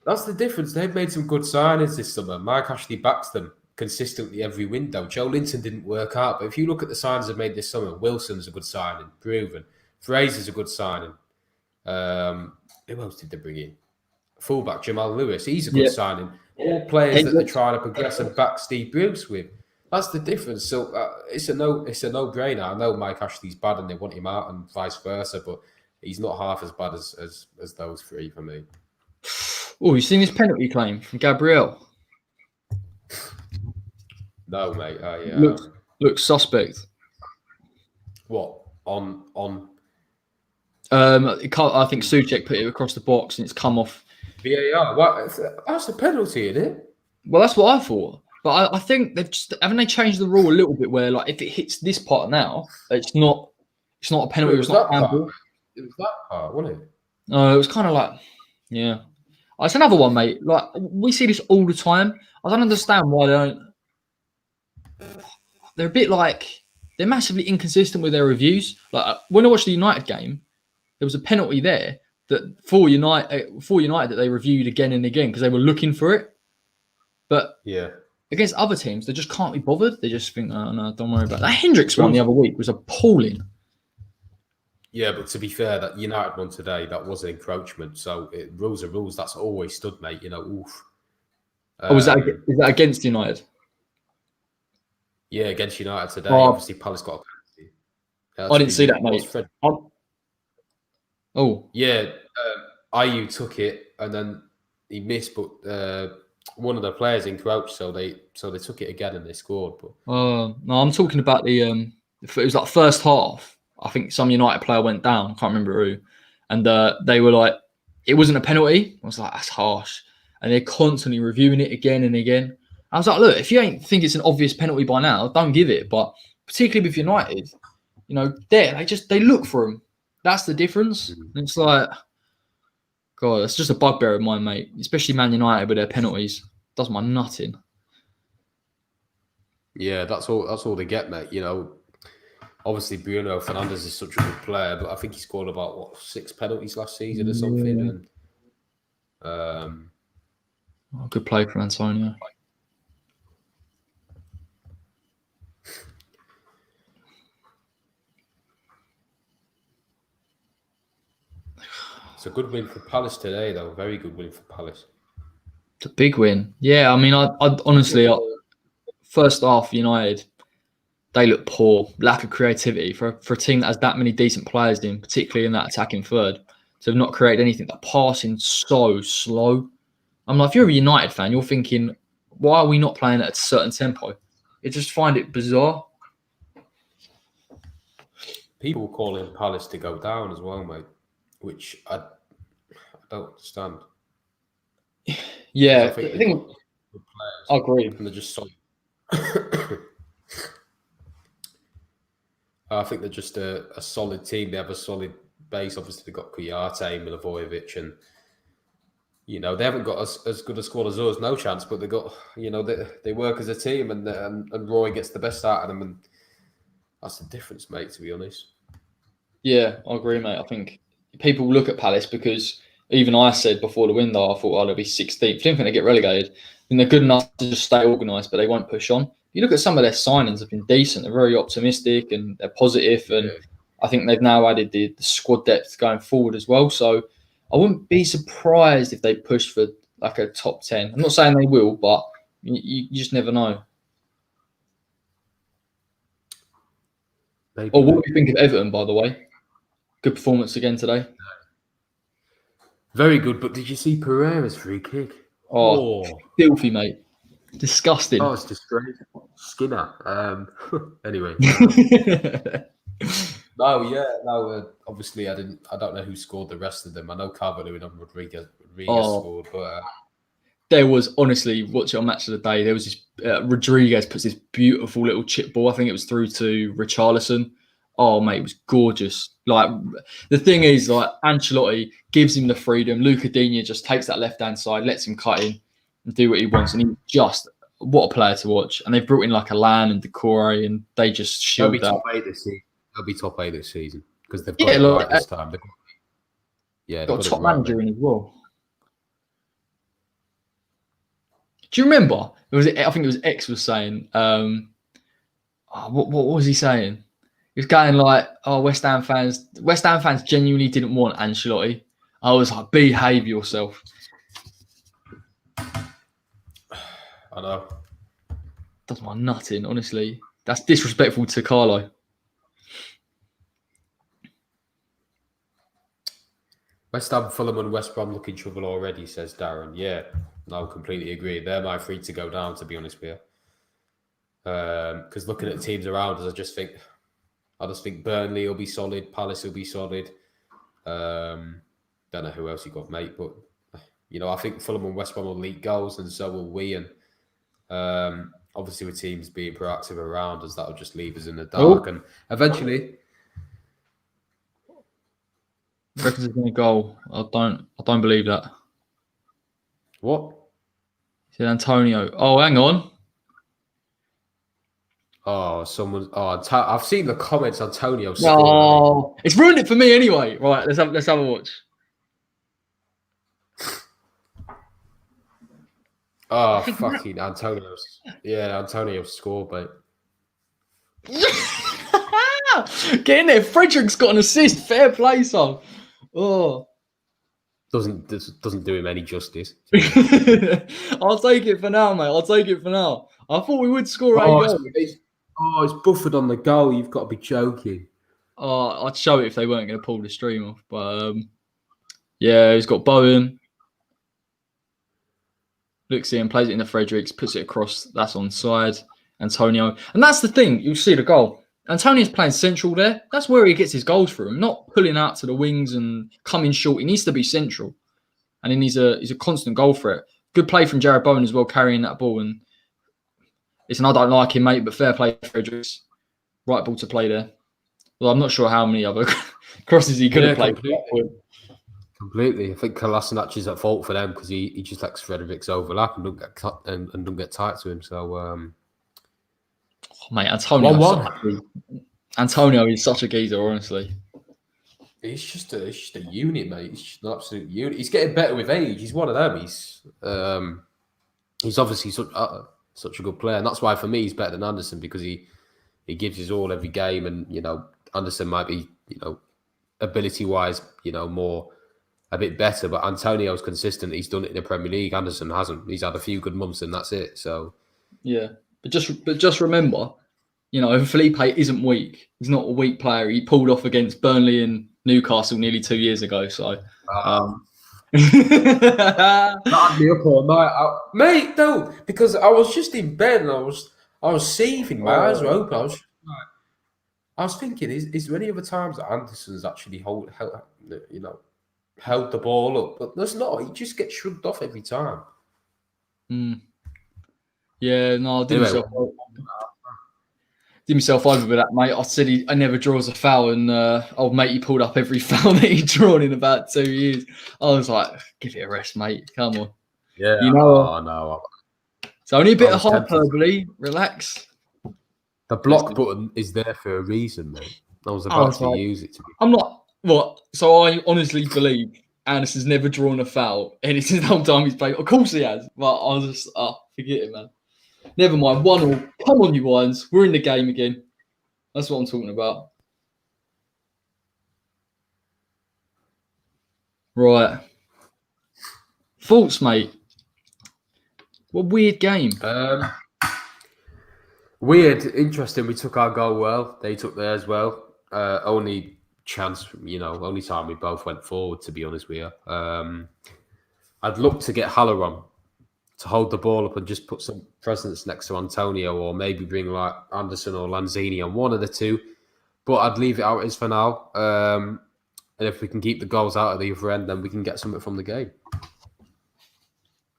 Speaker 2: That's the difference. They've made some good signings this summer. Mike Ashley backs them consistently every window. Joe Linton didn't work out, but if you look at the signings they've made this summer, Wilson's a good signing, proven. Fraser's a good signing. Who else did they bring in? Fullback Jamal Lewis, he's a good signing. All players that they're trying to progress and back Steve Bruce with. That's the difference. So it's a no-brainer. I know Mike Ashley's bad and they want him out and vice versa, but he's not half as bad as those three for me.
Speaker 1: Oh, you seen his penalty claim from Gabriel?
Speaker 2: No, mate.
Speaker 1: Looks suspect.
Speaker 2: What on?
Speaker 1: I think Souček put it across the box and it's come off.
Speaker 2: VAR. What? That's a penalty, isn't it?
Speaker 1: Well, that's what I thought. But I think haven't they changed the rule a little bit where like if it hits this part now, it's not a penalty. It's not handball.
Speaker 2: It was that part, wasn't it?
Speaker 1: No, it was kind of like, yeah. It's another one, mate. Like we see this all the time. I don't understand why they don't. They're a bit like they're massively inconsistent with their reviews. Like when I watched the United game, there was a penalty there that for United that they reviewed again and again because they were looking for it. But
Speaker 2: yeah,
Speaker 1: against other teams, they just can't be bothered. They just think, oh, no, don't worry about that. Hendricks one the other week was appalling.
Speaker 2: Yeah, but to be fair, that United one today, that was an encroachment. So rules are rules. That's always stood, mate. Oof.
Speaker 1: Is that against United?
Speaker 2: Yeah, against United today. Obviously, Palace got a penalty.
Speaker 1: I didn't see that, mate. Oh.
Speaker 2: Yeah, Ayew took it and then he missed, but one of the players encroached, so they took it again and they scored. But
Speaker 1: no, I'm talking about it was like first half. I think some United player went down. I can't remember who, and they were like, it wasn't a penalty. I was like, that's harsh, and they're constantly reviewing it again and again. I was like, look, if you ain't think it's an obvious penalty by now, don't give it. But particularly with United, they look for them. That's the difference. And it's like, God, that's just a bugbear of mine, mate. Especially Man United with their penalties. Does my nutting.
Speaker 2: Yeah, that's all they get, mate. Obviously Bruno Fernandes is such a good player, but I think he scored about 6 penalties last season or something.
Speaker 1: Yeah. And good play from Antonio.
Speaker 2: It's a good win for Palace today, though. Very good win for Palace.
Speaker 1: It's a big win. Yeah, I mean, I honestly, first half United, they look poor. Lack of creativity for a team that has that many decent players in, particularly in that attacking third, to have not created anything. That passing so slow. I'm like, if you're a United fan, you're thinking, why are we not playing at a certain tempo? You just find it bizarre.
Speaker 2: People calling Palace to go down as well, mate, which I don't understand.
Speaker 1: Yeah,
Speaker 2: I think
Speaker 1: I agree.
Speaker 2: And they're just solid. I think they're just a solid team. They have a solid base. Obviously, they've got Kuyate, Milivojevic, and they haven't got as good a squad as us. No chance, but they got they work as a team, and Roy gets the best out of them, and that's the difference, mate. To be honest.
Speaker 1: Yeah, I agree, mate. I think people look at Palace because even I said before the window, I thought, they'll be 16th. I didn't think they get relegated. And they're good enough to just stay organised, but they won't push on. You look at some of their signings have been decent. They're very optimistic and they're positive. And I think they've now added the squad depth going forward as well. So I wouldn't be surprised if they push for like a top 10. I'm not saying they will, but you just never know.
Speaker 2: Maybe.
Speaker 1: What do you think of Everton, by the way? Good performance again today.
Speaker 2: Very good, but did you see Pereira's free kick?
Speaker 1: Oh, filthy, mate. Disgusting.
Speaker 2: Oh, it's disgraceful. Skinner. Anyway. Obviously, I don't know who scored the rest of them. I know Carvalho and Rodriguez scored, but
Speaker 1: there was honestly watching on Match of the Day. There was this Rodriguez puts this beautiful little chip ball. I think it was through to Richarlison. Oh, mate, it was gorgeous. Like the thing is, like Ancelotti gives him the freedom. Luca Digne just takes that left hand side, lets him cut in and do what he wants, and he just what a player to watch. And they've brought in like Alan and Decore, and they just shielded that.
Speaker 2: They'll be top 8 this season because they've got it right this time. They've
Speaker 1: got a top manager in as well. Do you remember? I think it was X was saying. What was he saying? He was going like, West Ham fans genuinely didn't want Ancelotti. I was like, behave yourself.
Speaker 2: I know.
Speaker 1: That's my nutting, honestly. That's disrespectful to Carlo.
Speaker 2: West Ham, Fulham and West Brom look in trouble already, says Darren. Yeah, no, completely agree. They're my three to go down, to be honest with you. Because looking at the teams around us, I just think Burnley will be solid, Palace will be solid. Don't know who else you got, mate, but I think Fulham and West Brom will leak goals, and so will we. And obviously, with teams being proactive around us, that'll just leave us in the dark. And eventually,
Speaker 1: reckons he's going to goal. I don't believe that.
Speaker 2: What?
Speaker 1: He said Antonio. Oh, hang on.
Speaker 2: Oh, I've seen the comments. Antonio.
Speaker 1: No, it's ruined it for me anyway. Right, let's have a watch.
Speaker 2: Oh, fucking Antonio. Yeah, Antonio scored, mate.
Speaker 1: Get in there. Frederick's got an assist. Fair play, son. Oh.
Speaker 2: Doesn't do him any justice.
Speaker 1: I'll take it for now, mate. I'll take it for now. I thought we would score 8 goals.
Speaker 2: It's Bufford on the goal. You've got to be joking.
Speaker 1: I'd show it if they weren't going to pull the stream off. But yeah, he's got Bowen. Looks in, plays it into Fredericks, puts it across. That's onside. Antonio. And that's the thing. You'll see the goal. Antonio's playing central there. That's where he gets his goals from. Not pulling out to the wings and coming short. He needs to be central. And then he's a constant goal threat. Good play from Jared Bowen as well, carrying that ball. And listen, I don't like him, mate, but fair play to Fredericks. Right ball to play there. Well, I'm not sure how many other crosses he could have played.
Speaker 2: Completely. I think Kolasinac is at fault for them because he just lets Fredericks overlap and don't get cut and don't get tight to him. So,
Speaker 1: mate, Antonio is such a geezer, honestly.
Speaker 2: He's just a unit, mate. He's just an absolute unit. He's getting better with age. He's one of them. He's obviously such a good player, and that's why for me he's better than Anderson because he gives his all every game, and Anderson might be ability wise more a bit better, but Antonio's consistent. He's done it in the Premier League. Anderson hasn't. He's had a few good months, and that's it. So
Speaker 1: yeah, but just remember, Felipe isn't weak. He's not a weak player. He pulled off against Burnley and Newcastle nearly 2 years ago. So.
Speaker 2: That had me up all night, mate. No, because I was just in bed and I was saving. My eyes were open. I was thinking, is there any other times that Anderson's actually held the ball up? But there's not. He just gets shrugged off every time.
Speaker 1: Yeah, no, I did myself over with that, mate. I said I never draws a foul, and old mate, he pulled up every foul that he'd drawn in about 2 years. I was like, give it a rest, mate. Come on.
Speaker 2: Yeah, no.
Speaker 1: It's only a bit of hyperbole. Relax.
Speaker 2: The block button is there for a reason, mate. I was about to use it.
Speaker 1: I'm not. What? So I honestly believe Anderson's never drawn a foul, and it's the whole time he's played. Of course he has, but I was just, forget it, man. Never mind, 1-1. Come on, you Lions. We're in the game again. That's what I'm talking about. Right. Thoughts, mate? What weird game.
Speaker 2: Weird, interesting. We took our goal well. They took theirs well. Only chance, only time we both went forward, to be honest with you. I'd look to get Halloran to hold the ball up and just put some presence next to Antonio, or maybe bring like Anderson or Lanzini on, one of the two. But I'd leave it out as for now. And if we can keep the goals out of the other end, then we can get something from the game.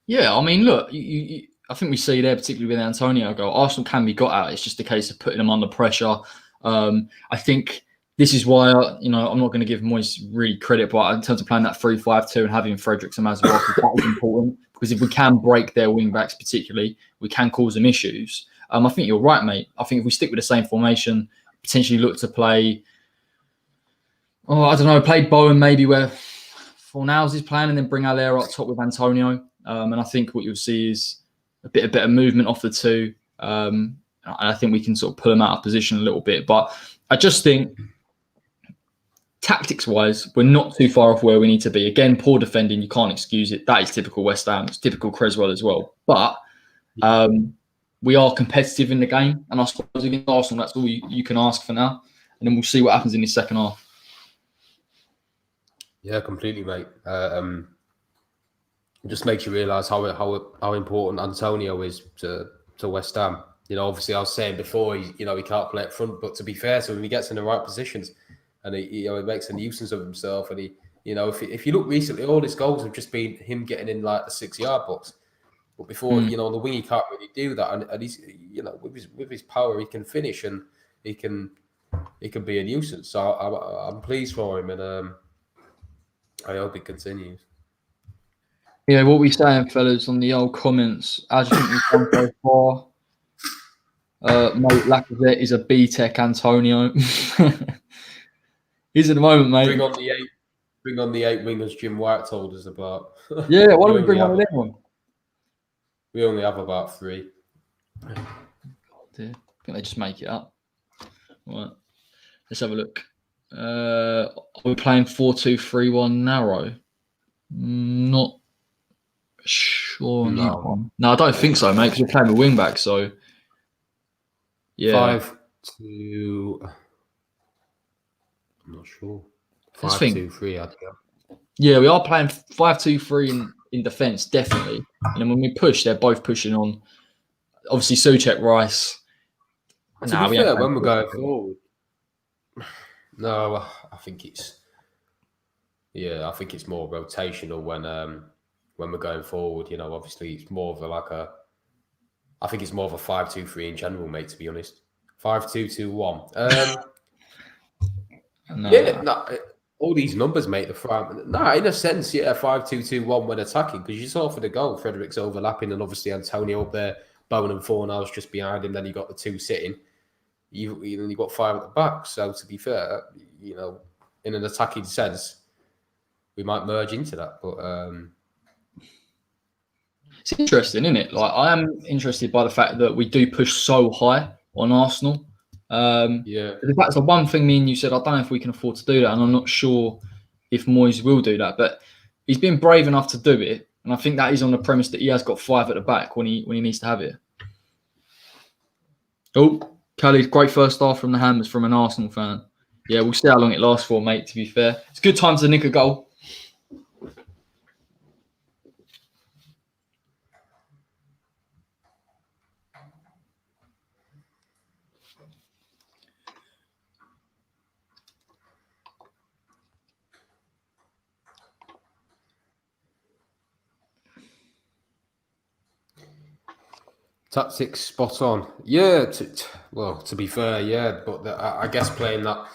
Speaker 1: Yeah, I mean, look, I think we see there, particularly with Antonio goal, Arsenal can be got out. It's just a case of putting them under pressure. I think this is why, I'm not going to give Moyes really credit, but in terms of playing that 3-5-2 and having Fredericks and Mazzaropi, that is important, because if we can break their wing-backs particularly, we can cause them issues. I think you're right, mate. I think if we stick with the same formation, potentially look to play, play Bowen maybe where Fornals is playing, and then bring Allaire up top with Antonio. And I think what you'll see is a bit of better movement off the two. And I think we can sort of pull them out of position a little bit. But I just think, tactics-wise, we're not too far off where we need to be. Again, poor defending, you can't excuse it. That is typical West Ham. It's typical Creswell as well. But we are competitive in the game. And I suppose against Arsenal, that's all you can ask for now. And then we'll see what happens in the second half.
Speaker 2: Yeah, completely, mate. It just makes you realise how important Antonio is to West Ham. Obviously I was saying before, he can't play up front, but to be fair to him, he gets in the right positions, and he makes a nuisance of himself. And if you look recently, all his goals have just been him getting in like the 6-yard box. But before, on the wing, he can't really do that, and he's, with his power, he can finish, and he can be a nuisance. So I'm pleased for him, and I hope it continues.
Speaker 1: Yeah, what we saying, fellas, on the old comments? As you think we've gone so far? Mate, Lacazette is a B-Tech Antonio. He's at the moment, mate.
Speaker 2: Bring on the 8 wingers Jim White told us about.
Speaker 1: Yeah, why don't we bring one of them on?
Speaker 2: We only have about 3.
Speaker 1: God, dear. I think they just make it up. Right. Let's have a look. Are we playing 4-2-3-1 narrow? Not sure on that one. No, I don't think so, mate, because we're playing with wing back, so yeah.
Speaker 2: 5-2. I'm not sure. 5-2-3, I'd go.
Speaker 1: Yeah, we are playing 5-2-3 in defence, definitely. And then when we push, they're both pushing on. Obviously, Souček, Rice.
Speaker 2: To be fair, when we're going forward, no, I think it's more rotational when we're going forward. Obviously, it's more of I think it's more of a 5-2-3 in general, mate. To be honest, 5-2-2-1.
Speaker 1: No.
Speaker 2: Yeah, no, all these numbers, mate. In a sense, yeah, 5-2-2-1 when attacking, because you saw for the goal, Fredericks overlapping, and obviously Antonio up there, Bowen and Fornals just behind him. Then you got the 2 sitting. You've got 5 at the back. So to be fair, in an attacking sense, we might merge into that. But
Speaker 1: it's interesting, isn't it? Like, I am interested by the fact that we do push so high on Arsenal.
Speaker 2: Yeah.
Speaker 1: That's the one thing me and you said. I don't know if we can afford to do that, and I'm not sure if Moyes will do that. But he's been brave enough to do it, and I think that is on the premise that he has got 5 at the back when he needs to have it. Oh, Khalid, great first half from the Hammers from an Arsenal fan. Yeah, we'll see how long it lasts for, mate, to be fair. It's a good time to nick a goal.
Speaker 2: Tactics spot on. Yeah, to be fair, yeah, but I guess playing that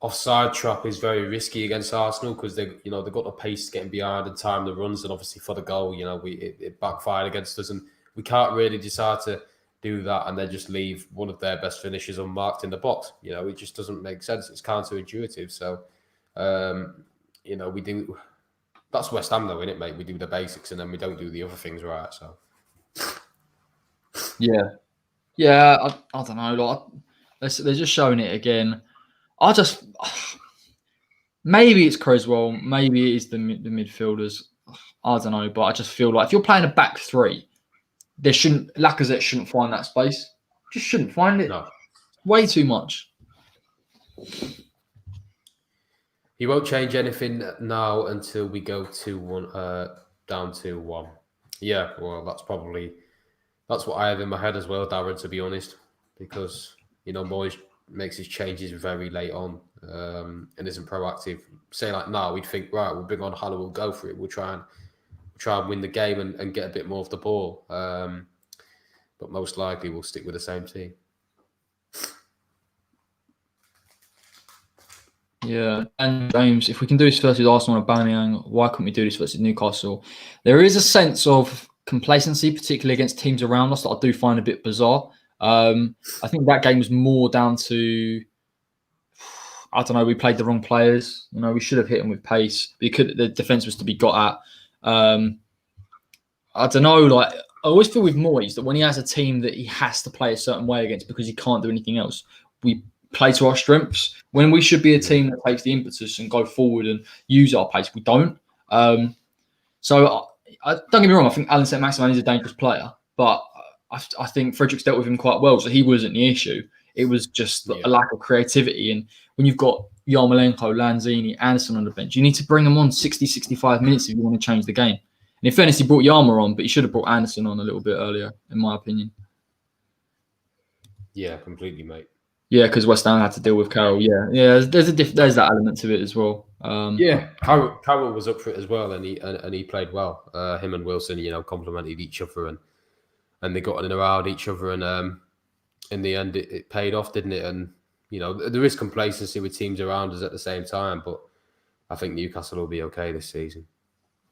Speaker 2: offside trap is very risky against Arsenal, because they've got the pace getting behind and time the runs, and obviously for the goal, it backfired against us, and we can't really decide to do that and then just leave one of their best finishers unmarked in the box. It just doesn't make sense. It's counterintuitive. So, we do. That's West Ham, though, isn't it, mate? We do the basics and then we don't do the other things right. So
Speaker 1: Yeah. I don't know. Like, they're just showing it again. Maybe it's Creswell, maybe it is the midfielders. I don't know, but I just feel like if you're playing a back three, Lacazette shouldn't find that space. Just shouldn't find it.
Speaker 2: no,
Speaker 1: Way too much.
Speaker 2: he won't change anything now until we go 2-1, down 2-1. Yeah, well, that's what I have in my head as well, Darren. To be honest, because Moyes makes his changes very late on and isn't proactive. Say like now, we'd think right, we'll bring on Haller, we'll go for it, we'll try and win the game and get a bit more of the ball. But most likely, we'll stick with the same team.
Speaker 1: Yeah, and James, if we can do this versus Arsenal and Aubameyang, why couldn't we do this versus Newcastle? There is a sense of complacency, particularly against teams around us, that I do find a bit bizarre. I think that game was more down to, I don't know, we played the wrong players. We should have hit them with pace. The defense was to be got at. I don't know, like I always feel with Moyes that when he has a team that he has to play a certain way against because he can't do anything else, we play to our strengths. When we should be a team that takes the impetus and go forward and use our pace, we don't. So don't get me wrong, I think Alan Saint-Maximin is a dangerous player, but I think Fredericks dealt with him quite well, so he wasn't the issue. It was just a lack of creativity. And when you've got Yarmolenko, Lanzini, Anderson on the bench, you need to bring them on 60, 65 minutes if you want to change the game. And in fairness, he brought Yarmo on, but he should have brought Anderson on a little bit earlier, in my opinion.
Speaker 2: Yeah, completely, mate.
Speaker 1: Yeah, because West Ham had to deal with Carroll. Yeah. There's that element to it as well.
Speaker 2: Carroll was up for it as well, and he played well. Him and Wilson, complemented each other, and they got in and around each other, and in the end, it paid off, didn't it? And there is complacency with teams around us at the same time, but I think Newcastle will be okay this season.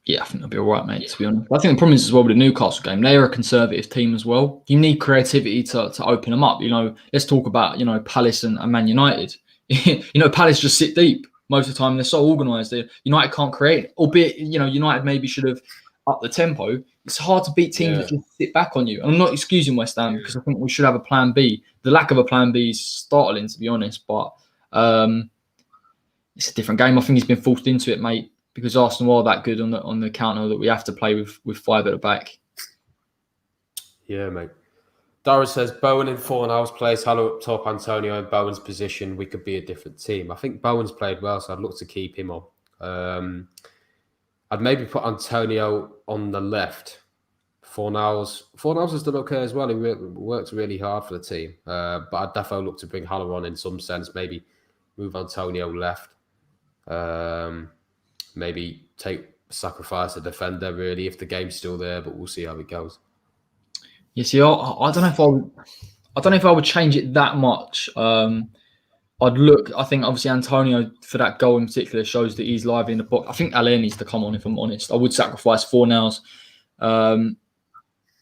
Speaker 1: Yeah, I think they'll be all right, mate, to be honest. I think the problem is as well with the Newcastle game, they are a conservative team as well. You need creativity to open them up. Let's talk about, Palace and Man United. Palace just sit deep most of the time. They're so organised. United can't create, albeit, United maybe should have upped the tempo. It's hard to beat teams that just sit back on you. And I'm not excusing West Ham because I think we should have a plan B. The lack of a plan B is startling, to be honest, but it's a different game. I think he's been forced into it, mate, because Arsenal are that good on the counter that we have to play with five at the back.
Speaker 2: Yeah, mate. Dara says, Bowen in Fornals place, Haller up top, Antonio in Bowen's position. We could be a different team. I think Bowen's played well, so I'd look to keep him on. I'd maybe put Antonio on the left. Fornals has done okay as well. He works really hard for the team. But I'd definitely look to bring Haller on in some sense. Maybe move Antonio left. Maybe sacrifice a defender really if the game's still there, but we'll see how it goes.
Speaker 1: You see, I don't know if I would change it that much. I think obviously Antonio for that goal in particular shows that he's live in the box. I think Allaire needs to come on, if I'm honest. I would sacrifice Fornals.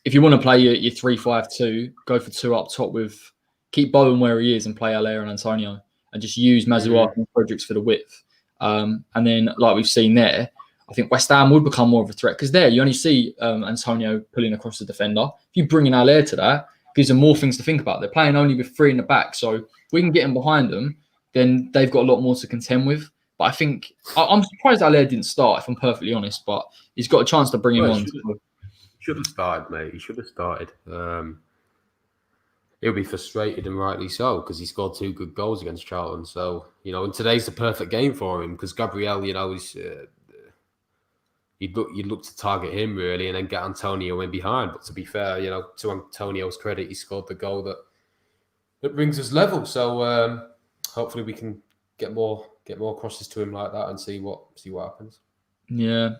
Speaker 1: If you want to play your 3-5-2, go for two up top keep Bowen where he is and play Allaire and Antonio, and just use Mazuaki and Fredericks for the width. And then, like we've seen there, I think West Ham would become more of a threat because there you only see Antonio pulling across the defender. If you bring in Allaire to that, it gives them more things to think about. They're playing only with three in the back, so if we can get them behind them, then they've got a lot more to contend with. But I think I'm surprised Allaire didn't start, if I'm perfectly honest. But he's got a chance to bring him on.
Speaker 2: Should have started, mate. He should have started. He'll be frustrated, and rightly so, because he scored 2 good goals against Charlton. So, and today's the perfect game for him because Gabriel, is you'd look to target him really, and then get Antonio in behind. But to be fair, to Antonio's credit, he scored the goal that brings us level. So hopefully we can get more crosses to him like that and see what happens.
Speaker 1: Yeah,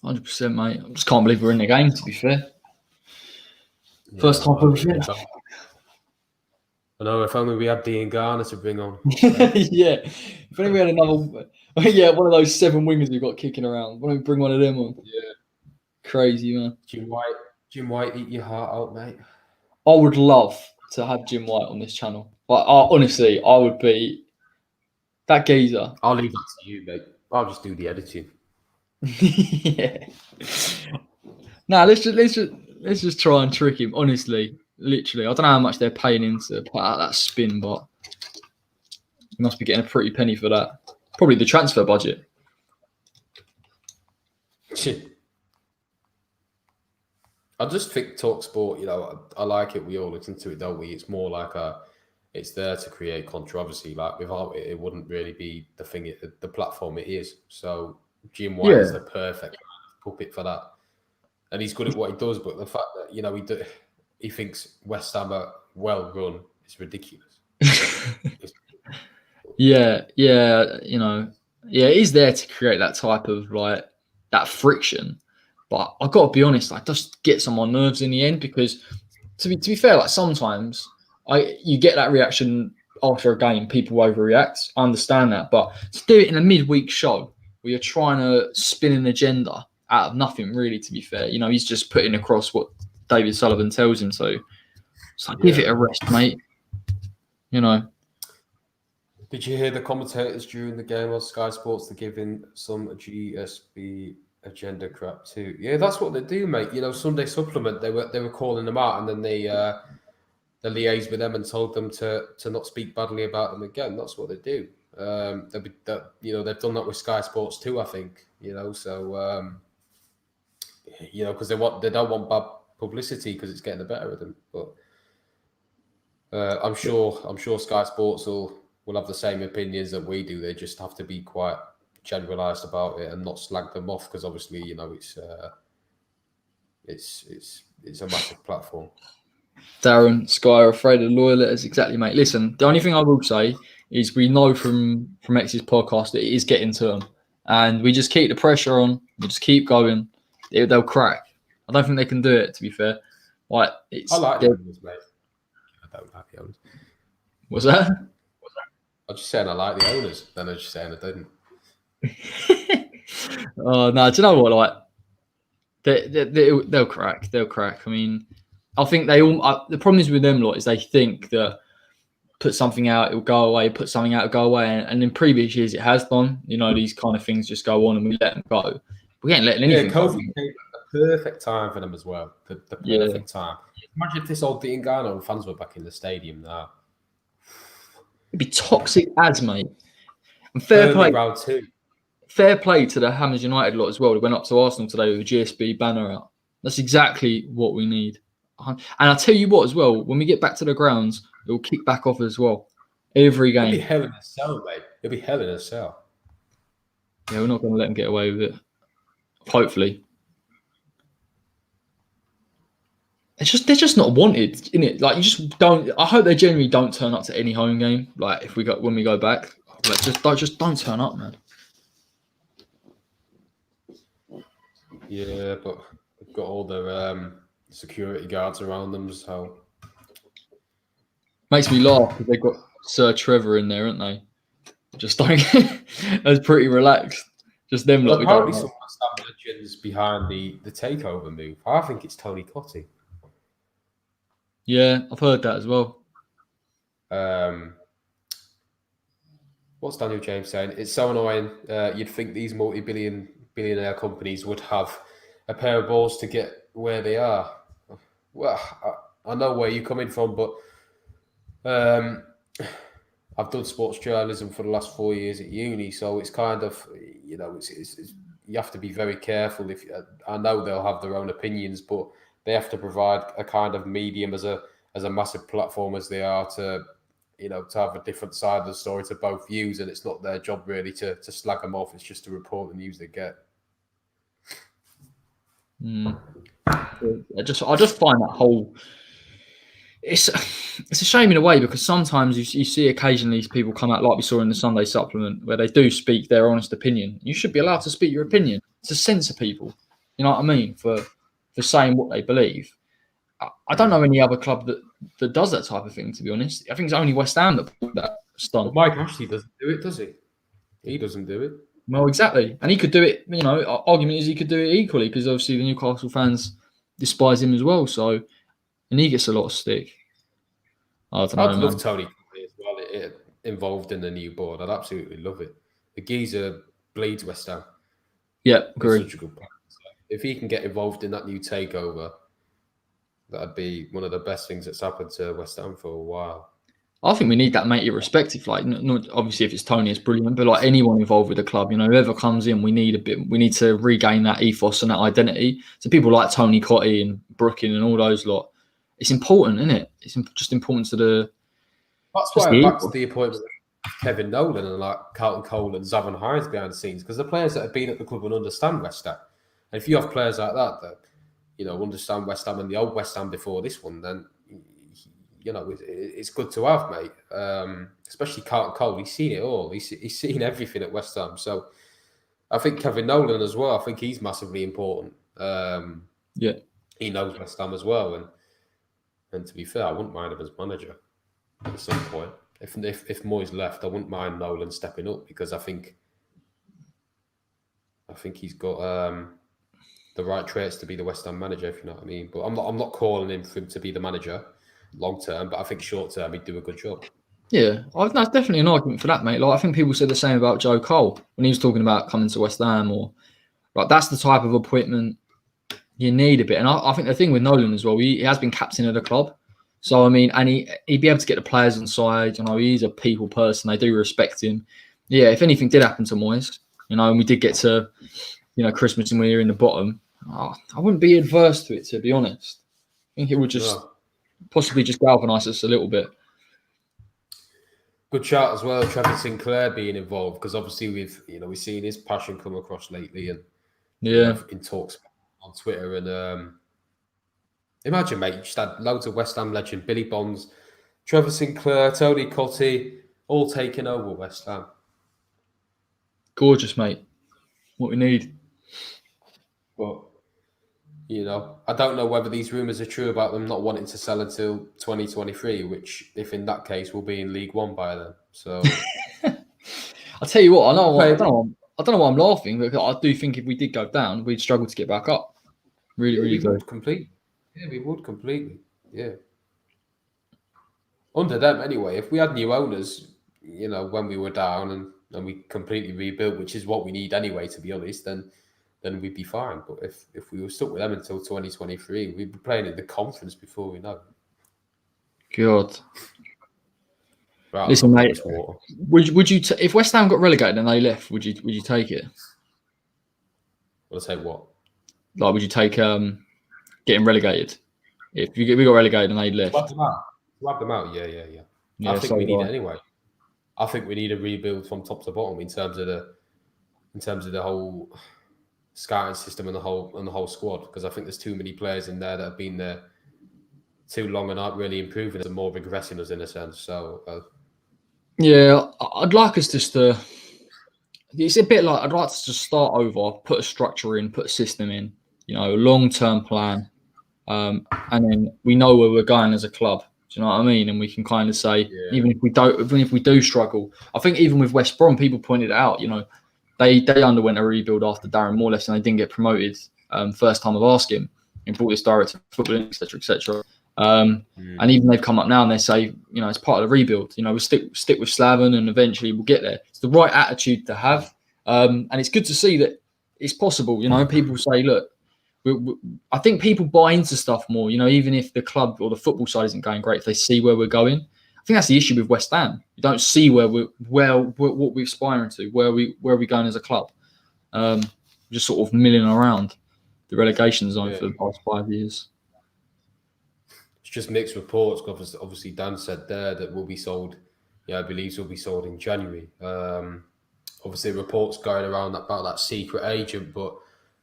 Speaker 1: 100%, mate. I just can't believe we're in the game. To be fair, first time for everything.
Speaker 2: I know, if only we had Dean Garner to bring on.
Speaker 1: Yeah. If only we had another... Yeah, one of those 7 wingers we've got kicking around. Why don't we bring one of them on?
Speaker 2: Yeah.
Speaker 1: Crazy, man.
Speaker 2: Jim White, eat your heart out, mate.
Speaker 1: I would love to have Jim White on this channel. But honestly, I would be... That geezer.
Speaker 2: I'll leave that to you, mate. I'll just do the editing.
Speaker 1: Yeah. Now let's just try and trick him. Honestly, literally, I don't know how much they're paying him to put out that spin, but he must be getting a pretty penny for that. Probably the transfer budget.
Speaker 2: I just think TalkSport, I like it. We all listen to it, don't we? It's more like it's there to create controversy. Like without it, it wouldn't really be the platform it is. So Jim White is the perfect puppet for that, and he's good at what he does. But the fact that he thinks West Ham are well run is ridiculous.
Speaker 1: Yeah, it is there to create that type of like that friction. But I've got to be honest, like, just gets on my nerves in the end because, to be fair, like sometimes you get that reaction after a game, people overreact. I understand that, but to do it in a midweek show where you're trying to spin an agenda out of nothing, really, to be fair, he's just putting across what David Sullivan tells him to. So give it a rest, mate.
Speaker 2: Did you hear the commentators during the game on Sky Sports? They're giving some GSB agenda crap too. Yeah, that's what they do, mate. Sunday Supplement, they were calling them out, and then they liaised with them and told them to not speak badly about them again. That's what they do. They've done that with Sky Sports too, I think. So because they don't want bad publicity because it's getting the better of them. But I'm sure Sky Sports will have the same opinions that we do. They just have to be quite generalised about it and not slag them off because obviously it's a massive platform.
Speaker 1: Darren, Sky are afraid of lawyer letters. Exactly, mate. Listen, the only thing I will say is we know from X's podcast that it is getting to them, and we just keep the pressure on. We just keep going. They'll crack. I don't think they can do it. To be fair,
Speaker 2: I like the owners, mate. I don't like the owners.
Speaker 1: What's that?
Speaker 2: I was just saying I like the owners. Then I was just saying I didn't.
Speaker 1: Oh no! Do you know what? Like, they'll crack. They'll crack. I mean, I think they all. The problem is with them lot is they think that put something out, it'll go away. Put something out, it'll go away. And in previous years, it has done. These kind of things just go on, and we let them go. We ain't letting anything.
Speaker 2: Yeah, COVID came at the perfect time for them as well. The perfect time. Imagine if this old Diangano and fans were back in the stadium now.
Speaker 1: It'd be toxic as, mate. And fair play. Round two. Fair play to the Hammers United lot as well. They went up to Arsenal today with a GSB banner out. That's exactly what we need. And I'll tell you what as well, when we get back to the grounds, it will kick back off as well. Every game.
Speaker 2: It'll be hell in a cell, mate. It'll be hell in a cell.
Speaker 1: Yeah, we're not going to let them get away with it. Hopefully. They're just not wanted, innit? Like, you just don't. I hope they genuinely don't turn up to any home game. Like, when we go back, like, just don't turn up, man.
Speaker 2: Yeah, but they've got all their security guards around them, so
Speaker 1: makes me laugh because they've got Sir Trevor in there, haven't they? Just don't. That's pretty relaxed. Just them.
Speaker 2: Well, apparently, some legends behind the takeover move. I think it's Tony Cottee.
Speaker 1: Yeah, I've heard that as well.
Speaker 2: What's Daniel James saying? It's so annoying. You'd think these billionaire companies would have a pair of balls to get where they are. Well, I know where you're coming from, but I've done sports journalism for the last 4 years at uni, so it's kind of, it's you have to be very careful. I know they'll have their own opinions, but they have to provide a kind of medium as a massive platform as they are to have a different side of the story to both views, and it's not their job really to slag them off. It's just to report the news they get.
Speaker 1: I just find that whole. It's a shame in a way because sometimes you see occasionally people come out like we saw in the Sunday Supplement where they do speak their honest opinion. You should be allowed to speak your opinion. It's a sense of people. You know what I mean? For saying what they believe. I don't know any other club that does that type of thing, to be honest. I think it's only West Ham that put that stunt.
Speaker 2: Well, Mike Ashley doesn't do it, does he? He doesn't do it.
Speaker 1: Well, exactly. And he could do it, argument is he could do it equally because obviously the Newcastle fans despise him as well. So, and he gets a lot of stick.
Speaker 2: I'd love Tony as well involved in the new board. I'd absolutely love it. The geezer bleeds West Ham.
Speaker 1: Yeah,
Speaker 2: He's
Speaker 1: agree.
Speaker 2: such a good player. So if he can get involved in that new takeover, that'd be one of the best things that's happened to West Ham for a while.
Speaker 1: I think we need that, mate, irrespective. Like, not obviously if it's Tony, it's brilliant, but like anyone involved with the club, whoever comes in, we need to regain that ethos and that identity. So people like Tony Cottee and Brooking and all those lot, it's important, isn't it? It's just important to the.
Speaker 2: That's
Speaker 1: Just
Speaker 2: why
Speaker 1: the
Speaker 2: I backed
Speaker 1: ethos.
Speaker 2: the appointment of Kevin Nolan and like Carlton Cole and Zavon Hines behind the scenes, because the players that have been at the club and understand West Ham. And if you have players like that understand West Ham and the old West Ham before this one, then it's good to have, mate. Especially Carlton Cole, he's seen it all. He's seen everything at West Ham. So I think Kevin Nolan as well. I think he's massively important.
Speaker 1: Yeah,
Speaker 2: he knows West Ham as well, and to be fair, I wouldn't mind him as manager at some point. If Moyes left, I wouldn't mind Nolan stepping up, because I think he's got the right traits to be the West Ham manager, if you know what I mean. But I'm not calling him for him to be the manager long term, but I think short term he'd do a good job.
Speaker 1: yeah, that's definitely an argument for that, mate. Like, I think people said the same about Joe Cole when he was talking about coming to West Ham, or like that's the type of appointment you need a bit. And I think the thing with Nolan as well, he has been captain of the club. So, I mean, and he'd be able to get the players on side. He's a people person. They do respect him. Yeah, if anything did happen to Moyes, and we did get to, Christmas and we were in the bottom, I wouldn't be adverse to it, to be honest. I think it would just possibly just galvanise us a little bit.
Speaker 2: Good shout as well, Trevor Sinclair being involved, because obviously we've seen his passion come across lately, and in talks on Twitter, and imagine, mate, you just had loads of West Ham legend, Billy Bonds, Trevor Sinclair, Tony Cottee, all taking over West Ham.
Speaker 1: Gorgeous, mate. What we need.
Speaker 2: But I don't know whether these rumours are true about them not wanting to sell until 2023, which, if in that case, will be in League One by then. So
Speaker 1: I'll tell you what, I don't know why I'm laughing, but I do think if we did go down, we'd struggle to get back up. Really, really
Speaker 2: would completely. Yeah, we would completely. Yeah. Under them, anyway, if we had new owners, when we were down and we completely rebuilt, which is what we need anyway, to be honest, then we'd be fine. But if we were stuck with them until 2023, we'd be playing in the conference before we know.
Speaker 1: God.
Speaker 2: Right,
Speaker 1: listen, mate, would you if West Ham got relegated and they left, would you take it?
Speaker 2: I'll say what?
Speaker 1: Like, would you take getting relegated? If we got relegated and they left,
Speaker 2: swap them out. Yeah. I think we need it anyway. I think we need a rebuild from top to bottom in terms of the whole scouting system and the whole squad, because I think there's too many players in there that have been there too long and aren't really improving and more regressing us in a sense. So
Speaker 1: yeah, I'd like us just to. It's a bit like I'd like to just start over, put a structure in, put a system in, a long-term plan, and then we know where we're going as a club. Do you know what I mean? And we can kind of say, even if we do struggle, I think even with West Brom, people pointed it out. They underwent a rebuild after Darren Moore left and they didn't get promoted. First time of asking, and brought this director of football, etc., etc. And even they've come up now and they say, it's part of the rebuild. We'll stick with Slaven and eventually we'll get there. It's the right attitude to have, and it's good to see that it's possible. People say, look, I think people buy into stuff more. Even if the club or the football side isn't going great, if they see where we're going. I think that's the issue with West Ham. You don't see what we're aspiring to, where we're going as a club. Just sort of milling around the relegation zone for the past 5 years.
Speaker 2: It's just mixed reports. Obviously, Dan said there that will be sold. I believe will be sold in January. Obviously, reports going around about that secret agent, but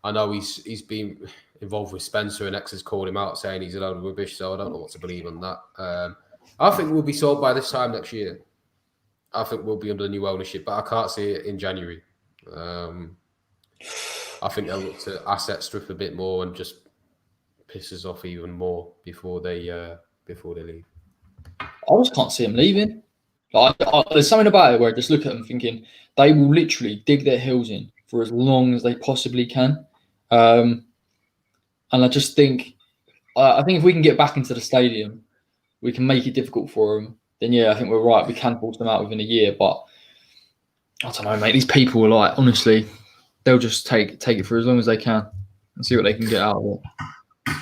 Speaker 2: I know he's been involved with Spencer, and X has called him out saying he's a load of rubbish. So I don't know what to believe on that. I think we'll be sold by this time next year. I think we'll be under new ownership, but I can't see it in January. I think they'll look to asset strip a bit more and just piss us off even more before they leave.
Speaker 1: I just can't see them leaving. There's something about it where I just look at them thinking they will literally dig their heels in for as long as they possibly can. And I just think, I think if we can get back into the stadium, we can make it difficult for them. Then I think we're right. We can force them out within a year, but I don't know, mate. These people are like, honestly, they'll just take it for as long as they can and see what they can get out of it.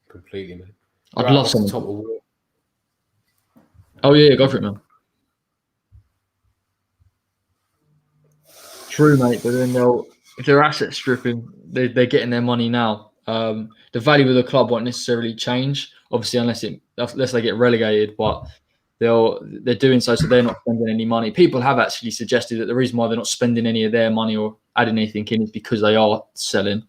Speaker 2: Completely, man.
Speaker 1: I'd love
Speaker 2: some.
Speaker 1: someone. Oh yeah, go for it, man. True, mate. But then if they're asset stripping, they're getting their money now. The value of the club won't necessarily change, obviously, unless they get relegated. But they're doing so they're not spending any money. People have actually suggested that the reason why they're not spending any of their money or adding anything in is because they are selling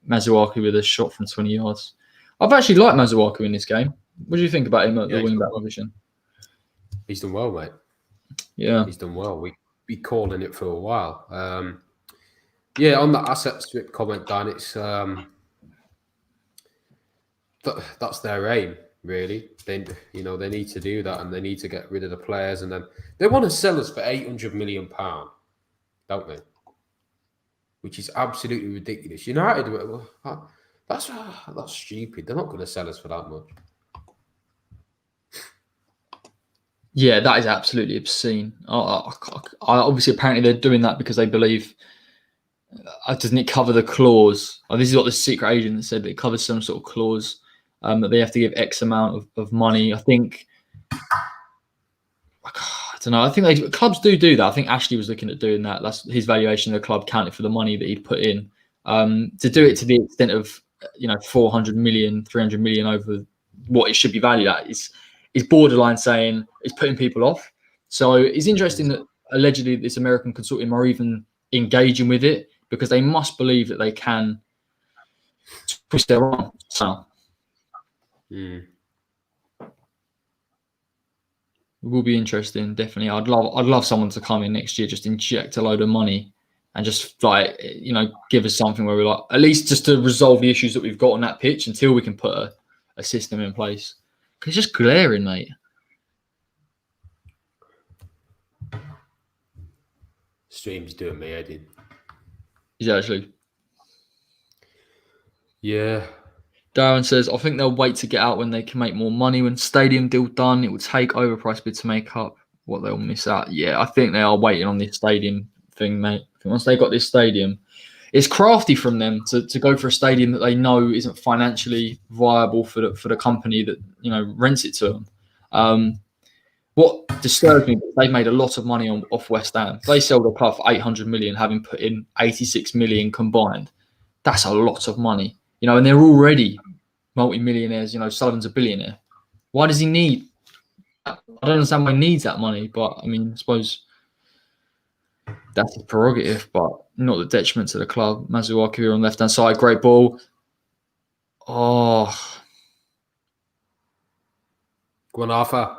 Speaker 1: Masuaku with a shot from 20 yards. I've actually liked Masuaku in this game. What do you think about him at the wing-back position?
Speaker 2: He's done well, mate.
Speaker 1: Yeah.
Speaker 2: He's done well. We calling it for a while. Yeah, on the asset strip comment, Dan, it's that's their aim, really. They need to do that, and they need to get rid of the players, and then they want to sell us for £800 million, don't they? Which is absolutely ridiculous. United, that's stupid. They're not going to sell us for that much.
Speaker 1: Yeah, that is absolutely obscene. Obviously, apparently they're doing that because they believe. Doesn't it cover the clause? This is what the secret agent said. That it covers some sort of clause that they have to give X amount of money. I think. I don't know. I think clubs do that. I think Ashley was looking at doing that. That's his valuation of the club counted for the money that he'd put in. To do it to the extent of 400 million, 300 million over what it should be valued at is borderline saying it's putting people off. So it's interesting that allegedly this American consortium are even engaging with it because they must believe that they can twist their arm. So it will be interesting, definitely. I'd love someone to come in next year, just inject a load of money and just give us something where we're at least just to resolve the issues that we've got on that pitch until we can put a system in place. Because it's just glaring, mate.
Speaker 2: Stream's doing me head in.
Speaker 1: Is it actually?
Speaker 2: Yeah.
Speaker 1: Darren says, I think they'll wait to get out when they can make more money. When stadium deal done, it will take overpriced bid to make up what they'll miss out. Yeah, I think they are waiting on this stadium thing, mate. Once they got this stadium, it's crafty from them to go for a stadium that they know isn't financially viable for the company that rents it to them. What disturbs me is they've made a lot of money off West Ham. They sell the club for 800 million, having put in 86 million combined. That's a lot of money, and they're already multi-millionaires. Sullivan's a billionaire. Why does he need? I don't understand why he needs that money, but I mean, I suppose that's his prerogative, but not the detriment to the club. Masuaku on left-hand side, great ball. Oh.
Speaker 2: Go on, Arthur.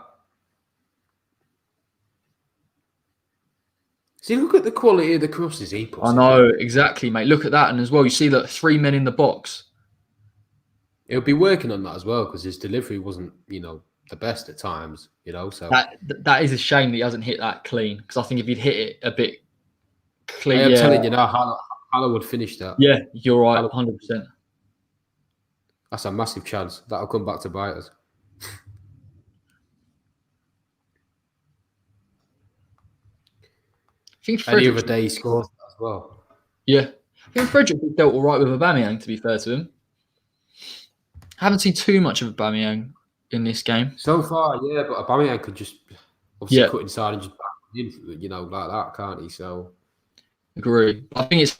Speaker 2: See, look at the quality of the crosses he puts.
Speaker 1: I know, exactly, mate. Look at that. And as well, you see that 3 men in the box.
Speaker 2: He'll be working on that as well because his delivery wasn't, the best at times, so.
Speaker 1: That is a shame that he hasn't hit that clean because I think if he'd hit it a bit clean.
Speaker 2: I'm telling you now, Hala would finish that.
Speaker 1: Yeah, you're right, 100%.
Speaker 2: That's a massive chance. That'll come back to bite us.
Speaker 1: I think
Speaker 2: any other day he scores as well.
Speaker 1: Yeah. I think Frederick dealt all right with Aubameyang, to be fair to him. I haven't seen too much of Aubameyang in this game.
Speaker 2: So far, yeah, but Aubameyang could just obviously cut inside and just back in, like that, can't he? So
Speaker 1: agree. I think it's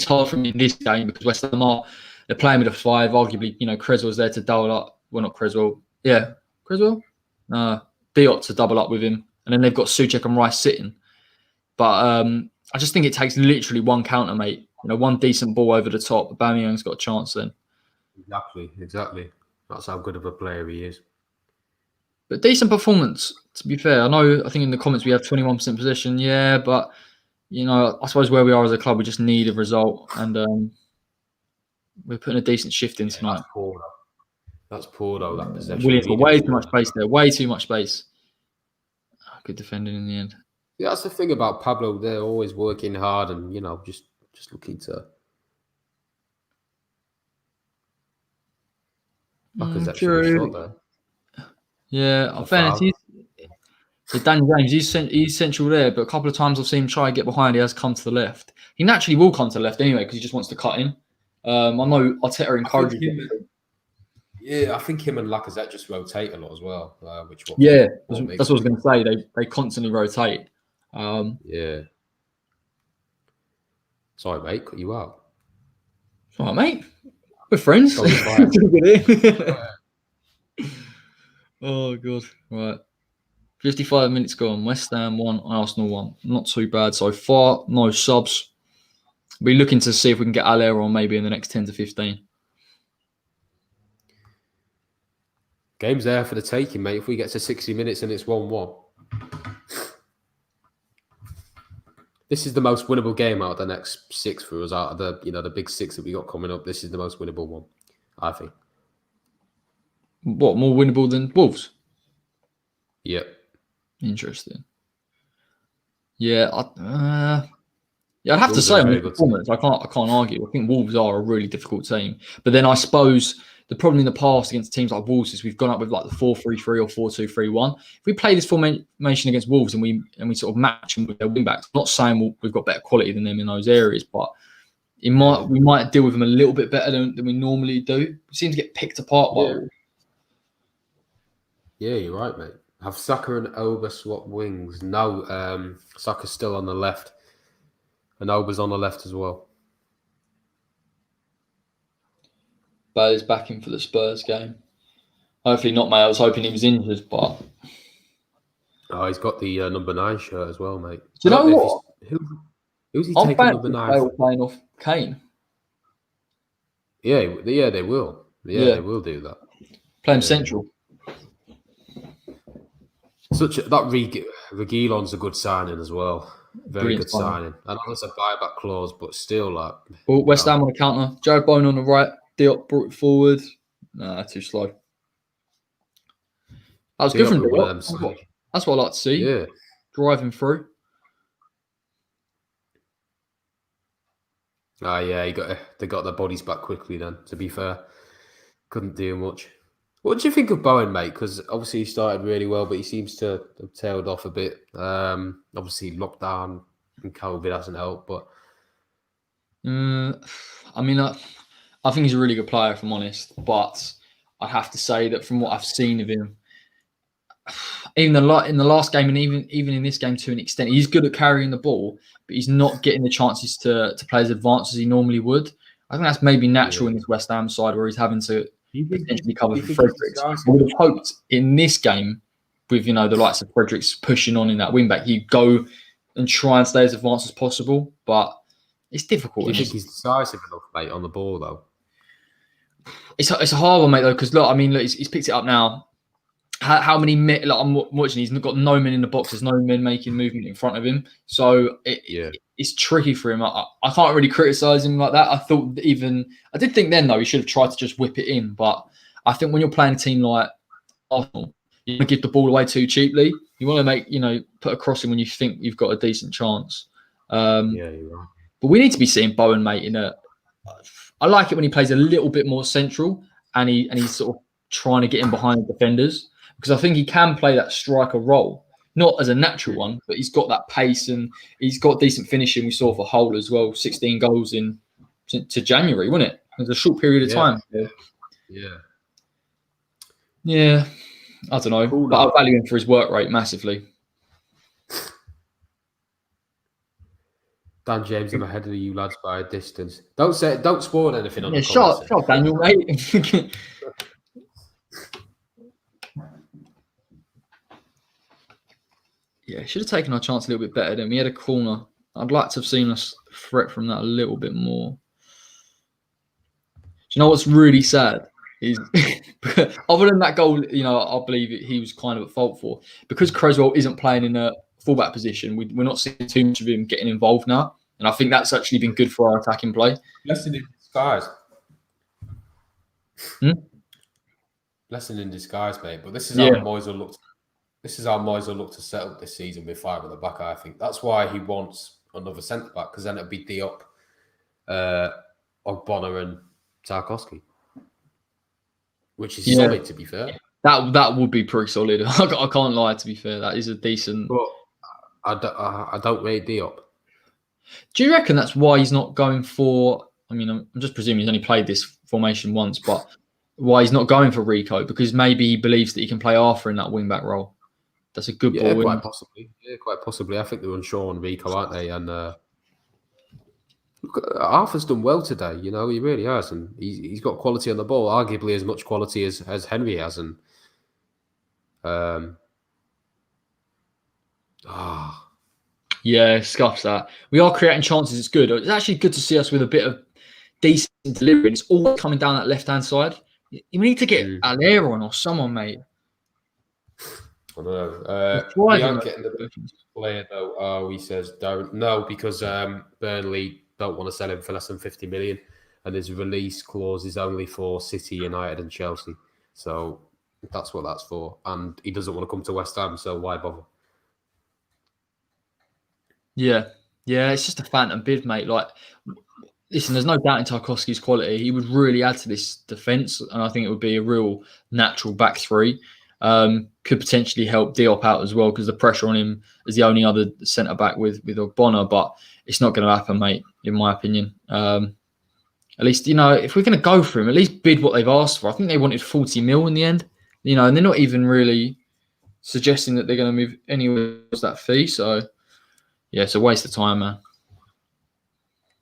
Speaker 1: hard for me in this game because West Ham they're playing with a 5. Arguably, Creswell's there to double up. Well, not Creswell. Yeah, Creswell. Diop to double up with him, and then they've got Souček and Rice sitting. But I just think it takes literally one counter, mate. One decent ball over the top. Aubameyang's got a chance then.
Speaker 2: Exactly. That's how good of a player he is.
Speaker 1: But decent performance, to be fair. I think in the comments we have 21% possession. Yeah, but, I suppose where we are as a club, we just need a result. And we're putting a decent shift in tonight.
Speaker 2: That's poor, though, that possession.
Speaker 1: Williams got way too much space there. Way too much space. Good defending in the end.
Speaker 2: Yeah, that's the thing about Pablo. They're always working hard and, just looking to...
Speaker 1: True. Yeah, in fairness, So Daniel James, he's central there, but a couple of times I've seen him try and get behind. He has come to the left. He naturally will come to the left anyway because he just wants to cut in. I know Arteta encourages him.
Speaker 2: Yeah, I think him and Lacazette just rotate a lot as well. That's what I was
Speaker 1: going to say. They constantly rotate.
Speaker 2: Yeah. Sorry, mate, cut you out.
Speaker 1: All right, mate. We're friends. Oh, God. Right. 55 minutes gone. West Ham 1, Arsenal 1. Not too bad so far. No subs. We're looking to see if we can get Allaire on maybe in the next 10 to 15.
Speaker 2: Game's there for the taking, mate. If we get to 60 minutes and it's 1-1. This is the most winnable game out of the next 6 for us. Out of the big 6 that we got coming up, this is the most winnable one, I think.
Speaker 1: What, more winnable than Wolves?
Speaker 2: Yep.
Speaker 1: Interesting. Yeah, I'd have to say on the performance, I can't argue. I think Wolves are a really difficult team. But then I suppose the problem in the past against teams like Wolves is we've gone up with like the 4-3-3 or 4-2-3-1. If we play this formation against Wolves and we sort of match them with their wing backs, I'm not saying we've got better quality than them in those areas, but we might deal with them a little bit better than we normally do. We seem to get picked apart by Wolves.
Speaker 2: Yeah, you're right, mate. Have Saka and Oba swap wings? No, Saka's still on the left. And Oba's on the left as well.
Speaker 1: Bale's back in for the Spurs game. Hopefully not, mate. I was hoping he was injured, but...
Speaker 2: Oh, he's got the number 9 shirt as well, mate.
Speaker 1: Do you know what?
Speaker 2: Who's he taking number 9?
Speaker 1: Bale playing off Kane.
Speaker 2: Yeah, they will. Yeah, they will do that.
Speaker 1: Play him central.
Speaker 2: Reguilon's a good signing as well. Very
Speaker 1: Brilliant
Speaker 2: good signing. I know there's a buyback clause, but still, like.
Speaker 1: Oh, West Ham on the counter. Jared Bowen on the right. Diop brought it forward. Nah, too slow. That was good from Diop. That's what I like to see.
Speaker 2: Yeah.
Speaker 1: Driving through.
Speaker 2: Yeah, they got their bodies back quickly then, to be fair. Couldn't do much. What do you think of Bowen, mate? Because obviously he started really well, but he seems to have tailed off a bit. Obviously, lockdown and COVID hasn't helped, but...
Speaker 1: I mean, I think he's a really good player, if I'm honest. But I have to say that from what I've seen of him, even in the last game and even in this game to an extent, he's good at carrying the ball, but he's not getting the chances to play as advanced as he normally would. I think that's maybe natural in this West Ham side where he's having to potentially cover for Fredericks. I would have hoped in this game, with the likes of Fredericks pushing on in that wing back, he'd go and try and stay as advanced as possible. But it's difficult.
Speaker 2: Do you think he's decisive enough, mate, on the ball though?
Speaker 1: It's a hard one, mate, though, because look, he's picked it up now. How many men? Like, I'm watching. He's got no men in the box. There's no men making movement in front of him. So it's tricky for him. I can't really criticise him like that. I did think then though he should have tried to just whip it in. But I think when you're playing a team like Arsenal, you want to give the ball away too cheaply. You want to put a crossing when you think you've got a decent chance.
Speaker 2: You're right.
Speaker 1: But we need to be seeing Bowen, mate. I like it when he plays a little bit more central and he's sort of trying to get in behind the defenders. Because I think he can play that striker role, not as a natural one, but he's got that pace and he's got decent finishing. We saw for Hull as well, 16 goals to January, wasn't it? It was a short period of time. Yeah, I don't know, cool, but I value him for his work rate massively.
Speaker 2: Dan James, I'm ahead of you lads by a distance. Don't spoil anything on the
Speaker 1: comments. Shut Daniel, mate. Yeah, should have taken our chance a little bit better. Then we had a corner. I'd like to have seen us threat from that a little bit more. Do you know what's really sad? Is other than that goal, I believe he was kind of at fault for, because Creswell isn't playing in a fullback position. We're not seeing too much of him getting involved now, and I think that's actually been good for our attacking play.
Speaker 2: Blessing in disguise. Blessing in disguise, mate. But this is how Moyes will look. This is how Moyes will look to set up this season with 5 at the back, I think. That's why he wants another centre-back, because then it'll be Diop, Ogbonna and Tarkowski. Which is solid, to be fair.
Speaker 1: That would be pretty solid. I can't lie. To be fair, that is a decent.
Speaker 2: But I don't rate Diop.
Speaker 1: Do you reckon that's why he's not going for? I mean, I'm just presuming he's only played this formation once, but why he's not going for Rico? Because maybe he believes that he can play Arthur in that wing back role. That's a good ball.
Speaker 2: Quite possibly. Yeah, quite possibly. I think they're unsure on Rico, aren't they? And Arthur's done well today. You know, he really has, and he's got quality on the ball. Arguably as much quality as Henry has, and
Speaker 1: Yeah, scuffs that. We are creating chances. It's good. It's actually good to see us with a bit of decent delivery. It's all coming down that left-hand side. You need to get Alera on or someone, mate.
Speaker 2: I don't know. We aren't getting the player, though. Oh, he says, don't. No, because Burnley don't want to sell him for less than 50 million. And his release clause is only for City, United and Chelsea. So that's what that's for. And he doesn't want to come to West Ham, so why bother?
Speaker 1: Yeah, it's just a phantom bid, mate. Like, listen, there's no doubt in Tarkowski's quality. He would really add to this defence, and I think it would be a real natural back three. Could potentially help Diop out as well because the pressure on him is the only other centre back with Ogbonna, but it's not going to happen, mate, in my opinion. At least, you know, if we're going to go for him, at least bid what they've asked for. I think they wanted 40 mil in the end, you know, and they're not even really suggesting that they're going to move anywhere with that fee. So, yeah, it's a waste of time, man.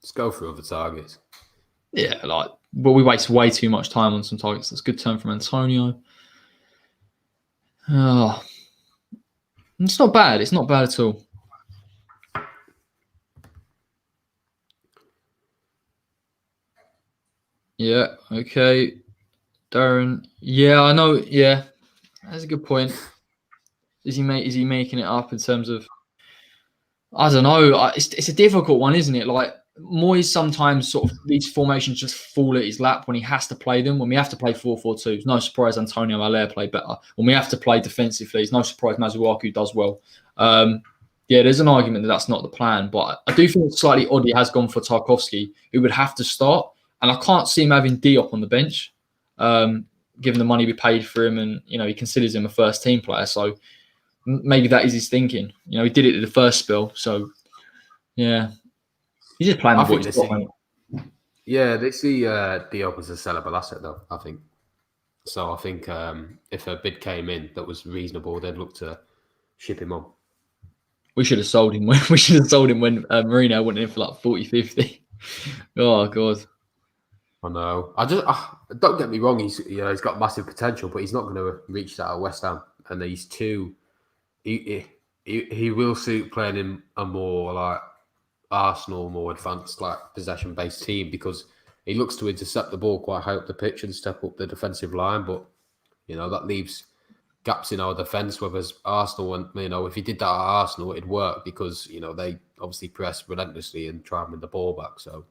Speaker 2: Let's go for other targets.
Speaker 1: Yeah, we waste way too much time on some targets. That's a good turn from Antonio. Oh, it's not bad. It's not bad at all. Yeah, okay. Darren. Yeah, I know. Yeah, that's a good point. Is he making it up in terms of? I don't know. It's a difficult one, isn't it? Like, Moyes sometimes sort of these formations just fall at his lap when he has to play them. When we have to play 4-4-2, it's no surprise Antonio Alea played better. When we have to play defensively, it's no surprise Masuaku does well. Yeah, there's an argument that that's not the plan, but I do think it's slightly odd he has gone for Tarkowski, who would have to start, and I can't see him having Diop on the bench, given the money we paid for him, and you know he considers him a first team player, so maybe that is his thinking. You know, he did it at the first spell, so yeah. He's just playing the boys.
Speaker 2: Yeah, they see Diop as a sellable asset, though, I think. So I think if a bid came in that was reasonable, they'd look to ship him on.
Speaker 1: We should have sold him when Mourinho went in for like 40, 50. Oh, God.
Speaker 2: I know. Don't get me wrong, he's got massive potential, but he's not going to reach that at West Ham. And he's too... He will suit playing in a more like Arsenal, more advanced, like possession-based team because he looks to intercept the ball quite high up the pitch and step up the defensive line. But you know that leaves gaps in our defence. Whereas Arsenal, and you know, if he did that at Arsenal, it'd work because you know they obviously press relentlessly and try and win the ball back. So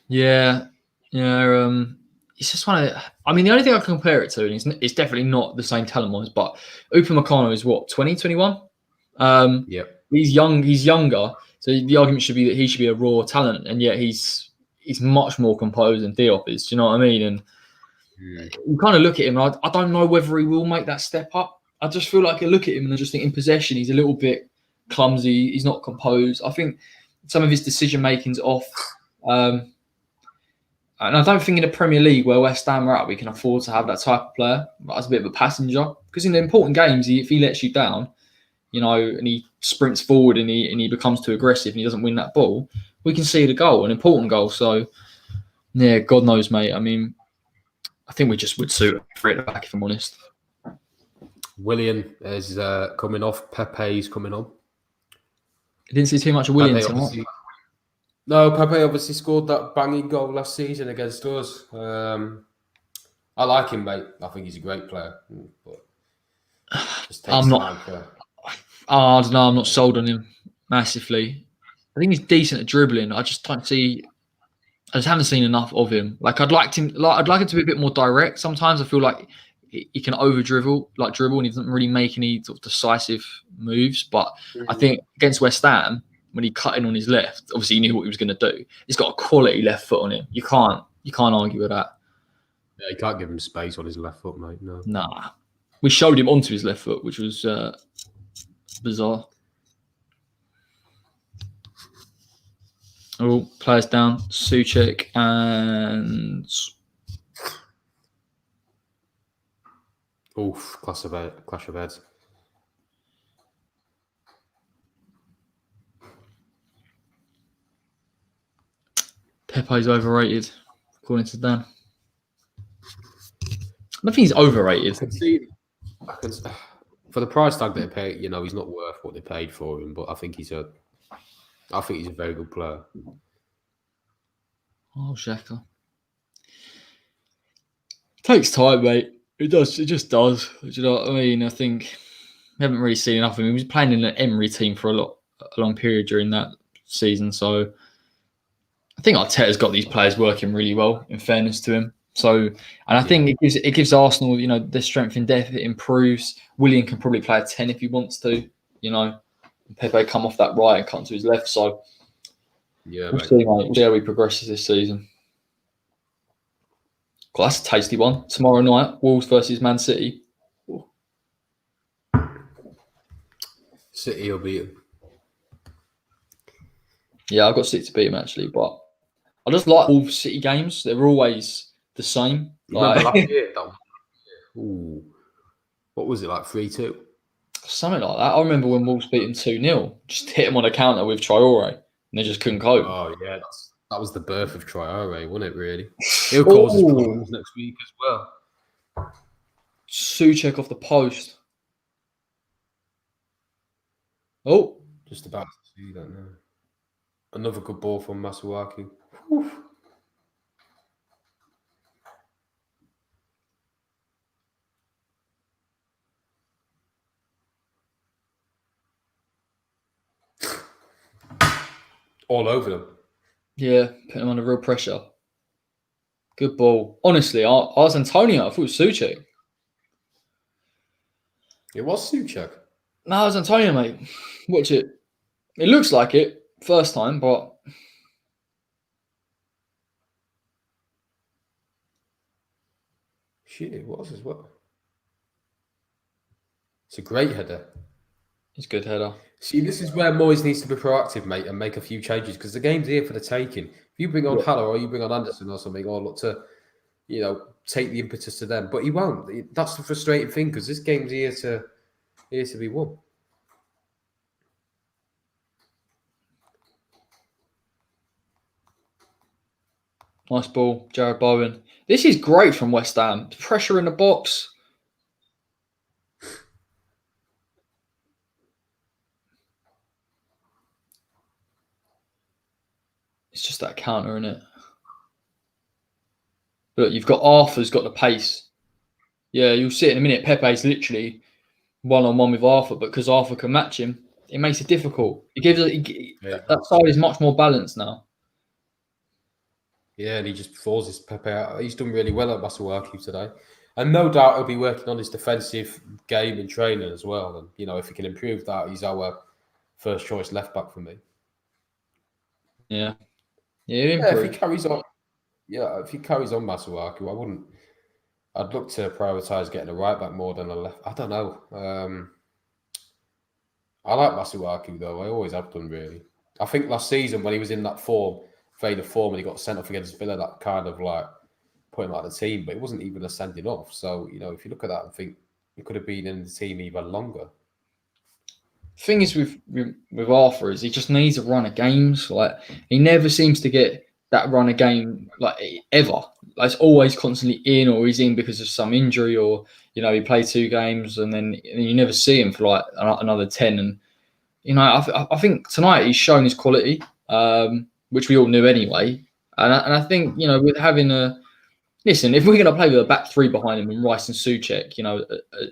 Speaker 1: yeah. It's just one of. I mean, the only thing I can compare it to, and it's definitely not the same talent-wise, but Upamecano is what 20, 21.
Speaker 2: Yep.
Speaker 1: He's younger. So the argument should be that he should be a raw talent, and yet he's much more composed than Diop is. Do you know what I mean? And you kind of look at him, and I don't know whether he will make that step up. I just feel like I look at him and I just think in possession he's a little bit clumsy. He's not composed. I think some of his decision making's off. And I don't think in the Premier League where West Ham are at, we can afford to have that type of player as a bit of a passenger. Because in the important games, if he lets you down, you know, and he sprints forward and he becomes too aggressive and he doesn't win that ball, we can see the goal, an important goal. So, yeah, God knows, mate. I mean, I think we just would suit for it back, if I'm honest.
Speaker 2: Willian is coming off. Pepe's coming on.
Speaker 1: I didn't see too much of Willian tonight.
Speaker 2: No, Pepe obviously scored that banging goal last season against us. I like him, mate. I think he's a great player. But
Speaker 1: I'm not. I don't know. I'm not sold on him massively. I think he's decent at dribbling. I just haven't seen enough of him. Like I'd like him to be a bit more direct. Sometimes I feel like he can dribble, and he doesn't really make any sort of decisive moves. But I think against West Ham, when he cut in on his left, obviously he knew what he was going to do. He's got a quality left foot on him. You can't argue with that.
Speaker 2: Yeah, you can't give him space on his left foot, mate. No.
Speaker 1: Nah. We showed him onto his left foot, which was bizarre. Oh, players down. Souček and
Speaker 2: Oof, clash of heads.
Speaker 1: Pepe's overrated, according to Dan. I don't think he's overrated.
Speaker 2: For the price tag they pay, you know, he's not worth what they paid for him. But I think he's a very good player.
Speaker 1: Oh, Xhaka. Takes time, mate. It does. It just does. Do you know what I mean? I think we haven't really seen enough of him. He was playing in an Emery team for a long period during that season. So I think Arteta's got these players working really well, in fairness to him. So, and I think it gives Arsenal, you know, their strength in depth. It improves. Willian can probably play a 10 if he wants to, you know. Pepe come off that right and come to his left. So we'll see, mate. We'll see how he progresses this season. God, that's a tasty one. Tomorrow night, Wolves versus Man City. Ooh.
Speaker 2: City will beat him.
Speaker 1: Yeah, I've got City to beat him, actually. But I just like Wolves City games. They're always the same.
Speaker 2: Remember last year? Ooh. What was it, like 3-2?
Speaker 1: Something like that. I remember when Wolves beat them 2-0. Just hit them on a counter with Traore. And they just couldn't cope.
Speaker 2: Oh, yeah. That was the birth of Traore, wasn't it, really? He'll cause us problems next week as well.
Speaker 1: Souček off the post. Oh.
Speaker 2: Just about to see that now. Another good ball from Masuaku. All over them.
Speaker 1: Yeah, put him under real pressure. Good ball. Honestly, I was Antonio. I thought it was Souček.
Speaker 2: It was Souček.
Speaker 1: No, it was Antonio, mate. Watch it. It looks like it first time, but
Speaker 2: shit, it was as well. It's a great header.
Speaker 1: It's a good header.
Speaker 2: See, this is where Moyes needs to be proactive, mate, and make a few changes because the game's here for the taking. If you bring on Haller or you bring on Anderson or something, or look to, you know, take the impetus to them, but he won't. That's the frustrating thing because this game's here to be won.
Speaker 1: Nice ball, Jared Bowen. This is great from West Ham. Pressure in the box. It's just that counter, isn't it? Look, you've got Arthur's got the pace. Yeah, you'll see it in a minute. Pepe's literally one-on-one with Arthur, but because Arthur can match him, it makes it difficult. That side is much more balanced now.
Speaker 2: Yeah, and he just forces Pepe out. He's done really well at Masuaku today. And no doubt he'll be working on his defensive game and training as well. And, you know, if he can improve that, he's our first choice left back for me.
Speaker 1: Yeah.
Speaker 2: If he carries on, Masuaku, I'd look to prioritise getting a right back more than a left. I don't know. I like Masuaku though. I always have done really. I think last season when he was in that vein of form, and he got sent off against Villa, that kind of like put him out of the team. But it wasn't even a sending off. So you know, if you look at that and think he could have been in the team even longer.
Speaker 1: Thing is with Arthur is he just needs a run of games. Like he never seems to get that run of game like ever. Like, it's always constantly in, or he's in because of some injury, or you know he played 2 games and then you never see him for like another 10. And you know I think tonight he's shown his quality, which we all knew anyway. And I think you know with having listen, if we're going to play with a back 3 behind him and Rice and Souček, you know,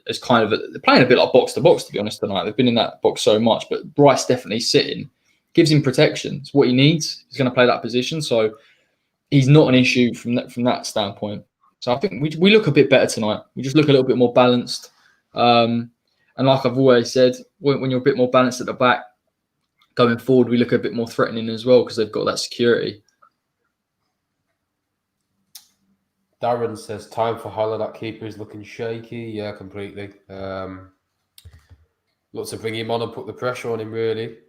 Speaker 1: as kind of they're playing a bit like box to box, to be honest, tonight. They've been in that box so much, but Rice definitely sitting, gives him protection. It's what he needs. He's going to play that position, so he's not an issue from that standpoint. So I think we look a bit better tonight. We just look a little bit more balanced. And like I've always said, when you're a bit more balanced at the back, going forward, we look a bit more threatening as well because they've got that security.
Speaker 2: Darren says time for Holler. That keeper is looking shaky. Yeah, completely. Looks to bring him on and put the pressure on him, really.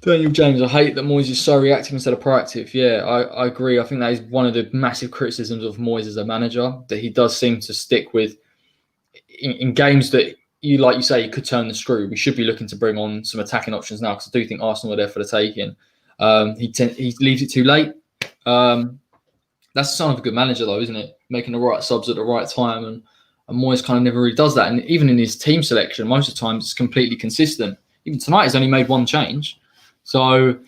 Speaker 1: Daniel James, I hate that Moyes is so reactive instead of proactive. Yeah, I agree. I think that is one of the massive criticisms of Moyes as a manager, that he does seem to stick with in games that like you say, you could turn the screw. We should be looking to bring on some attacking options now, because I do think Arsenal are there for the taking. He leaves it too late. That's the sign of a good manager, though, isn't it? Making the right subs at the right time, and Moyes kind of never really does that. And even in his team selection, most of the time it's completely consistent. Even tonight, he's only made one change, so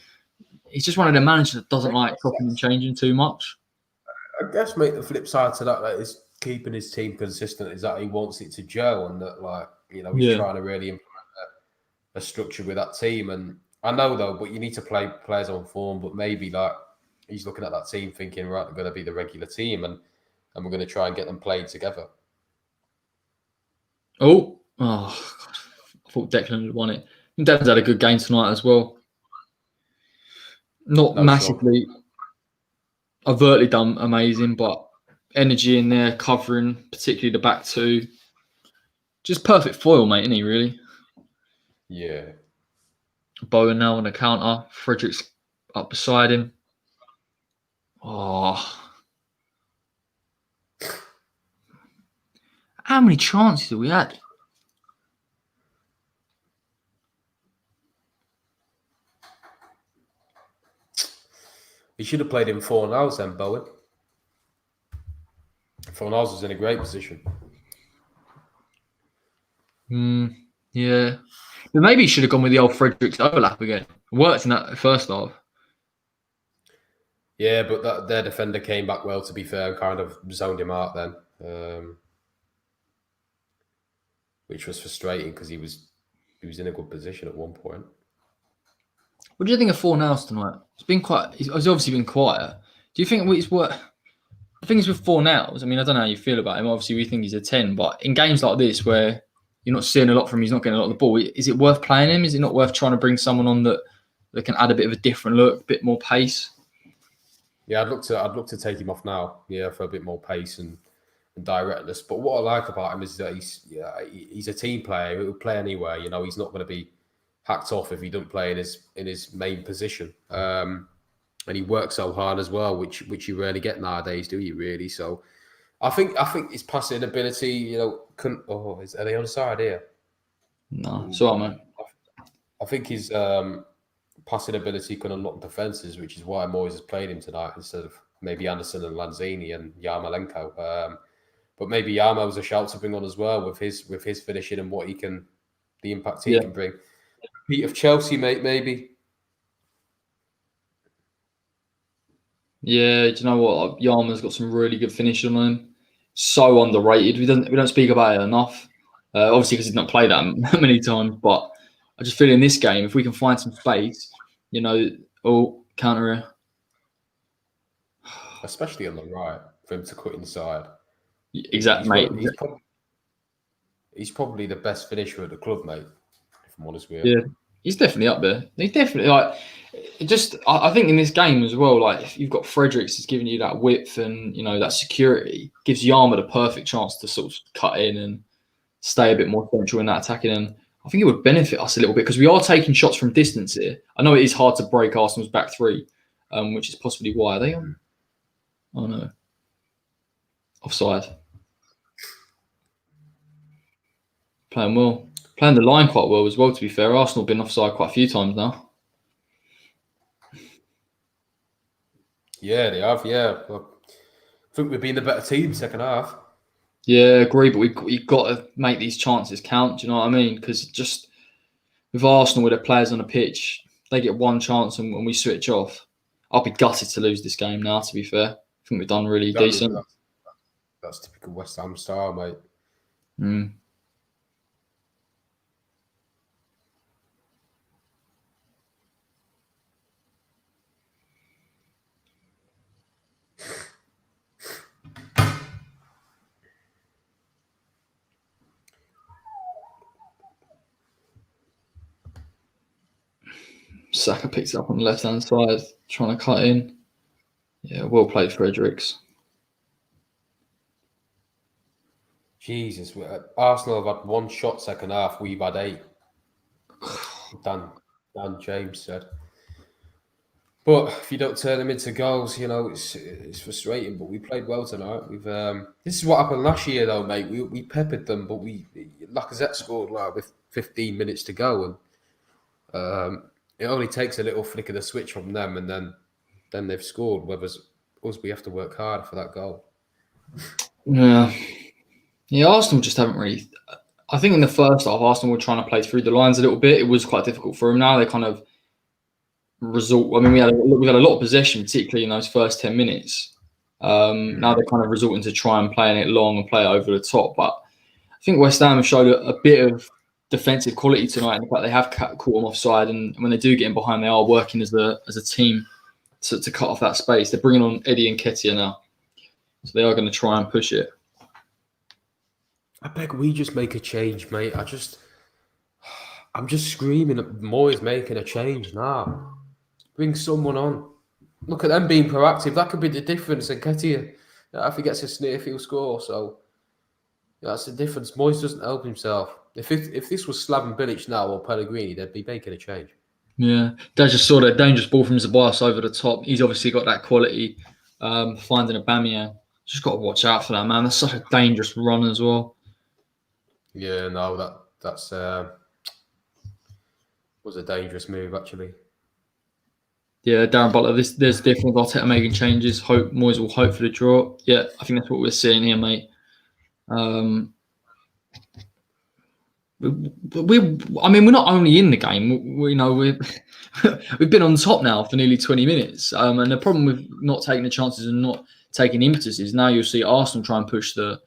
Speaker 1: he's just one of the managers that doesn't like chopping and changing too much.
Speaker 2: I guess, mate, the flip side to that is keeping his team consistent, is that he wants it to gel, and that, like, you know, he's trying to really implement a structure with that team. And I know, though, but you need to play players on form. But maybe like he's looking at that team thinking, right, they're going to be the regular team, and we're going to try and get them played together.
Speaker 1: Oh, God. I thought Declan had won it. Declan's had a good game tonight as well. Not massively overtly done amazing, but energy in there, covering, particularly the back two. Just perfect foil, mate, isn't he, really?
Speaker 2: Yeah.
Speaker 1: Bowen now on the counter. Fredericks up beside him. Oh. How many chances have we had?
Speaker 2: He should have played in Fornals then, Bowen. Fornals was in a great position.
Speaker 1: Yeah. But maybe he should have gone with the old Fredericks overlap again. It worked in that first half.
Speaker 2: Yeah, but their defender came back well, to be fair, and kind of zoned him out then, which was frustrating because he was in a good position at one point.
Speaker 1: What do you think of Fornals tonight? It's obviously been quiet. Do you think it's what? The thing is with Fornals, I mean, I don't know how you feel about him. Obviously, we think he's a 10, but in games like this where you're not seeing a lot from him, he's not getting a lot of the ball, is it worth playing him? Is it not worth trying to bring someone on that can add a bit of a different look, a bit more pace?
Speaker 2: Yeah, I'd look to take him off now, yeah, for a bit more pace and directness. But what I like about him is that he's a team player. He'll play anywhere. You know, he's not going to be hacked off if he doesn't play in his main position. And he works so hard as well, which you rarely get nowadays, do you? Really? So, I think his passing ability, you know, are they on the side here?
Speaker 1: No, it's all right, man.
Speaker 2: I think his passing ability can unlock defenses, which is why Moyes has played him tonight instead of maybe Anderson and Lanzini and Yarmolenko. But maybe Yarmo's a shout to bring on as well with his finishing and the impact he can bring. Pete of Chelsea, mate, maybe.
Speaker 1: Yeah, do you know what? Yarman's got some really good finishing on him. So underrated. We don't speak about it enough. Obviously, because he's not played that many times. But I just feel in this game, if we can find some space, you know, counter here.
Speaker 2: Especially on the right, for him to cut inside.
Speaker 1: Exactly, mate.
Speaker 2: He's probably the best finisher at the club, mate. If I'm honest with you.
Speaker 1: Yeah, he's definitely up there. He's definitely I think in this game as well, like if you've got Fredericks, is giving you that width and that security, gives Yarma the perfect chance to sort of cut in and stay a bit more central in that attacking. And I think it would benefit us a little bit because we are taking shots from distance here. I know it is hard to break Arsenal's back three, which is possibly why. Are they on? Oh no, offside. Playing well. Playing the line quite well as well, to be fair. Arsenal have been offside quite a few times now.
Speaker 2: Yeah, they have, yeah. Well, I think we've been the better team second half.
Speaker 1: Yeah, agree, but we've got to make these chances count, do you know what I mean? Because just with Arsenal, with the players on the pitch, they get one chance and when we switch off, I'll be gutted to lose this game now, to be fair. I think we've done really decent.
Speaker 2: That's typical West Ham style, mate.
Speaker 1: Saka picks it up on the left-hand side, trying to cut in. Yeah, well played, Fredericks.
Speaker 2: Jesus, Arsenal have had 1 shot second half. We've had 8. Dan James said. But if you don't turn them into goals, it's frustrating. But we played well tonight. This is what happened last year, though, mate. We peppered them, but Lacazette scored with 15 minutes to go, and it only takes a little flick of the switch from them, and then they've scored. Whereas us, we have to work hard for that goal.
Speaker 1: Yeah, Arsenal just haven't really. I think in the first half, Arsenal were trying to play through the lines a little bit. It was quite difficult for them. Now they kind of resort. I mean, we had a lot of possession, particularly in those first 10 minutes. Now they're kind of resorting to try and playing it long and play it over the top. But I think West Ham have showed a bit of defensive quality tonight. In fact, they have caught them offside, and when they do get in behind, they are working as a team to cut off that space. They're bringing on Eddie and Nketiah now, so they are going to try and push it.
Speaker 2: I beg we just make a change, mate. I'm just screaming at Moyes making a change now. Bring someone on. Look at them being proactive. That could be the difference. And Nketiah, if he gets a sniff, he'll score. So that's the difference. Moyes doesn't help himself. If this was Slaven Bilic now or Pellegrini, they'd be making a change.
Speaker 1: Yeah, they just saw that dangerous ball from Zabas over the top. He's obviously got that quality. Finding a Aubameyang, just got to watch out for that, man. That's such a dangerous run as well.
Speaker 2: Yeah, no, that's was a dangerous move actually.
Speaker 1: Yeah, Darren Butler. There's different. Arteta making changes. Moyes will hope for the draw. Yeah, I think that's what we're seeing here, mate. We're not only in the game. We've been on top now for nearly 20 minutes. And the problem with not taking the chances and not taking impetus is now you'll see Arsenal try and push the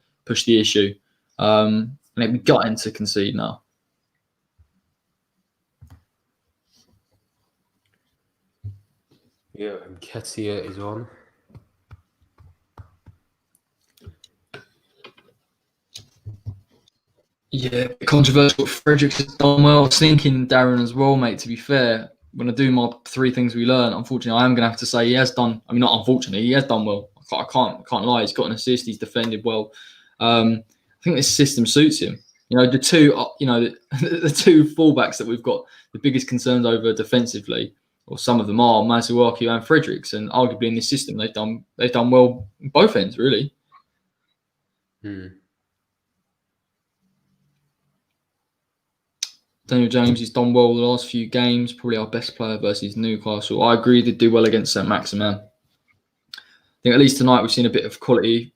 Speaker 1: issue. And we got into concede now.
Speaker 2: Yeah, and Nketiah is on.
Speaker 1: Yeah, controversial. Fredericks has done well. I was thinking Darren as well, mate, to be fair. When I do my 3 things we learn, unfortunately, I am going to have to say he has done. I mean, not unfortunately, he has done well. I can't lie. He's got an assist. He's defended well. I think this system suits him. The two fullbacks that we've got the biggest concerns over defensively, or some of them are Masuaku and Fredericks, and arguably in this system they've done well on both ends, really. Daniel James, he's done well the last few games. Probably our best player versus Newcastle. I agree, did do well against St. Maximin. I think at least tonight we've seen a bit of quality,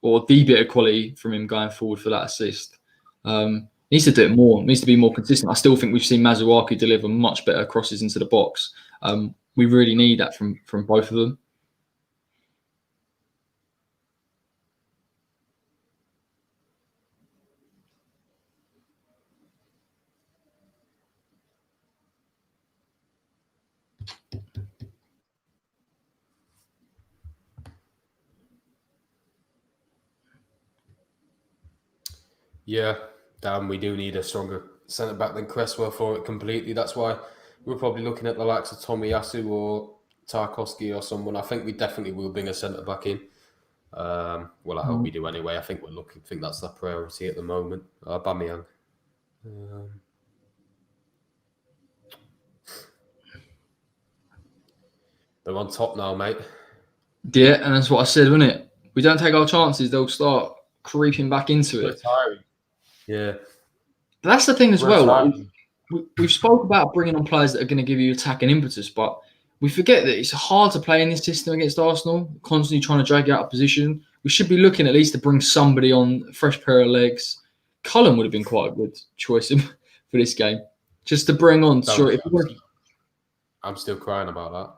Speaker 1: or the bit of quality from him going forward for that assist. Needs to do it more. Needs to be more consistent. I still think we've seen Masuaku deliver much better crosses into the box. We really need that from both of them.
Speaker 2: Yeah, damn, we do need a stronger centre back than Cresswell for it completely. That's why we're probably looking at the likes of Tomiyasu or Tarkowski or someone. I think we definitely will bring a centre back in. Well, I hope we do anyway. I think think that's the priority at the moment. Aubameyang. They're on top now, mate.
Speaker 1: Yeah, and that's what I said, wasn't it? We don't take our chances, they'll start creeping back into it.
Speaker 2: Yeah.
Speaker 1: But that's the thing as well. We've spoke about bringing on players that are going to give you attack and impetus, but we forget that it's hard to play in this system against Arsenal, constantly trying to drag you out of position. We should be looking at least to bring somebody on, a fresh pair of legs. Cullen would have been quite a good choice for this game. Just to bring on.
Speaker 2: I'm still crying about that.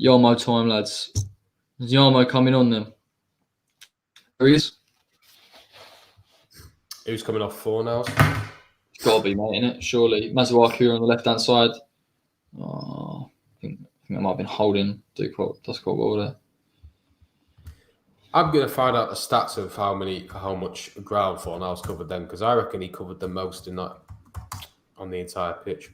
Speaker 1: Yarmo time, lads. Is Yarmo coming on then? There he is.
Speaker 2: Who's coming off 4 now?
Speaker 1: It's got to be, mate, innit? Surely. Masuaku on the left-hand side. Oh, I think that might have been holding. Does quite well there.
Speaker 2: I'm going to find out the stats of how much ground Fornals covered then, because I reckon he covered the most in that on the entire pitch.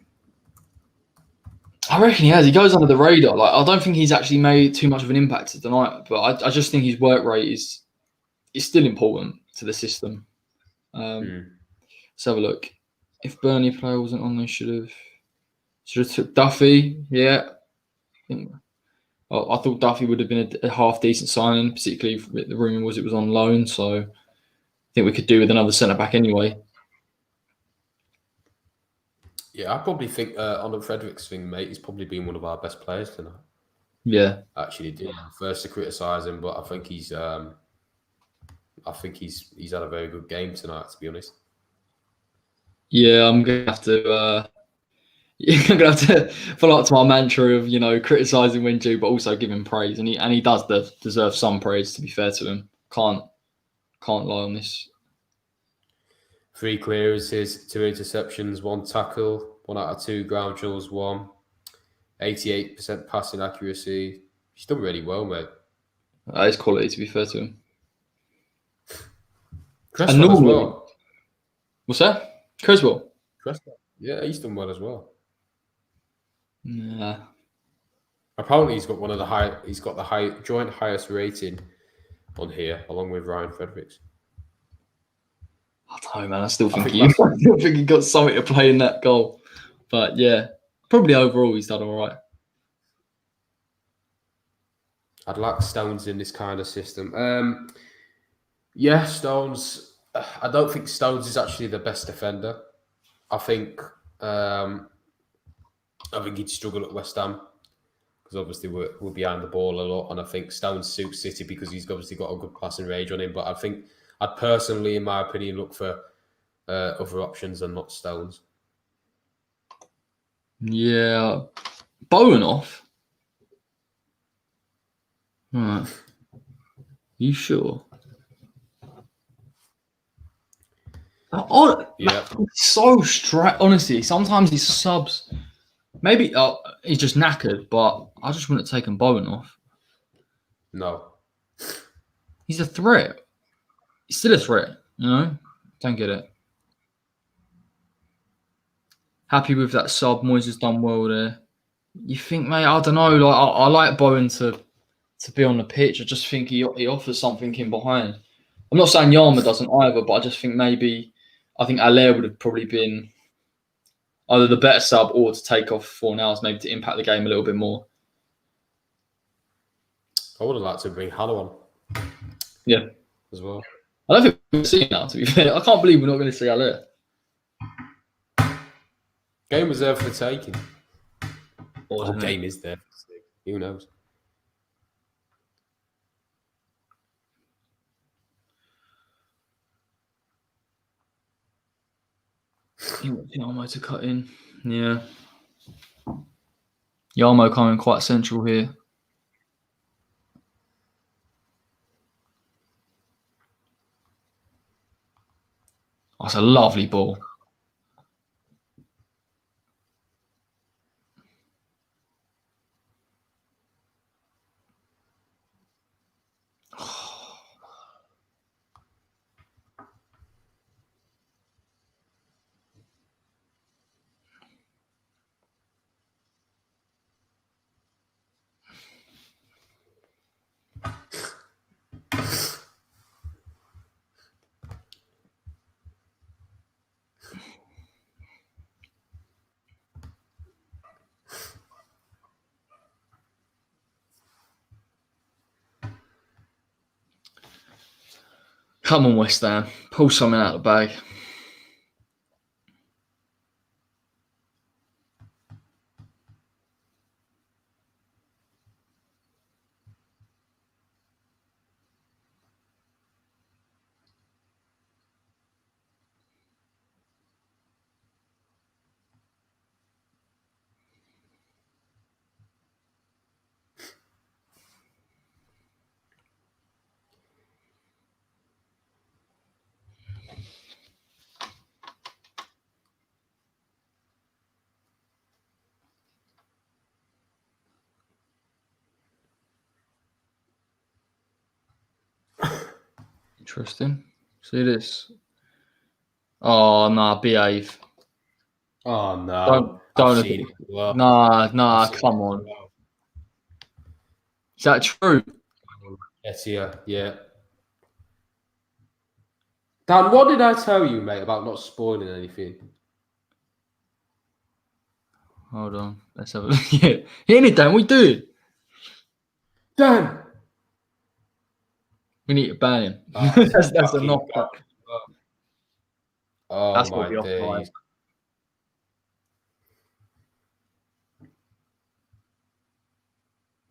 Speaker 1: I reckon he has. He goes under the radar. Like I don't think he's actually made too much of an impact tonight, but I just think his work rate is still important to the system. Let's have a look. If Burnley player wasn't on, they should have took Duffy. Yeah, I thought Duffy would have been a half decent signing, particularly if the rumour was it was on loan. So I think we could do with another centre back anyway.
Speaker 2: Yeah, I probably think on the Fredericks thing, mate, he's probably been one of our best players tonight.
Speaker 1: Yeah,
Speaker 2: actually did first to criticise him, but I think he's had a very good game tonight, to be honest.
Speaker 1: Yeah, I'm gonna have to. I'm gonna have to follow up to my mantra of criticising when due, but also give him praise, and he does deserve some praise. To be fair to him, can't lie on this.
Speaker 2: 3 clearances, 2 interceptions, 1 tackle, 1 out of 2 ground duels, 1. 88% passing accuracy. He's done really well, mate.
Speaker 1: That is quality, to be fair to him.
Speaker 2: Cresswell as well.
Speaker 1: What's that? Cresswell?
Speaker 2: Yeah, he's done well as well.
Speaker 1: Yeah.
Speaker 2: Apparently, he's got the joint highest rating on here, along with Ryan Fredericks.
Speaker 1: I don't know, man. I still think he got something to play in that goal. But yeah, probably overall he's done all right.
Speaker 2: I'd like Stones in this kind of system. Yeah, Stones. I don't think Stones is actually the best defender. I think he'd struggle at West Ham because obviously we're behind the ball a lot, and I think Stones suits City because he's obviously got a good passing range on him. But I think I'd personally, in my opinion, look for other options and not Stones.
Speaker 1: Yeah, Bowenoff. Right. You sure?
Speaker 2: Yeah.
Speaker 1: So straight. Honestly, sometimes he subs. Maybe he's just knackered, but I just wouldn't have taken Bowenoff.
Speaker 2: No.
Speaker 1: He's a threat. He's still a threat, Don't get it. Happy with that sub. Moyes has done well there. You think, mate? I don't know. Like I like Bowen to be on the pitch. I just think he offers something in behind. I'm not saying Yarma doesn't either, but I just think I think Allaire would have probably been either the better sub or to take off 4 hours, maybe to impact the game a little bit more.
Speaker 2: I would have liked to bring Hallow on.
Speaker 1: Yeah.
Speaker 2: As well.
Speaker 1: I don't think we're going to see it now, to be fair. I can't believe we're not going to see Allaire.
Speaker 2: Game was there for the taking.
Speaker 1: Or
Speaker 2: game is there. Who knows?
Speaker 1: You want Yarmo to cut in. Yeah. Yarmo coming quite central here. That's a lovely ball. Come on, West Ham. Pull something out of the bag. Interesting. See this. Oh, nah, behave.
Speaker 2: Oh no, I've
Speaker 1: Don't.
Speaker 2: seen it as well.
Speaker 1: Nah, come on. Is that true?
Speaker 2: Yes, yeah. Dan, what did I tell you, mate, about not spoiling anything?
Speaker 1: Hold on. Let's have a look. Yeah. Hit it, Dan. We do it.
Speaker 2: Dan!
Speaker 1: We need to ban him.
Speaker 2: Oh,
Speaker 1: That's a knock.
Speaker 2: oh
Speaker 1: That's what
Speaker 2: my
Speaker 1: we offside.
Speaker 2: days.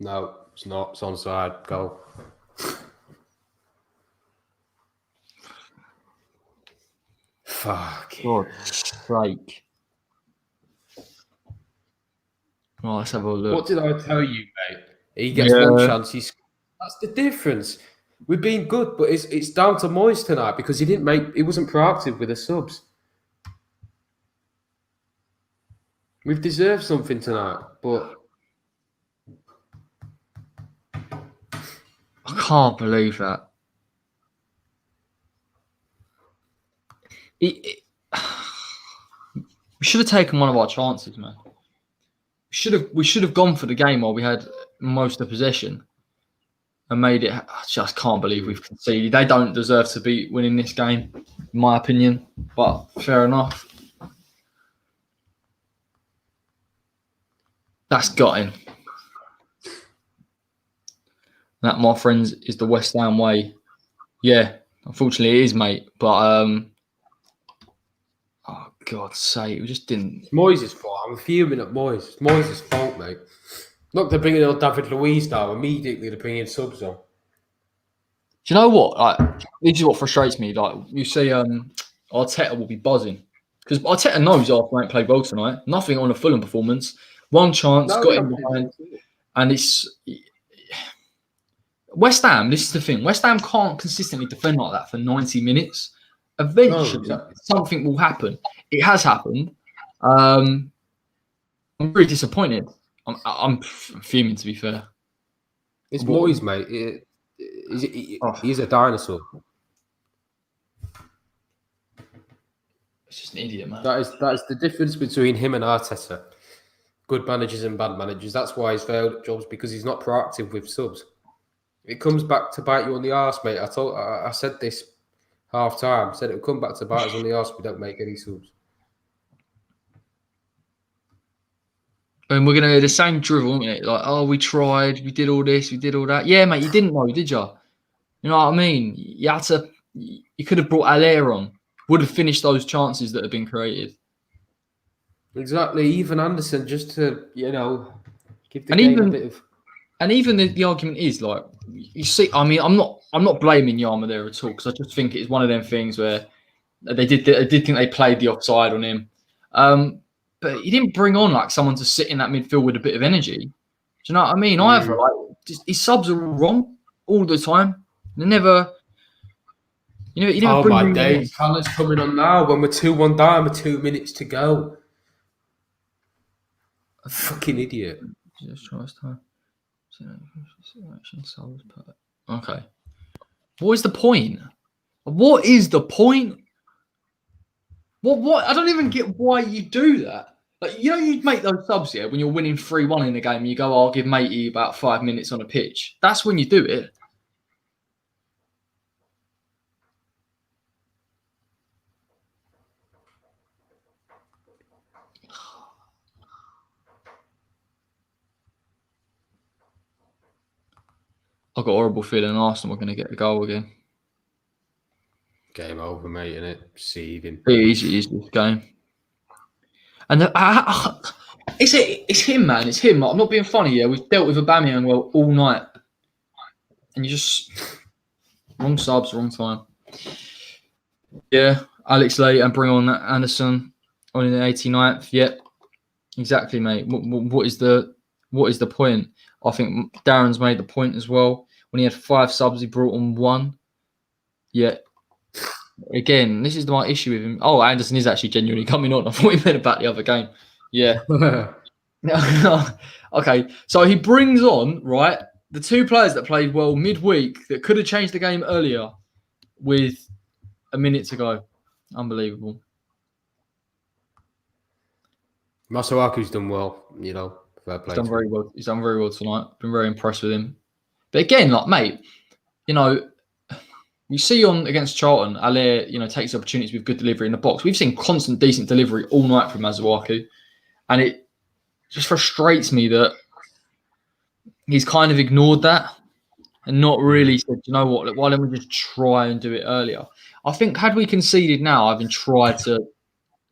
Speaker 2: No, it's not. It's onside. Goal. Fuck.
Speaker 1: God's sake. Right, let's have a look.
Speaker 2: What did I tell you, mate? He gets one chance. That's the difference. We've been good, but it's down to Moyes tonight because he wasn't proactive with the subs. We've deserved something tonight, but
Speaker 1: I can't believe that. We should have taken one of our chances, man. We should have gone for the game while we had most of the possession and made it. I just can't believe we've conceded. They don't deserve to be winning this game, in my opinion. But fair enough. That's gutting. That, my friends, is the West Ham way. Yeah, unfortunately it is, mate. But oh God's sake, we just didn't.
Speaker 2: it's Moyes' fault. I'm fuming at Moyes. It's Moyes' fault, mate. Look, they're bringing in David Luiz now. Immediately, they're bringing subs on.
Speaker 1: Do you know what? Like, this is what frustrates me. Like, you see, Arteta will be buzzing because Arteta knows Arsenal ain't played well tonight. Nothing on a Fulham performance. One chance, got him behind, and it's West Ham. This is the thing. West Ham can't consistently defend like that for 90 minutes. Eventually, something will happen. It has happened. I'm really disappointed. I'm fuming, to be fair.
Speaker 2: It's Moyes, mate. He's a dinosaur.
Speaker 1: It's just an idiot, man.
Speaker 2: That is the difference between him and Arteta. Good managers and bad managers. That's why he's failed at jobs, because he's not proactive with subs. It comes back to bite you on the arse, mate. I said this half time. I said it would come back to bite us on the arse if we don't make any subs.
Speaker 1: And we're gonna hear the same drivel, isn't it? Like, oh, we tried, we did all this, we did all that. Yeah, mate, you didn't know, did you? You know what I mean? You had to. You could have brought Allaire on. Would have finished those chances that have been created.
Speaker 2: Exactly. Even Anderson, just to give the game a bit of.
Speaker 1: And even the argument is like, you see. I mean, I'm not blaming Yarma there at all, because I just think it's one of them things where they did think they played the offside on him. But he didn't bring on like someone to sit in that midfield with a bit of energy. Do you know what I mean? Either like his subs are wrong all the time. They never. You never bring
Speaker 2: my days! Hannah's coming on now when we're 2-1 down with 2 minutes to go. A fucking idiot.
Speaker 1: Just try this time. Okay. What is the point? What is the point? What? I don't even get why you do that. Like, you make those subs here when you're winning 3-1 in the game. You go, I'll give matey about 5 minutes on a pitch. That's when you do it. I've got a horrible feeling Arsenal are going to get a goal again.
Speaker 2: Game over, mate, innit? Seething.
Speaker 1: Easy this game. And it's him, man. It's him. I'm not being funny. Yeah, we've dealt with Aubameyang well all night, and you just wrong subs, wrong time. Yeah, Alex late and bring on Anderson on in the 89th. Yep, exactly, mate. What is the point? I think Darren's made the point as well. When he had 5 subs, he brought on 1. Yeah. Again, this is my issue with him. Oh, Anderson is actually genuinely coming on. I thought he meant about the other game. Yeah. Okay, so he brings on, right, the 2 players that played well midweek that could have changed the game earlier with a minute to go. Unbelievable.
Speaker 2: Masuaku's done well, fair
Speaker 1: He's
Speaker 2: play
Speaker 1: done
Speaker 2: to him.
Speaker 1: very well. He's done very well tonight. Been very impressed with him. But again, like, mate, you see on against Charlton, Allaire, takes opportunities with good delivery in the box. We've seen constant, decent delivery all night from Masuaku. And it just frustrates me that he's kind of ignored that and not really said, you know what, why don't we just try and do it earlier? I think had we conceded now, having tried to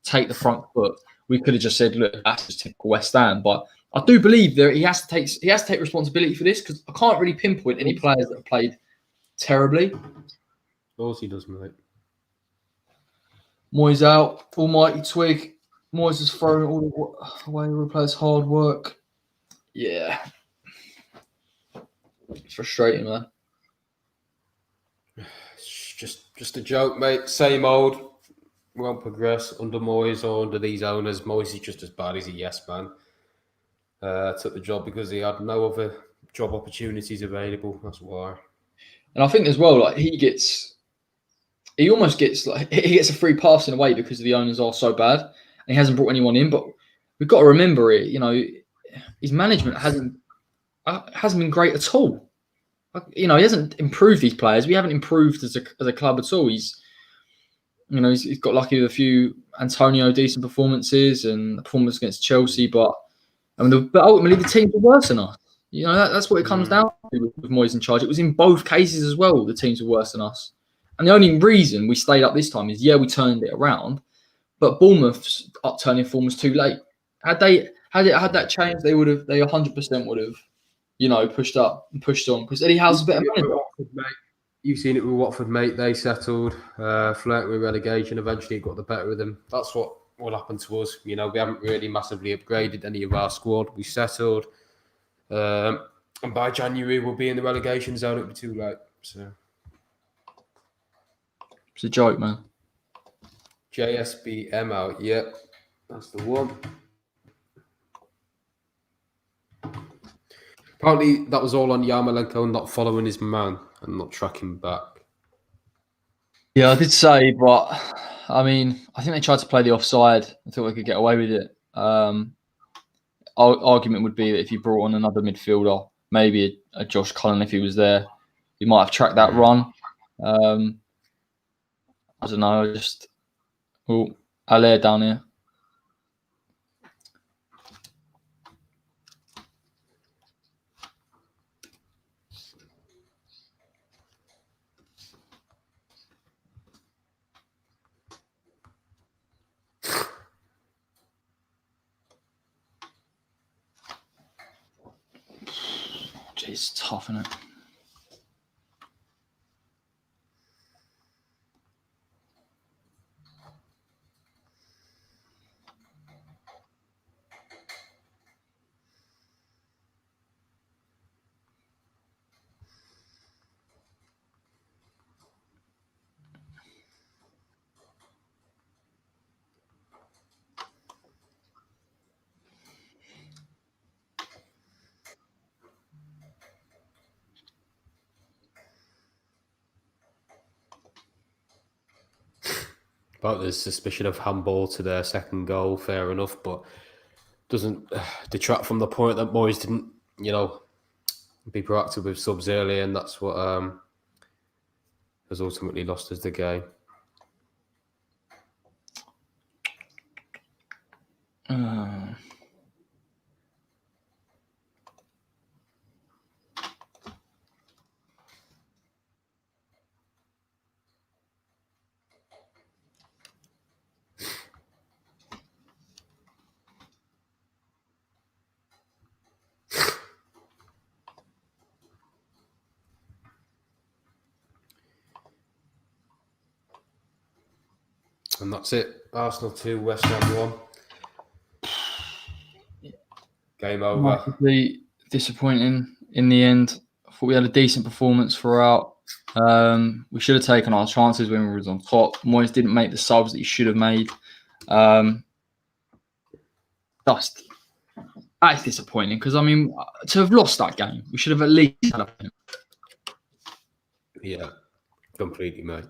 Speaker 1: take the front foot, we could have just said, look, that's just typical West Ham. But I do believe that he has to take responsibility for this, because I can't really pinpoint any players that have played terribly.
Speaker 2: Of course he does, mate.
Speaker 1: Moyes out, almighty twig. Moyes has thrown it all away. Replace hard work. Yeah. It's frustrating, man.
Speaker 2: It's just a joke, mate. Same old. Won't progress under Moyes or under these owners. Moyes is just as bad as a yes man. Took the job because he had no other job opportunities available. That's why.
Speaker 1: And I think as well, like he almost gets he gets a free pass in a way because the owners are so bad, and he hasn't brought anyone in. But we've got to remember it. His management hasn't been great at all. He hasn't improved these players. We haven't improved as a club at all. He's got lucky with a few Antonio decent performances and a performance against Chelsea, but ultimately the teams are worse than us. That's what it comes down to with Moyes in charge. It was in both cases as well. The teams were worse than us, and the only reason we stayed up this time is we turned it around, but Bournemouth's upturning form was too late. Had that changed, they 100% would have pushed up and pushed on, because Eddie Howe's a better manager.
Speaker 2: You've seen it with Watford, mate. They settled, flirting with relegation. Eventually, it got the better of them. That's what happened to us. We haven't really massively upgraded any of our squad. We settled, and by January, we'll be in the relegation zone. It'll be too late. So
Speaker 1: it's a joke, man.
Speaker 2: JSBM out. Yep, that's the one. Apparently, that was all on Yarmolenko not following his man and not tracking back.
Speaker 1: Yeah, I did say, but I think they tried to play the offside. I thought they could get away with it. Argument would be that if you brought on another midfielder, maybe a Josh Cullen, if he was there, he might have tracked that run. I don't know. Allaire down here. Jeez, it's tough, isn't it?
Speaker 2: About the suspicion of handball to their second goal, fair enough, but doesn't detract from the point that Moyes didn't, be proactive with subs early, and that's what has ultimately lost us the game. And that's it. Arsenal 2, West Ham 1. Game over.
Speaker 1: Massively disappointing in the end. I thought we had a decent performance throughout. We should have taken our chances when we was on top. Moyes didn't make the subs that he should have made. That's disappointing, because to have lost that game, we should have at least had a win.
Speaker 2: Yeah, completely, mate.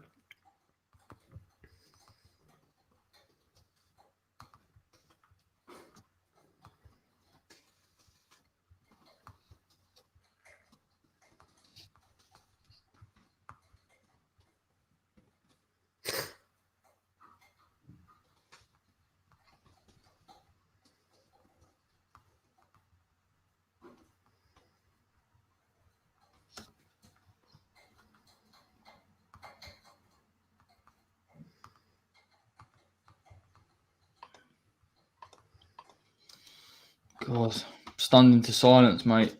Speaker 1: God, stunned into silence, mate.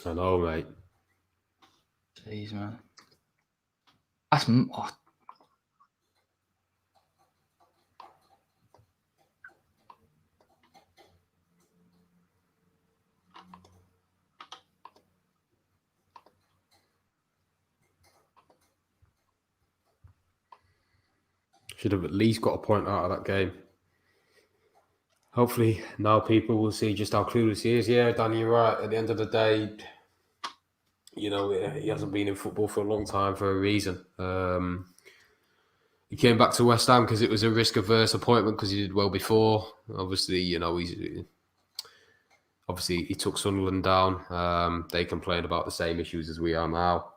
Speaker 2: I know, mate.
Speaker 1: Jeez, man. That's
Speaker 2: Should have at least got a point out of that game. Hopefully now people will see just how clueless he is. Yeah, Dan, you're right. At the end of the day, you know, he hasn't been in football for a long time for a reason. He came back to West Ham because it was a risk-averse appointment because he did well before. Obviously, you know, he took Sunderland down. They complained about the same issues as we are now.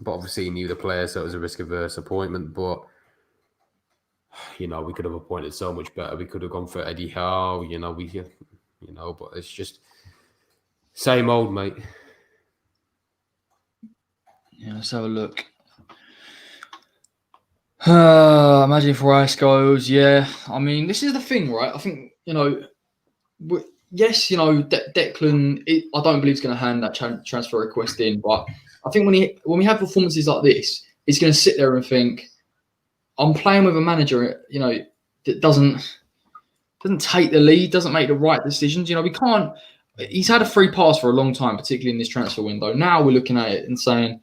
Speaker 2: But obviously he knew the player, so it was a risk-averse appointment. But, you know, we could have appointed so much better. We could have gone for Eddie Howe, but it's just same old, mate.
Speaker 1: Yeah, let's have a look. Imagine if Rice goes. Yeah, I mean, this is the thing, right? I think, you know, yes, you know, Declan, I don't believe he's going to hand that transfer request in, but I think when we have performances like this, he's going to sit there and think, I'm playing with a manager, you know, that doesn't take the lead, doesn't make the right decisions. You know, we can't. He's had a free pass for a long time, particularly in this transfer window. Now we're looking at it and saying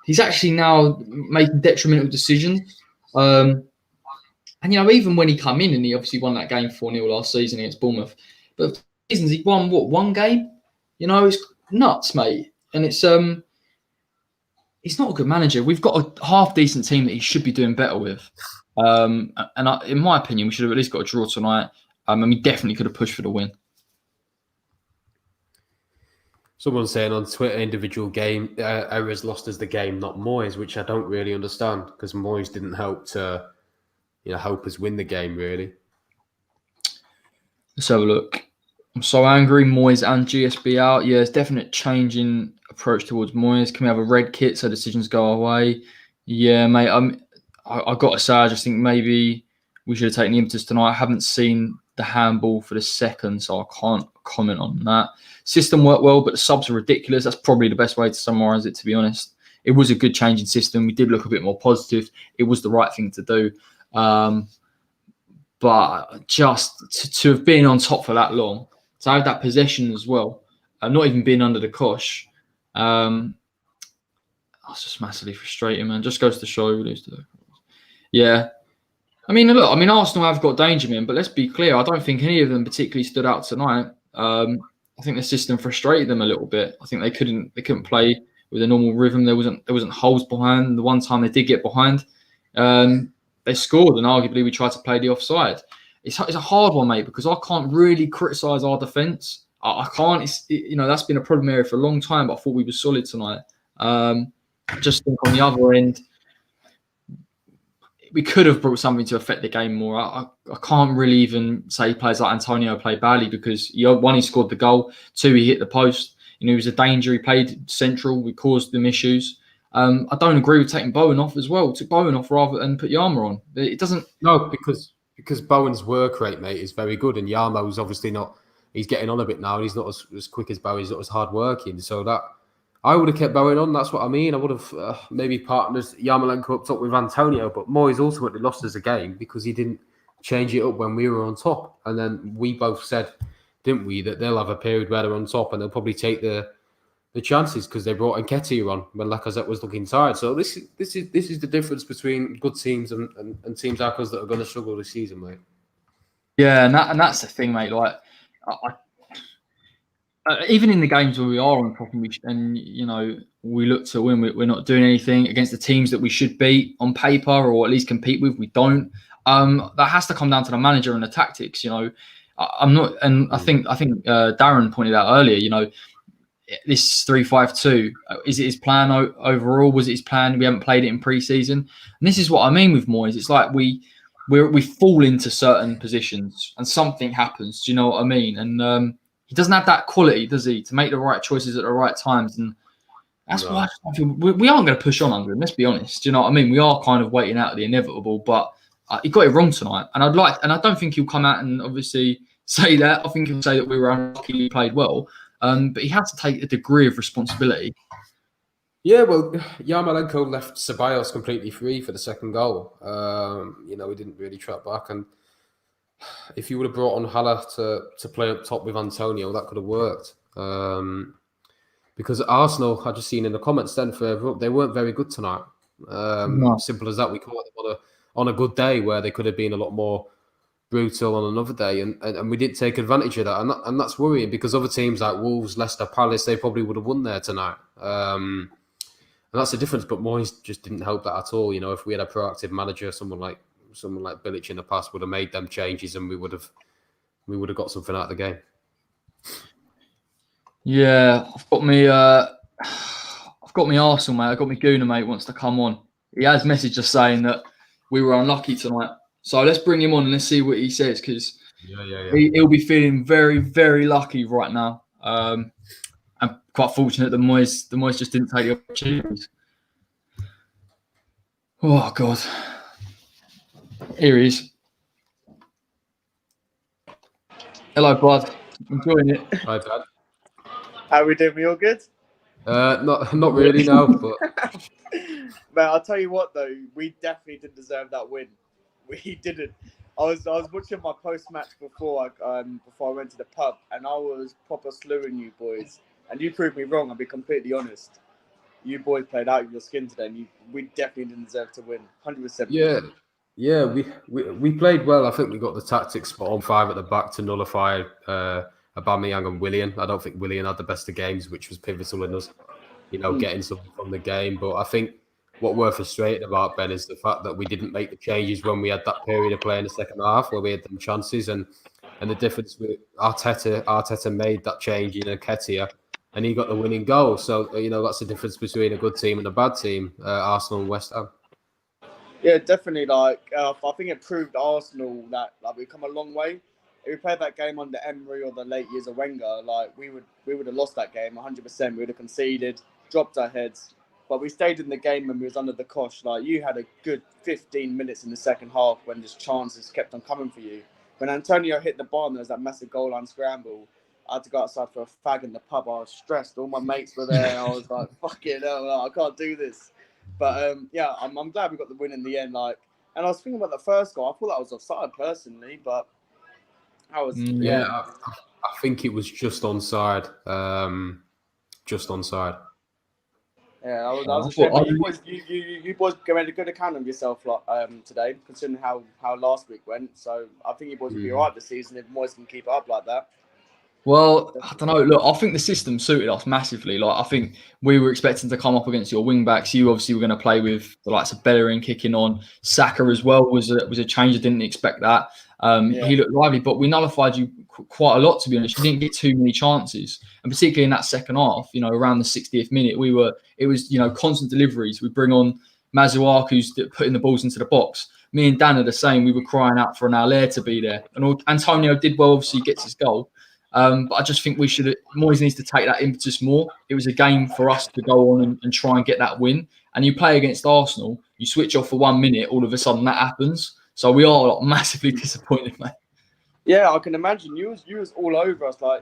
Speaker 1: he's actually now making detrimental decisions. And you know, even when he come in and he obviously won that game 4-0 last season against Bournemouth, but seasons he won one game. You know, it's nuts, mate, and it's he's not a good manager. We've got a half decent team that he should be doing better with. In my opinion, we should have at least got a draw tonight. And we definitely could have pushed for the win.
Speaker 2: Someone's saying on Twitter, individual game errors lost us the game, not Moyes, which I don't really understand because Moyes didn't help us win the game, really.
Speaker 1: Let's have a look. I'm so angry. Moyes and GSB out. Yeah, it's definite change in approach towards Moyes. Can we have a red kit so decisions go away? Yeah, mate. I got to say, I just think maybe we should have taken the impetus tonight. I haven't seen the handball for the second, so I can't comment on that. System worked well, but the subs are ridiculous. That's probably the best way to summarise it, to be honest. It was a good change in system. We did look a bit more positive. It was the right thing to do. But just to have been on top for that long, to have that possession as well, and not even being under the cosh, that's just massively frustrating, man. Just goes to show. Yeah. I mean, look, Arsenal have got danger men, but let's be clear. I don't think any of them particularly stood out tonight. I think the system frustrated them a little bit. I think they couldn't play with a normal rhythm. There wasn't holes behind. The one time they did get behind, they scored, and arguably we tried to play the offside. It's a hard one, mate, because I can't really criticise our defence. I can't. That's been a problem area for a long time, but I thought we were solid tonight. I just think on the other end, we could have brought something to affect the game more. I can't really even say players like Antonio played badly because one, he scored the goal. Two, he hit the post. He was a danger. He played central. We caused them issues. I don't agree with taking Bowen off as well. Took Bowen off rather than put Yarma on. It doesn't.
Speaker 2: No, because Bowen's work rate, mate, is very good, and Yarmo's obviously not. He's getting on a bit now, and he's not as quick as Bowen. He's not as hard working. So that I would have kept Bowen on. That's what I mean. I would have maybe partnered Yarmolenko up top with Antonio, but Moyes ultimately lost us a game because he didn't change it up when we were on top. And then we both said, didn't we, that they'll have a period where they're on top and they'll probably take the chances because they brought Nketiah on when Lacazette was looking tired. So this is the difference between good teams and teams like us that are going to struggle this season, mate.
Speaker 1: Yeah, and that's the thing, mate. Like, even in the games where we are on top and we look to win, we're not doing anything against the teams that we should beat on paper or at least compete with. We don't. That has to come down to the manager and the tactics. I'm not, and I think Darren pointed out earlier. This 3-5-2, is it his plan overall? Was it his plan? We haven't played it in pre-season, and this is what I mean with Moyes. It's like we fall into certain positions and something happens. Do you know what I mean? And he doesn't have that quality, does he, to make the right choices at the right times? And that's why I feel we aren't going to push on under him. Let's be honest. Do you know what I mean? We are kind of waiting out the inevitable, but he got it wrong tonight. And I don't think he'll come out and obviously say that. I think he'll say that we were unlucky, he played well. But he has to take a degree of responsibility.
Speaker 2: Yeah, well, Yarmolenko left Ceballos completely free for the second goal. He didn't really track back. And if you would have brought on Haller to play up top with Antonio, that could have worked. Because Arsenal, I just seen in the comments then further up, they weren't very good tonight.
Speaker 1: No.
Speaker 2: Simple as that. We caught them on a good day where they could have been a lot more brutal on another day, and we didn't take advantage of that, and that's worrying because other teams like Wolves, Leicester, Palace, they probably would have won there tonight. And that's the difference. But Moyes just didn't help that at all. If we had a proactive manager, someone like Bilic in the past would have made them changes, and we would have got something out of the game.
Speaker 1: Yeah, I've got me Arsenal, mate. I've got me Gooner, mate, wants to come on. He has messaged us saying that we were unlucky tonight. So let's bring him on and let's see what he says, because he'll be feeling very, very lucky right now. I'm quite fortunate that Moyes just didn't take the opportunities. Oh, God. Here he is. Hello, bud. Enjoying it.
Speaker 2: Hi, Dad.
Speaker 3: How are we doing? We all good?
Speaker 2: Not really, no. But
Speaker 3: Man, I'll tell you what, though. We definitely didn't deserve that win. We didn't. I was watching my post-match before I went to the pub, and I was proper slewing you boys. And you proved me wrong, I'll be completely honest. You boys played out of your skin today, and we definitely didn't deserve to win. 100%.
Speaker 2: Yeah, we played well. I think we got the tactics spot on, 5 at the back to nullify Aubameyang and Willian. I don't think Willian had the best of games, which was pivotal in us, getting something from the game. But I think what we're frustrated about, Ben, is the fact that we didn't make the changes when we had that period of play in the second half where we had them chances, and the difference with Arteta made that change in Nketiah, and he got the winning goal. So that's the difference between a good team and a bad team, Arsenal and West Ham.
Speaker 3: Yeah, definitely. I think it proved Arsenal that we've come a long way. If we played that game under Emery or the late years of Wenger, we would have lost that game 100%. We would have conceded, dropped our heads, but we stayed in the game when we was under the cosh. You had a good 15 minutes in the second half when just chances kept on coming for you. When Antonio hit the bar and there was that massive goal line scramble, I had to go outside for a fag in the pub. I was stressed. All my mates were there. I was like, fucking hell, I can't do this. But I'm glad we got the win in the end. And I was thinking about the first goal. I thought that was offside personally, but I was
Speaker 2: I think it was just onside. Just onside.
Speaker 3: Yeah, I was a shame. But you boys made a good account of yourself today, considering how last week went. So I think you boys will be all right this season if Moyes can keep it up like that.
Speaker 1: Well, I don't know. Look, I think the system suited us massively. I think we were expecting to come up against your wing backs. You obviously were going to play with the likes of Bellerin kicking on. Saka as well was a change. I didn't expect that. He looked lively, but we nullified you quite a lot, to be honest. You didn't get too many chances, and particularly in that second half, around the 60th minute, it was constant deliveries. We bring on Masuaku's putting the balls into the box. Me and Dan are the same. We were crying out for an Allaire to be there, and Antonio did well. Obviously, he gets his goal. But I just think Moyes needs to take that impetus more. It was a game for us to go on and try and get that win. And you play against Arsenal, you switch off for 1 minute, all of a sudden that happens. So we are massively disappointed, mate.
Speaker 3: Yeah, I can imagine. You was all over us. I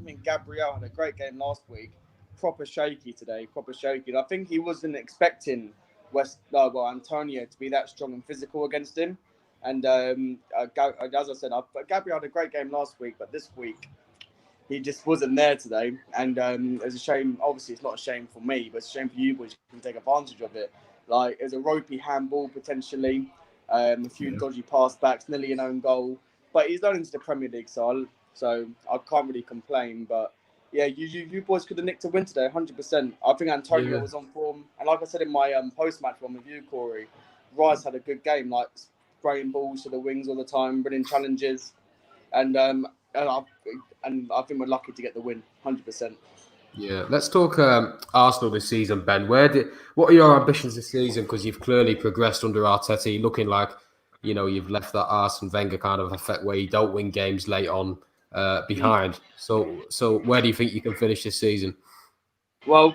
Speaker 3: think Gabriel had a great game last week. Proper shaky today, proper shaky. And I think he wasn't expecting Antonio to be that strong and physical against him. And as I said, Gabriel had a great game last week, but this week he just wasn't there today. And it's a shame. Obviously, it's not a shame for me, but it's a shame for you boys. You can take advantage of it. There's a ropey handball potentially, a few dodgy pass backs, nearly an own goal. But he's going into the Premier League, so I can't really complain. But yeah, you boys could have nicked a win today, 100%. I think Antonio was on form, and like I said in my post-match one with you, Corey, Rice had a good game, spraying balls to the wings all the time, winning challenges, and I think we're lucky to get the win, 100%.
Speaker 2: Yeah, let's talk Arsenal this season, Ben. What are your ambitions this season? Because you've clearly progressed under Arteta, looking like you've left that Arsene Wenger kind of effect where you don't win games late on behind. So where do you think you can finish this season?
Speaker 3: Well,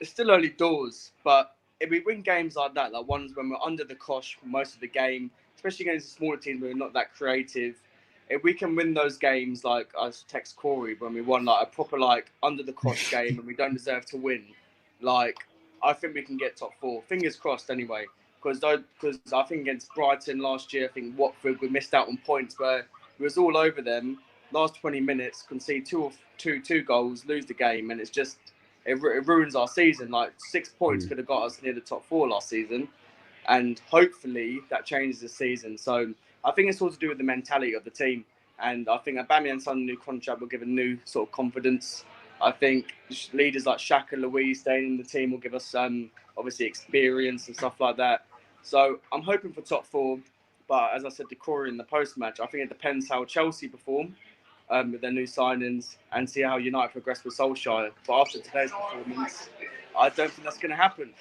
Speaker 3: it's still early doors, but if we win games like that, like ones when we're under the cosh for most of the game, especially against the smaller teams where we're not that creative, if we can win those games, like I text Corey when we won like a proper like under the cosh game and we don't deserve to win, like I think we can get top 4. Fingers crossed anyway. Because I think against Brighton last year, I think Watford, we missed out on points where we was all over them. Last 20 minutes, concede two goals, lose the game, and it's just it ruins our season. Like 6 points could have got us near the top 4 last season, and hopefully that changes this season. So I think it's all to do with the mentality of the team, and I think Aubameyang's on a new contract will give a new sort of confidence. I think leaders like Shaq and Louise staying in the team will give us obviously experience and stuff like that. So I'm hoping for top 4, but as I said to Corey in the post-match, I think it depends how Chelsea perform with their new signings and see how United progress with Solskjaer. But after today's performance, I don't think that's going to happen.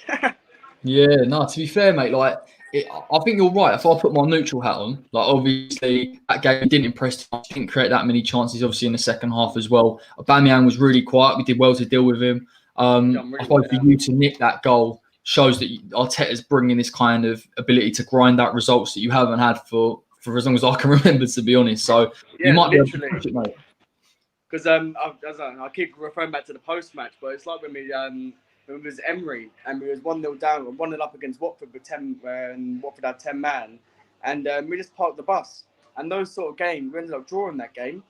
Speaker 1: Yeah, no, to be fair, mate, like, I think you're right. If I put my neutral hat on, like, obviously, that game didn't impress us, didn't create that many chances, obviously, in the second half as well. Aubameyang was really quiet. We did well to deal with him. I suppose for you to nick that goal shows that Arteta's bringing this kind of ability to grind out results that you haven't had for as long as I can remember, to be honest. So
Speaker 3: yeah,
Speaker 1: you might
Speaker 3: literally.
Speaker 1: be able to push it, mate.
Speaker 3: Because I keep referring back to the post-match, but it's like when we was Emery and we was 1-0 down, 1-0 up against Watford with 10, and Watford had 10 man, and we just parked the bus. And those sort of games, we ended up drawing that game,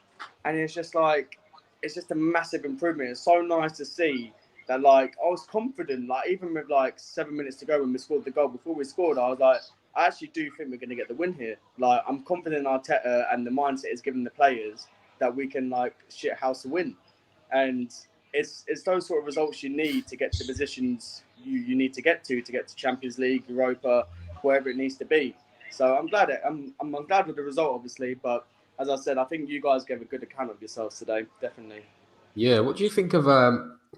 Speaker 3: and it's just a massive improvement. It's so nice to see that, like, I was confident, like, even with like 7 minutes to go when we scored the goal. Before we scored, I was like, I actually do think we're going to get the win here. Like, I'm confident Arteta and the mindset is giving the players that we can, like, shit house a win. And it's those sort of results you need to get to the positions you need to get to Champions League, Europa, wherever it needs to be. So I'm glad I'm glad with the result, obviously. But as I said, I think you guys gave a good account of yourselves today, definitely.
Speaker 2: Yeah, what do you think of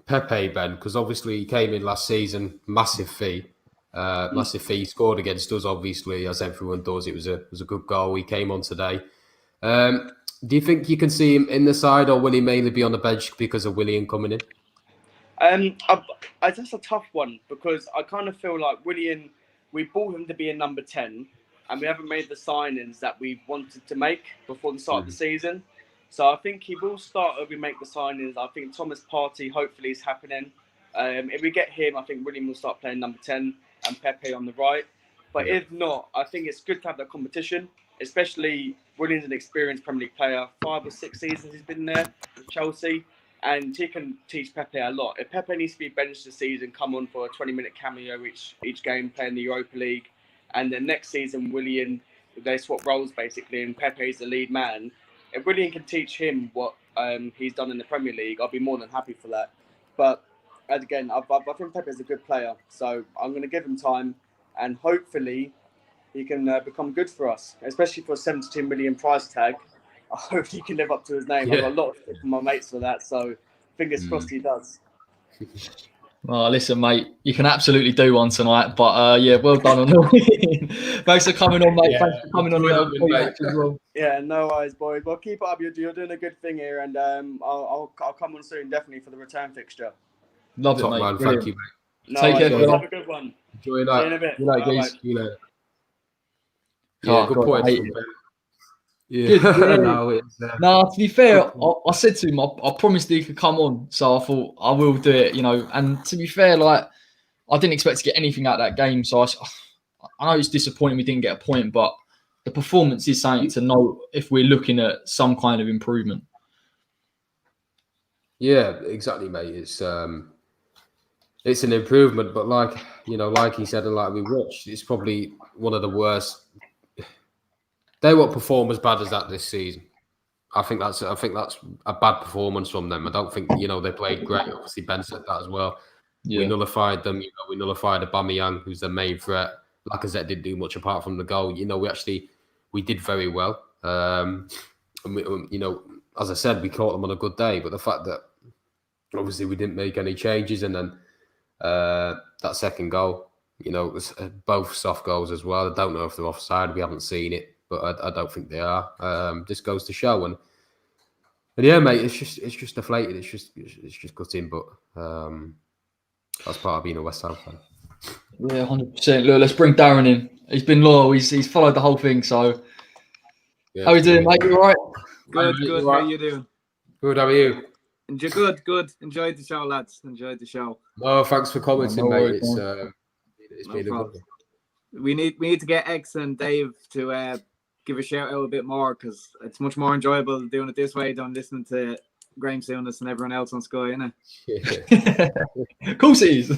Speaker 2: Pepe, Ben? Because obviously he came in last season, massive fee. He scored against us, obviously, as everyone does. It was a good goal. He came on today. Do you think you can see him in the side, or will he mainly be on the bench because of Willian coming in?
Speaker 3: That's a tough one because I kind of feel like Willian, we bought him to be a number 10, and we haven't made the signings that we wanted to make before the start of the season. So I think he will start if we make the signings. I think Thomas Partey hopefully is happening. If we get him, I think William will start playing number 10 and Pepe on the right. But if not, I think it's good to have that competition, especially William's an experienced Premier League player. 5 or 6 seasons he's been there with Chelsea, and he can teach Pepe a lot. If Pepe needs to be benched this season, come on for a 20-minute cameo each game, playing the Europa League, and then next season William, they swap roles basically, and Pepe's the lead man. If William can teach him what he's done in the Premier League, I'll be more than happy for that. But again, I think Pepe's a good player, so I'm going to give him time, and hopefully he can become good for us, especially for a 72 million price tag. I hope he can live up to his name.
Speaker 2: Yeah.
Speaker 3: I've got a lot of shit from my mates for that, so fingers crossed he does.
Speaker 1: Well, listen, mate, you can absolutely do one tonight. But yeah, well done on the win. Thanks for coming on, mate.
Speaker 2: Yeah,
Speaker 1: Thanks for coming on the match as well.
Speaker 3: Yeah, no worries, boys. Well, keep it up. You're doing a good thing here, and I'll come on soon, definitely for the return fixture.
Speaker 1: Love
Speaker 2: Top
Speaker 1: it, mate.
Speaker 2: man,
Speaker 1: Brilliant.
Speaker 2: thank you, mate.
Speaker 3: No
Speaker 1: Take
Speaker 3: worries,
Speaker 1: care,
Speaker 3: boys.
Speaker 1: fella.
Speaker 3: Have a good one.
Speaker 2: Enjoy that.
Speaker 3: See you in a bit.
Speaker 1: Good night,
Speaker 3: Bye-bye.
Speaker 1: guys.
Speaker 2: See you later.
Speaker 1: Oh,
Speaker 2: Yeah, good
Speaker 1: God,
Speaker 2: point.
Speaker 1: I hate it.
Speaker 2: Yeah,
Speaker 1: Good, yeah.
Speaker 2: no,
Speaker 1: To be fair, I said to him, I promised he could come on, so I thought I will do it, And to be fair, like, I didn't expect to get anything out of that game, so I know it's disappointing we didn't get a point, but the performance is something to know if we're looking at some kind of improvement.
Speaker 2: Yeah, exactly, mate. It's an improvement, but like he said, and like we watched, it's probably one of the worst. They won't perform as bad as that this season. I think that's a bad performance from them. I don't think they played great. Obviously, Ben said that as well.
Speaker 1: Yeah.
Speaker 2: We nullified them. We nullified Aubameyang, who's their main threat. Lacazette didn't do much apart from the goal. We did very well. And we, as I said, we caught them on a good day. But the fact that obviously we didn't make any changes, and then that second goal, it was both soft goals as well. I don't know if they're offside. We haven't seen it, but I don't think they are. Just goes to show. And yeah, mate, it's just deflated. It's just gutting. But that's part of being a West Ham fan.
Speaker 1: Yeah, 100%. Look, let's bring Darren in. He's been loyal. He's followed the whole thing. So,
Speaker 2: Yeah,
Speaker 1: how are you doing, mate? You all right?
Speaker 4: Good,
Speaker 2: mate,
Speaker 4: good.
Speaker 2: you
Speaker 4: How
Speaker 2: all
Speaker 4: are
Speaker 2: right?
Speaker 4: you doing?
Speaker 2: Good, how are you?
Speaker 4: Good. Enjoyed the show, lads. Enjoyed the show.
Speaker 2: Oh, thanks for commenting,
Speaker 1: No
Speaker 2: mate.
Speaker 1: worries,
Speaker 2: It's
Speaker 1: man.
Speaker 2: it's
Speaker 4: No
Speaker 2: been a good
Speaker 4: problem.
Speaker 2: one.
Speaker 4: We need to get X and Dave to give a shout out a bit more because it's much more enjoyable doing it this way than listening to Graham Souness and everyone else on Sky, isn't
Speaker 2: Yeah.
Speaker 1: Of course it is.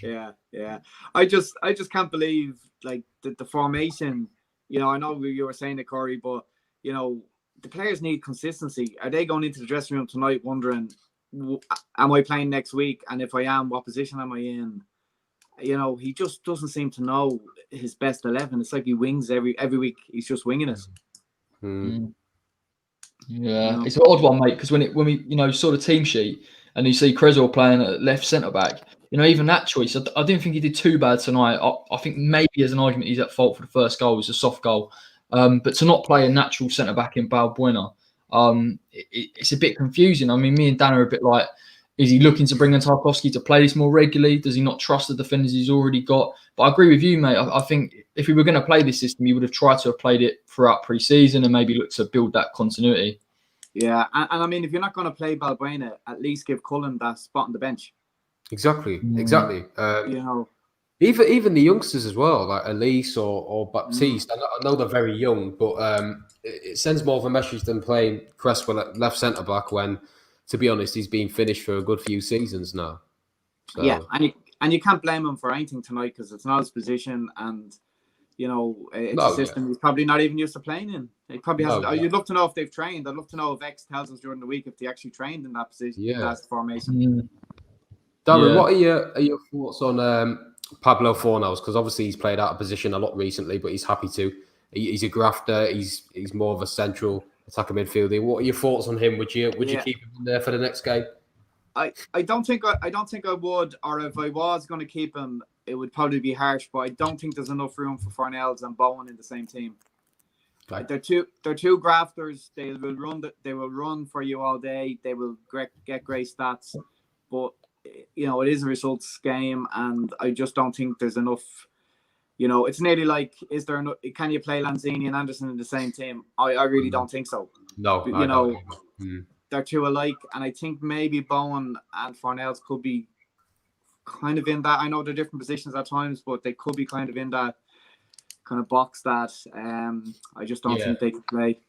Speaker 4: it? Yeah. I just can't believe like the formation. You know, I know you were saying it, Corey, but you know the players need consistency. Are they going into the dressing room tonight wondering, am I playing next week? And if I am, what position am I in? You know, he just doesn't seem to know his best 11. It's like he wings every week. He's just winging it.
Speaker 2: Mm.
Speaker 1: Yeah,
Speaker 4: No.
Speaker 1: it's an odd one, mate. Because when we saw the team sheet and you see Cresswell playing at left centre back, even that choice, I didn't think he did too bad tonight. I think maybe as an argument he's at fault for the first goal. It was a soft goal, but to not play a natural centre back in Balbuena, it's a bit confusing. I mean, me and Dan are a bit like, is he looking to bring in Tarkowski to play this more regularly? Does he not trust the defenders he's already got? But I agree with you, mate. I think if we were going to play this system, he would have tried to have played it throughout pre-season and maybe looked to build that continuity.
Speaker 4: Yeah, and I mean, if you're not going to play Balbuena, at least give Cullen that spot on the bench.
Speaker 2: Exactly.
Speaker 4: You know,
Speaker 2: Even the youngsters as well, like Elise or Baptiste. I know they're very young, but it sends more of a message than playing Cresswell at left centre back when, to be honest, he's been finished for a good few seasons now. So,
Speaker 4: yeah, and you can't blame him for anything tonight because it's not his position, and it's a system he's probably not even used to playing in. He probably hasn't. You'd love to know if they've trained. I'd love to know if X tells us during the week if they actually trained in that position, in that formation.
Speaker 2: Darren, what are your thoughts on Pablo Fornals? Because obviously he's played out of position a lot recently, but he's happy to. He's a grafter. He's more of a central attacker midfielder. What are your thoughts on him? Would you keep him in there for the next game?
Speaker 4: I don't think I would, or if I was going to keep him, it would probably be harsh. But I don't think there's enough room for Fornals and Bowen in the same team. Right. They're two grafters. They will run for you all day. They will get great stats, but it is a results game, and I just don't think there's enough. It's nearly like, can you play Lanzini and Anderson in the same team? I really don't think so.
Speaker 2: No,
Speaker 4: they're two alike, and I think maybe Bowen and Fornals could be kind of in that. I know they're different positions at times, but they could be kind of in that kind of box that I just don't think they can play.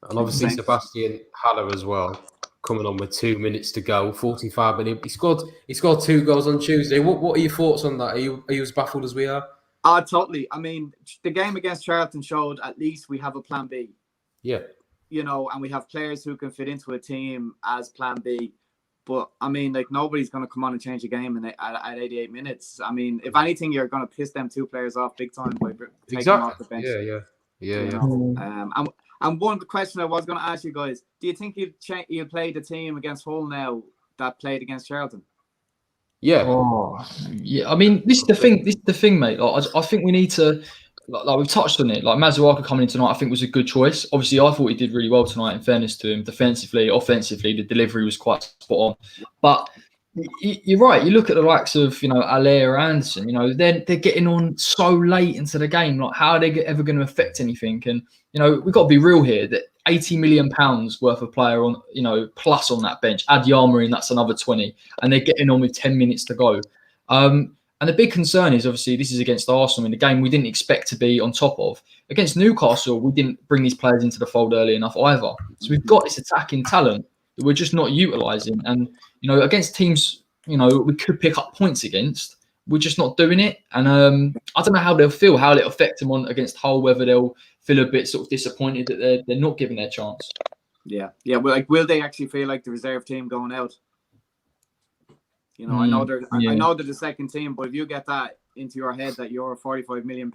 Speaker 2: And obviously Sebastian Haller as well, coming on with 2 minutes to go, 45 minutes. He scored 2 goals on Tuesday. What are your thoughts on that? Are you as baffled as we are?
Speaker 4: Totally. I mean, the game against Charlton showed at least we have a plan B.
Speaker 2: Yeah.
Speaker 4: And we have players who can fit into a team as plan B. But I mean, like, nobody's going to come on and change the game at 88 minutes. I mean, if anything, you're going to piss them 2 players off big time by taking them off the bench.
Speaker 2: Yeah.
Speaker 4: And one question I was going to ask you guys: do you think you'd play the team against Hull now that played against Charlton?
Speaker 2: Yeah.
Speaker 1: Oh, yeah. I mean, this is the thing, mate. Like, I think we need to, like we've touched on it. Like Mazuaka coming in tonight, I think was a good choice. Obviously, I thought he did really well tonight. In fairness to him, defensively, offensively, the delivery was quite spot on. But you're right. You look at the likes of Allaire or Anderson. They're getting on so late into the game. Like, how are they ever going to affect anything? And we've got to be real here. That £80 million worth of player on plus on that bench. Add Yarmouth, that's another 20, and they're getting on with 10 minutes to go. And the big concern is obviously this is against Arsenal in the game we didn't expect to be on top of. Against Newcastle, we didn't bring these players into the fold early enough either. So we've got this attacking talent that we're just not utilising. And against teams we could pick up points against, we're just not doing it. And I don't know how they'll feel, how it'll affect them on against Hull, whether they'll feel a bit sort of disappointed that they're not given their chance.
Speaker 4: Yeah. Well, will they actually feel like the reserve team going out? I know they're the second team, but if you get that into your head that you're a £45 million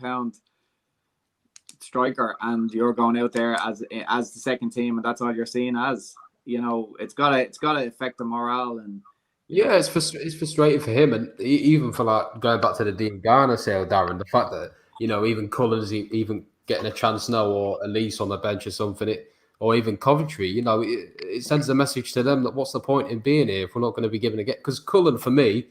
Speaker 4: striker and you're going out there as the second team, and that's all you're seen as, it's gotta affect the morale. And
Speaker 2: it's frustrating for him, and even for like going back to the Dean Garner sale, Darren. The fact that even Cullen's even getting a chance now, or Elise on the bench or something, or even Coventry, it sends a message to them that what's the point in being here if we're not going to be given a get? Because Cullen, for me,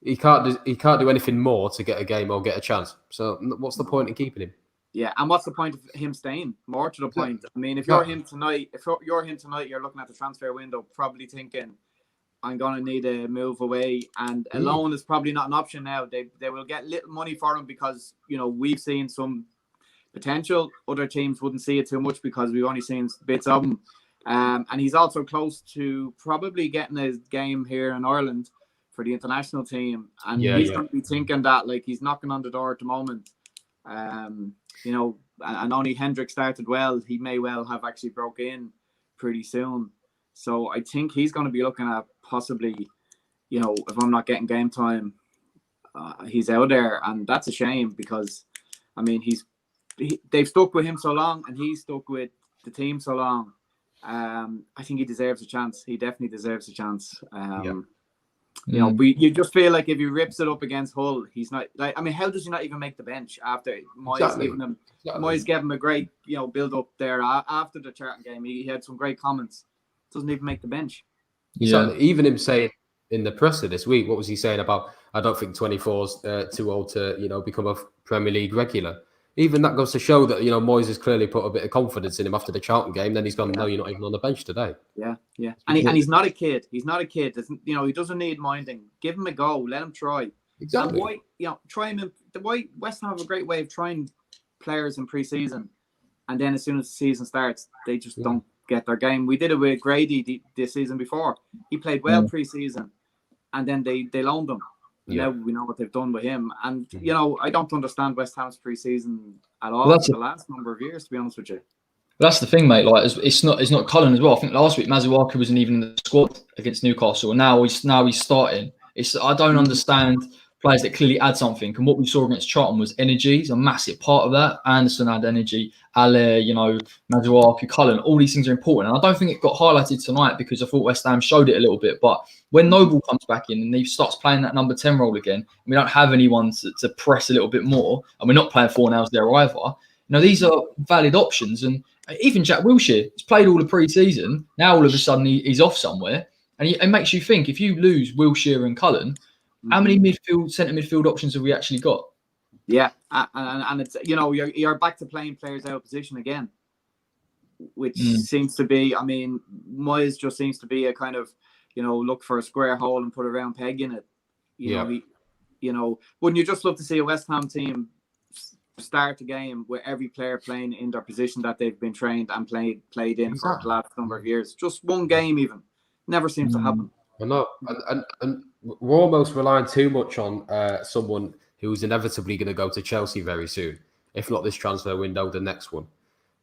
Speaker 2: he can't do anything more to get a game or get a chance. So what's the point in keeping him?
Speaker 4: Yeah, and what's the point of him staying? More to the point. I mean, if you're him tonight, you're looking at the transfer window, probably thinking, I'm going to need a move away, and a loan is probably not an option now. They will get little money for him because, you know, we've seen some potential. Other teams wouldn't see it too much because we've only seen bits of him. And he's also close to probably getting a game here in Ireland for the international team. And he's going to be thinking that, like, he's knocking on the door at the moment. You know, and only Hendrick started well. He may well have actually broke in pretty soon. So I think he's going to be looking at possibly, you know, if I'm not getting game time, he's out there. And that's a shame because, I mean, they've stuck with him so long and he's stuck with the team so long. I think he deserves a chance. He definitely deserves a chance. You know, you just feel like if he rips it up against Hull, he's not like. I mean, how does he not even make the bench after Moyes giving him? Moyes gave him a great, you know, build up there after the Charlton game. He had some great comments. Doesn't even make the bench.
Speaker 2: Exactly. Even him saying in the presser this week, what was he saying about? I don't think 24's too old to, you know, become a Premier League regular. Even that goes to show that, you know, Moyes has clearly put a bit of confidence in him after the Charlton game. Then he's gone, no, you're not even on the bench today.
Speaker 4: Yeah. And he's not a kid. He's not a kid. You know, he doesn't need minding. Give him a go. Let him try.
Speaker 2: Exactly.
Speaker 4: And try him. Why West Ham have a great way of trying players in pre-season, and then as soon as the season starts, they just don't get their game. We did it with Grady this season before. He played well pre-season, and then they loaned him. Now we know what they've done with him. And, you know, I don't understand West Ham's pre-season at all for the last number of years, to be honest with you.
Speaker 1: That's the thing, mate. Like, it's not Cullen as well. I think last week Mazuaki wasn't even in the squad against Newcastle, and now he's starting. I don't understand players that clearly add something. And what we saw against Charlton was energy is a massive part of that. Anderson had energy, Ale, you know, Mazuaki, Cullen, all these things are important. And I don't think it got highlighted tonight because I thought West Ham showed it a little bit. But when Noble comes back in and he starts playing that number 10 role again, and we don't have anyone to press a little bit more, and we're not playing Fornals there either. You know, these are valid options. And even Jack Wilshere has played all the pre-season. Now all of a sudden he's off somewhere. And it makes you think, if you lose Wilshere and Cullen, how many centre midfield options have we actually got?
Speaker 4: Yeah, and it's, you know, you're back to playing players out of position again, which seems to be, I mean, Moyes just seems to be a kind of, you know, look for a square hole and put a round peg in it. You know, wouldn't you just love to see a West Ham team start a game with every player playing in their position that they've been trained and played in for the last number of years? Just one game even. Never seems to happen.
Speaker 2: I know, and we're almost relying too much on someone who's inevitably going to go to Chelsea very soon, if not this transfer window, the next one.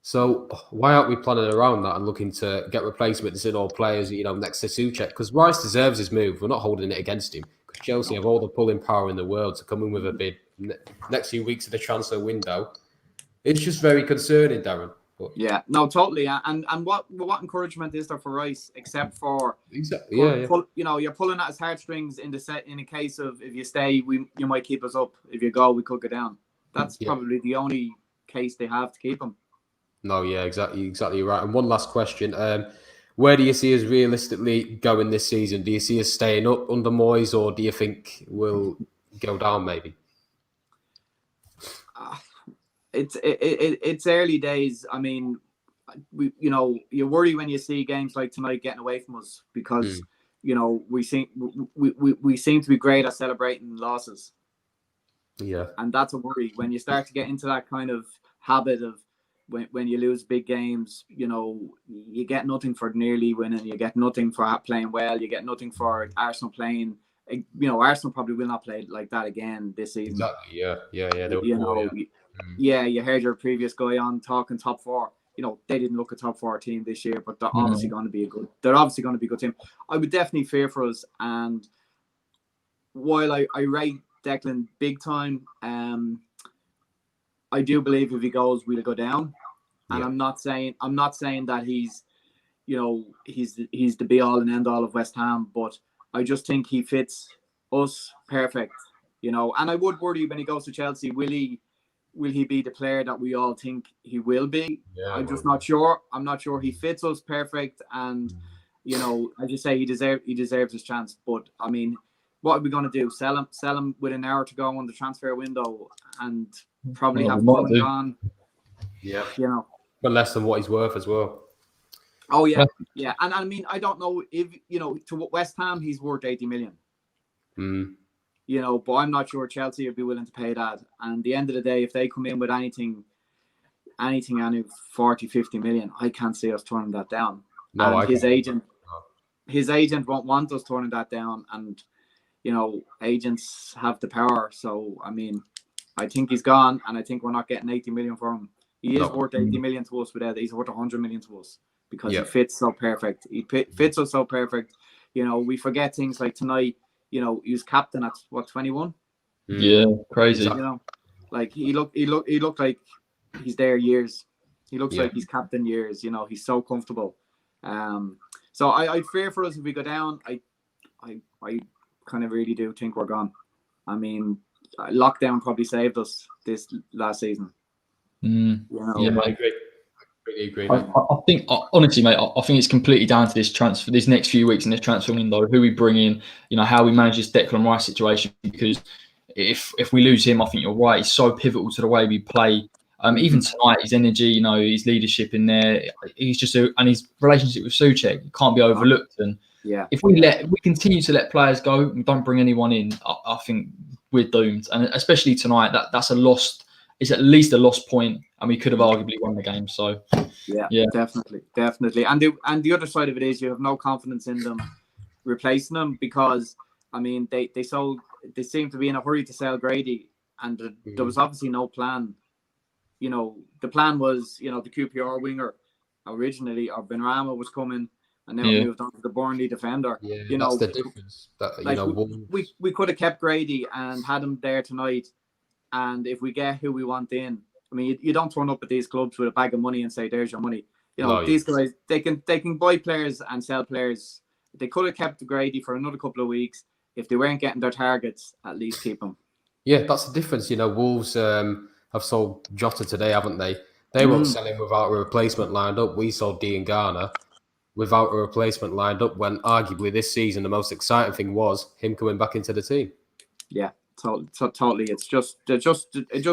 Speaker 2: So why aren't we planning around that and looking to get replacements in all players, you know, next to Souček? Because Rice deserves his move. We're not holding it against him because Chelsea have all the pulling power in the world to come in with a bid next few weeks of the transfer window. It's just very concerning, Darren. But
Speaker 4: yeah, no, totally. And what encouragement is there for Rice except for you know, you're pulling at his heartstrings in a case of, if you stay, you might keep us up. If you go, we could go down. That's probably the only case they have to keep him.
Speaker 2: No, yeah, exactly right. And one last question: where do you see us realistically going this season? Do you see us staying up under Moyes, or do you think we'll go down? Maybe.
Speaker 4: It's early days. I mean, you worry when you see games like tonight getting away from us because you know we seem to be great at celebrating losses.
Speaker 2: Yeah,
Speaker 4: and that's a worry when you start to get into that kind of habit of when you lose big games. You know, you get nothing for nearly winning. You get nothing for playing well. You get nothing for Arsenal playing. You know, Arsenal probably will not play like that again this season.
Speaker 2: Exactly. Yeah.
Speaker 4: You heard your previous guy on talking top four. You know, they didn't look a top four team this year, but they're obviously going to be a good team. I would definitely fear for us. And while I rate Declan big time, I do believe if he goes, we'll go down. And I'm not saying that he's the be all and end all of West Ham, but I just think he fits us perfect. You know, and I would worry when he goes to Chelsea, will he be the player that we all think he will be? I'm just not sure. I'm not sure he fits us perfect, and you know, as you say, he deserves his chance. But I mean, what are we going to do? Sell him with an hour to go on the transfer window, and probably
Speaker 1: Well,
Speaker 4: have
Speaker 1: we might
Speaker 4: Cullen
Speaker 1: do.
Speaker 4: gone.
Speaker 2: Yeah.
Speaker 4: You know.
Speaker 2: But less than what he's worth as well.
Speaker 4: Oh yeah, yeah. And I mean, I don't know if to West Ham he's worth 80 million.
Speaker 2: Mm.
Speaker 4: But I'm not sure Chelsea would be willing to pay that. And at the end of the day, if they come in with anything 40, 50 million, I can't see us turning that down.
Speaker 2: No,
Speaker 4: and his agent won't want us turning that down. And agents have the power. So I mean, I think he's gone, and I think we're not getting 80 million for him. He is worth 80 million to us, without he's worth 100 million to us because he fits so perfect. He fits us so perfect. We forget things like tonight. He was captain at 21.
Speaker 1: Yeah, crazy.
Speaker 4: Like he looked like he's there years. He looks like he's captain years. He's so comfortable. So I fear for us if we go down. I kind of really do think we're gone. I mean, lockdown probably saved us this last season.
Speaker 1: Yeah,
Speaker 2: I agree. Really agree.
Speaker 1: I think honestly, mate, I think it's completely down to this next few weeks in this transfer window, who we bring in, how we manage this Declan Rice situation. Because if we lose him, I think you're right. He's so pivotal to the way we play. Even tonight, his energy, his leadership in there, and his relationship with Souček can't be overlooked. And if we continue to let players go and don't bring anyone in, I think we're doomed. And especially tonight, that's a lost. It's at least a lost point, and we could have arguably won the game. So yeah,
Speaker 4: definitely. And the other side of it is you have no confidence in them replacing them, because I mean they seem to be in a hurry to sell Grady, and there was obviously no plan. The plan was the QPR winger originally, or Benrahma was coming, and now moved on to the Burnley defender.
Speaker 2: Yeah, that's the difference.
Speaker 4: We could have kept Grady and had him there tonight. And if we get who we want in, I mean, you don't turn up at these clubs with a bag of money and say, "There's your money." These guys, they can buy players and sell players. They could have kept Grady for another couple of weeks. If they weren't getting their targets, at least keep them.
Speaker 2: Yeah, that's the difference. Wolves have sold Jota today, haven't they? They won't sell him without a replacement lined up. We sold Dean Garner without a replacement lined up, when arguably this season the most exciting thing was him coming back into the team. Yeah.
Speaker 4: Totally. It just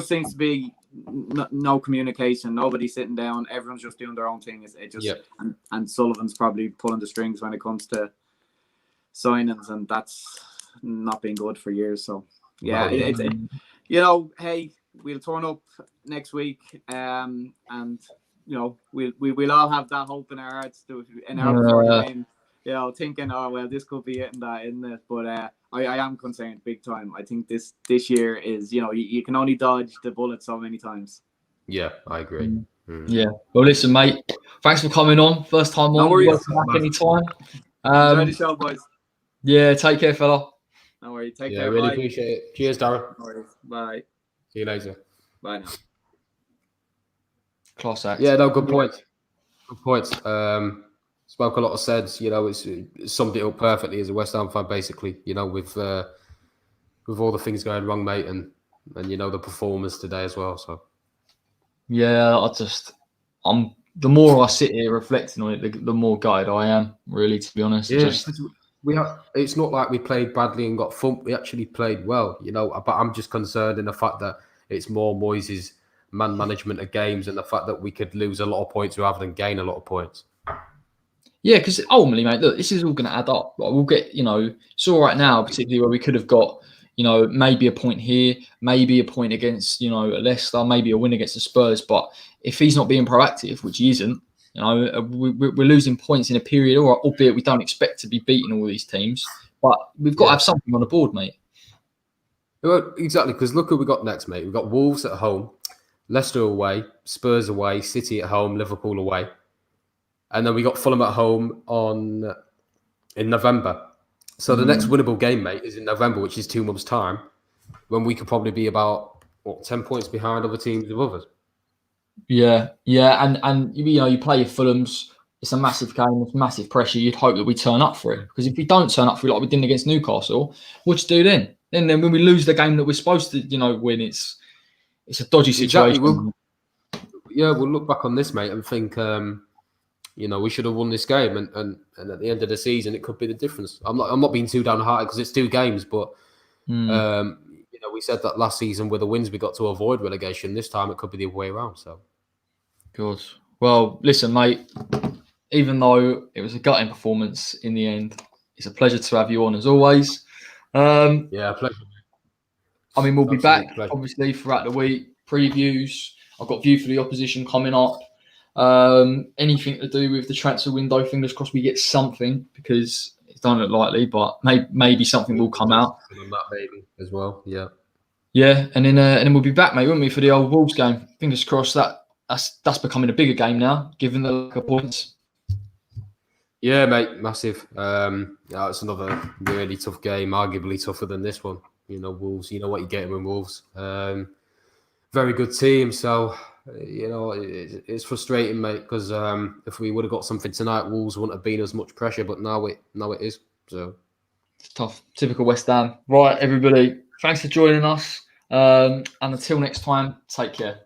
Speaker 4: seems to be no communication. Nobody's sitting down. Everyone's just doing their own thing. And Sullivan's probably pulling the strings when it comes to signings, and that's not been good for years. So hey, we'll turn up next week, and we'll all have that hope in our hearts in our game. Thinking, oh well, this could be it and that, isn't it? But I am concerned big time. I think this year is, you can only dodge the bullet so many times.
Speaker 2: Yeah, I agree.
Speaker 1: Yeah. Well, listen, mate. Thanks for coming on. First time on.
Speaker 4: No worries.
Speaker 1: Back anytime.
Speaker 4: Enjoy the show, boys.
Speaker 1: Yeah. Take care, fella.
Speaker 4: No worries. Take care.
Speaker 2: Really
Speaker 4: Bye.
Speaker 2: appreciate it. Cheers, Darren.
Speaker 4: No worries. Bye.
Speaker 2: See you later.
Speaker 4: Bye now.
Speaker 1: Class act.
Speaker 2: Yeah. No. Good point. Good points. Spoke a lot of sense. It's summed it up perfectly as a West Ham fan, basically. With all the things going wrong, mate, and the performance today as well. So
Speaker 1: yeah, the more I sit here reflecting on it, the more gutted I am. Really, to be honest.
Speaker 2: Yeah. It's not like we played badly and got thumped. We actually played well. But I'm just concerned in the fact that it's more Moyes' man management of games, and the fact that we could lose a lot of points rather than gain a lot of points.
Speaker 1: Yeah, because ultimately, mate, look, this is all going to add up. Like, we'll get, it's all right now, particularly where we could have got, maybe a point here, maybe a point against, Leicester, maybe a win against the Spurs. But if he's not being proactive, which he isn't, we're losing points in a period, albeit we don't expect to be beating all these teams. But we've got to have something on the board, mate.
Speaker 2: Well, exactly, because look who we got next, mate. We've got Wolves at home, Leicester away, Spurs away, City at home, Liverpool away. And then we got Fulham at home in November. So the next winnable game, mate, is in November, which is 2 months' time, when we could probably be about 10 points behind other teams with others.
Speaker 1: Yeah, and you play your Fulhams. It's a massive game. It's massive pressure. You'd hope that we turn up for it, because if we don't turn up for it like we did against Newcastle, what do you do then? Then when we lose the game that we're supposed to, win, it's a dodgy situation.
Speaker 2: Exactly. We'll look back on this, mate, and think. we should have won this game, and at the end of the season, it could be the difference. I'm not being too downhearted because it's 2 games, but we said that last season with the wins we got to avoid relegation. This time it could be the other way around. So,
Speaker 1: good. Well, listen, mate. Even though it was a gutting performance in the end, it's a pleasure to have you on as always.
Speaker 2: Yeah, pleasure.
Speaker 1: I mean, we'll be back
Speaker 2: pleasure.
Speaker 1: obviously throughout the week. Previews. I've got View for the Opposition coming up. Anything to do with the transfer window, fingers crossed we get something, because it don't look likely, but maybe something will come out.
Speaker 2: That maybe as well, yeah.
Speaker 1: Yeah, and then we'll be back, mate, won't we, for the old Wolves game? Fingers crossed that's becoming a bigger game now, given the lack of points.
Speaker 2: Yeah, mate, massive. It's another really tough game, arguably tougher than this one. Wolves. You know what you're getting with Wolves. Very good team, so. It's frustrating, mate, because if we would have got something tonight, Wolves wouldn't have been as much pressure, but now it is. So
Speaker 1: it's tough. Typical West Ham. Right, everybody. Thanks for joining us. And until next time, take care.